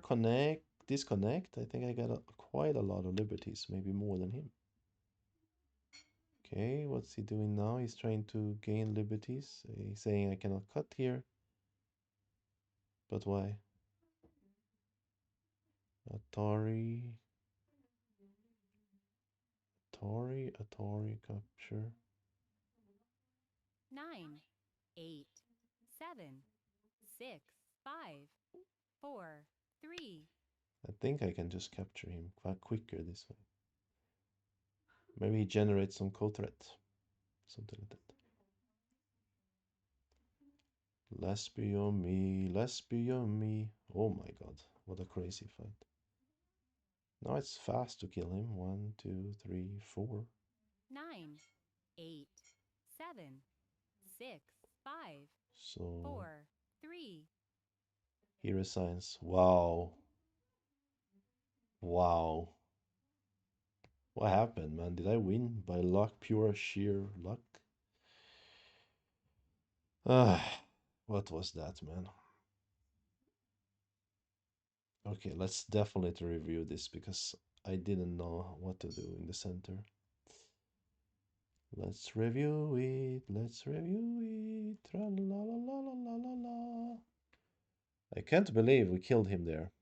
disconnect, I think I got quite a lot of liberties, maybe more than him. Okay, what's he doing now? He's trying to gain liberties. He's saying I cannot cut here. But why? Atari. Atari capture. 9, 8, 7, 6, 5, 4, 3. I think I can just capture him quite quicker this way. Maybe he generates some code threat. Something like that. Less beyond me, less beyond me. Oh my god, what a crazy fight. Now it's fast to kill him. 1, 2, 3, 4. 9, 8, 7, 6, 5, So 4, 3. he resigns. Wow. Wow. What happened, man? Did I win by luck, pure sheer luck? Ah, what was that, man? Okay, let's definitely review this because I didn't know what to do in the center. Let's review it. Let's review it. Tra la la la la la la la. I can't believe we killed him there.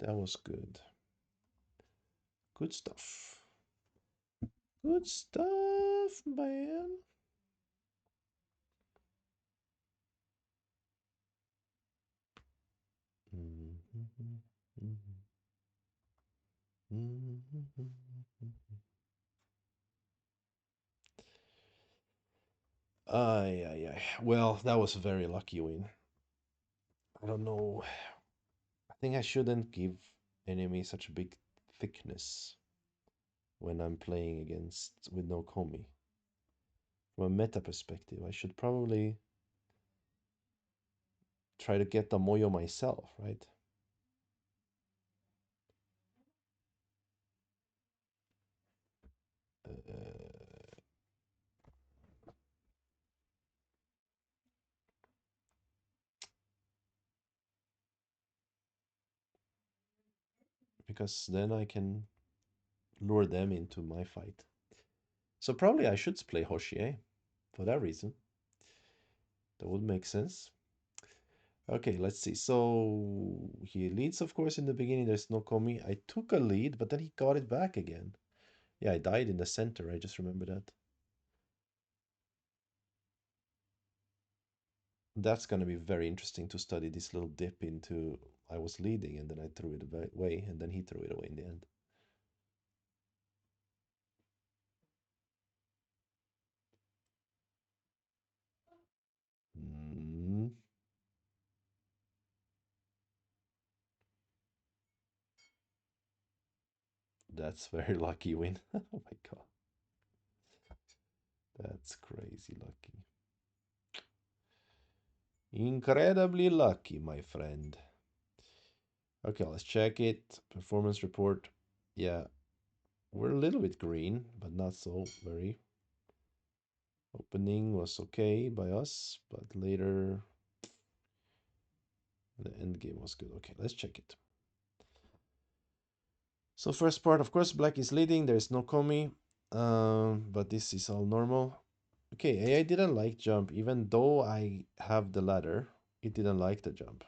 That was good. Good stuff. Good stuff, man. Ay, ay, ay. Well, that was a very lucky win. I don't know. I think I shouldn't give enemy such a big thickness when I'm playing against with no Komi. From a meta perspective, I should probably try to get the Moyo myself, right? Because then I can lure them into my fight. So probably I should play Hoshie for that reason. That would make sense. Okay, let's see. So he leads, of course, in the beginning. There's no Komi. I took a lead, but then he got it back again. Yeah, I died in the center. I just remember that. That's going to be very interesting to study this little dip into I was leading and then I threw it away and then he threw it away in the end. Mm, that's very lucky win. Oh my god. That's crazy lucky. Incredibly lucky, my friend. Okay, let's check it. Performance report. Yeah, we're a little bit green, but not so very. Opening was okay by us, but later the end game was good. Okay, let's check it. So first part, of course, black is leading. There's no Komi, but this is all normal. Okay, AI didn't like jump, even though I have the ladder. It didn't like the jump.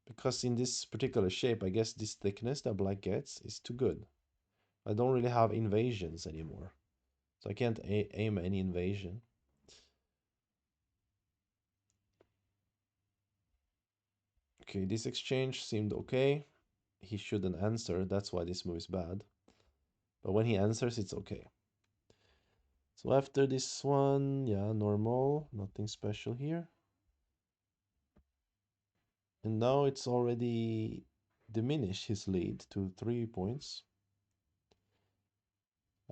Because in this particular shape, I guess this thickness that black gets is too good. I don't really have invasions anymore. So I can't aim any invasion. Okay, this exchange seemed okay. He shouldn't answer. That's why this move is bad. But when he answers, it's okay. So after this one, yeah, normal. Nothing special here. And now it's already diminished his lead to 3 points.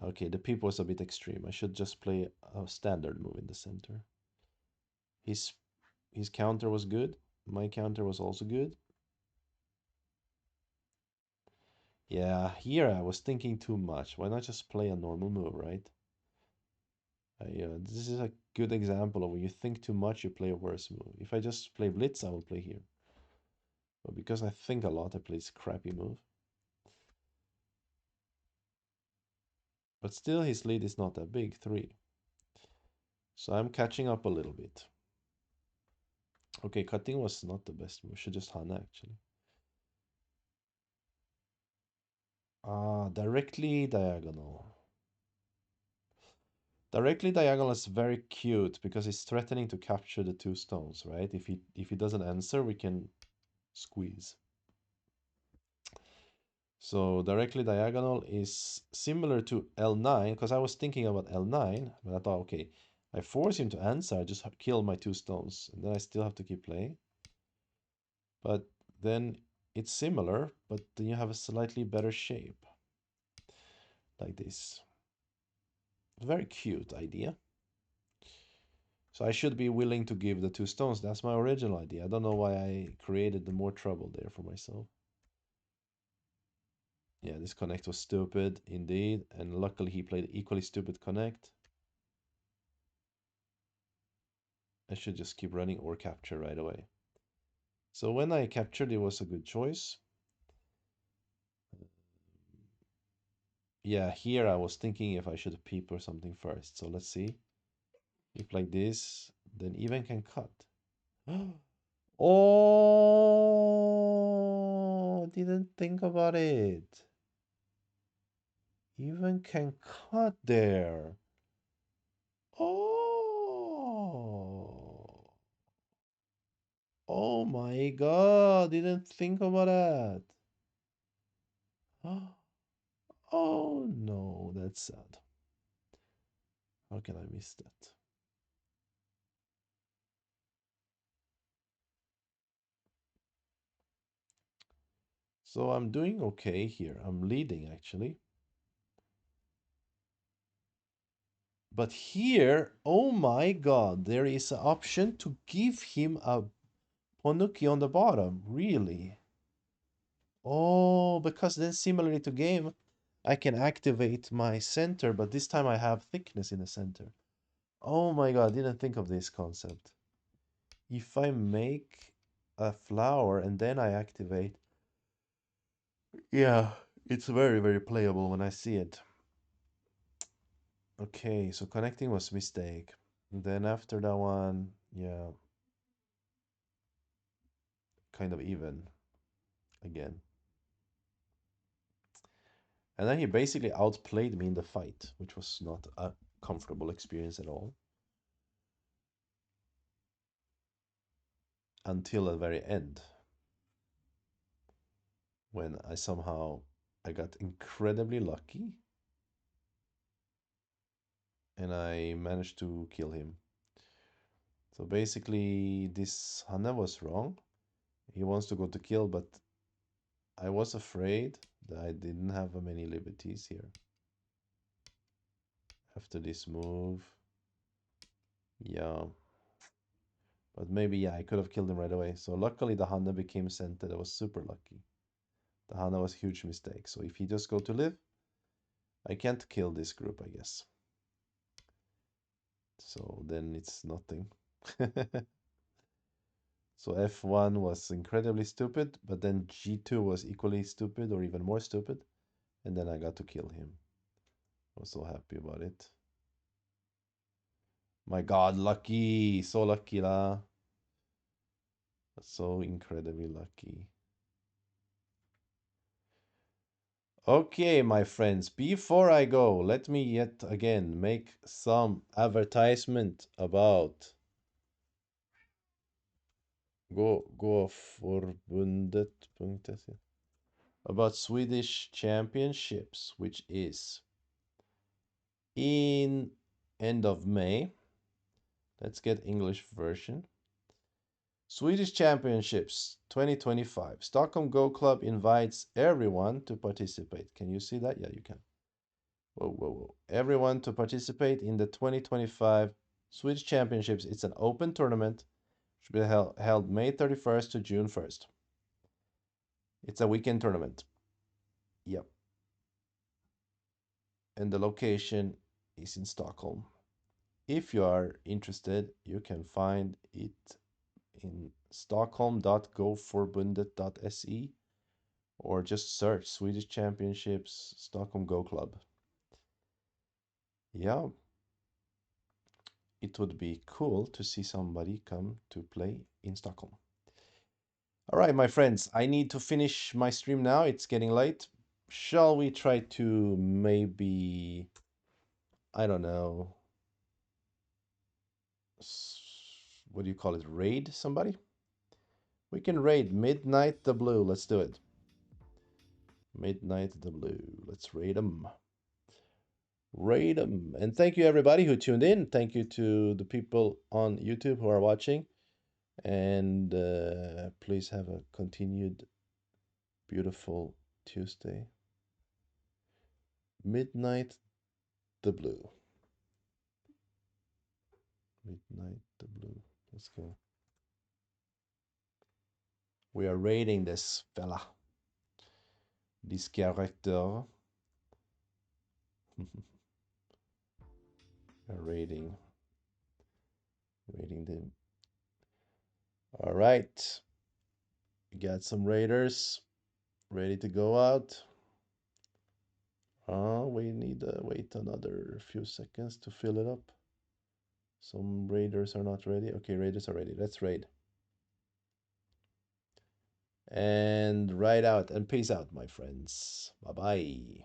Okay, the peep was a bit extreme. I should just play a standard move in the center. His his counter was good. My counter was also good. Yeah, here I was thinking too much. Why not just play a normal move, right? This is a good example of when you think too much, you play a worse move. If I just play Blitz, I will play here. But because I think a lot, I play this crappy move. But still, his lead is not that big, 3. So I'm catching up a little bit. Okay, cutting was not the best move. Should just Hana, actually. Ah, directly diagonal. Directly diagonal is very cute because it's threatening to capture the 2 stones, right? If he doesn't answer, we can squeeze. So directly diagonal is similar to L9 because I was thinking about L9, but I thought, okay, I force him to answer, I just kill my 2 stones, and then I still have to keep playing. But then it's similar, but then you have a slightly better shape, like this. Very cute idea. So I should be willing to give the 2 stones. That's my original idea. I don't know why I created the more trouble there for myself. Yeah, this connect was stupid indeed, and luckily he played equally stupid connect. I should just keep running or capture right away. So when I captured, it was a good choice. Yeah, here I was thinking if I should peep or something first. So let's see. If like this, then even can cut. Oh, didn't think about it. Even can cut there. Oh. Oh my God, didn't think about that. Oh no, that's sad. How can I miss that? So I'm doing okay here. I'm leading actually. But here, oh my God, there is an option to give him a Ponuki on the bottom. Really? Oh, because then similarly to game, I can activate my center, but this time I have thickness in the center. Oh my God, I didn't think of this concept. If I make a flower and then I activate, yeah, it's very, very playable when I see it. Okay, so connecting was mistake. Then after that one, yeah, kind of even again. And then he basically outplayed me in the fight, which was not a comfortable experience at all. Until the very end, when I got incredibly lucky and I managed to kill him. So basically, this Hana was wrong. He wants to go to kill, but I was afraid that I didn't have many liberties here. After this move, yeah. But maybe, yeah, I could have killed him right away. So luckily the Hana became center. That was super lucky. The Hana was a huge mistake. So if he just go to live, I can't kill this group, I guess. So then it's nothing. So F1 was incredibly stupid, but then G2 was equally stupid or even more stupid. And then I got to kill him. I was so happy about it. My God, lucky. So lucky lah. So incredibly lucky. Okay, my friends, before I go, let me yet again make some advertisement about Gå förbundet.se about Swedish Championships, which is in end of May. Let's get English version. Swedish Championships 2025. Stockholm Go Club invites everyone to participate. Can you see that? Yeah, you can. Whoa, whoa, whoa. Everyone to participate in the 2025 Swedish Championships. It's an open tournament. Should be held May 31st to June 1st. It's a weekend tournament. Yep. And the location is in Stockholm. If you are interested, you can find it in stockholm.goförbundet.se or just search Swedish Championships Stockholm Go Club. Yeah, it would be cool to see somebody come to play in Stockholm. All right, my friends, I need to finish my stream now. It's getting late. Shall we try to maybe, I don't know, what do you call it? Raid somebody? We can raid Midnight the Blue. Let's do it. Midnight the Blue. Let's raid them. Raid them. And thank you everybody who tuned in. Thank you to the people on YouTube who are watching. And please have a continued beautiful Tuesday. Midnight the Blue. Midnight the Blue. Let's go. We are raiding this fella. This character. We are raiding them. All right. We got some raiders ready to go out. We need to wait another few seconds to fill it up. Some raiders are not ready. Okay, raiders are ready. Let's raid. And right out and peace out, my friends. Bye bye.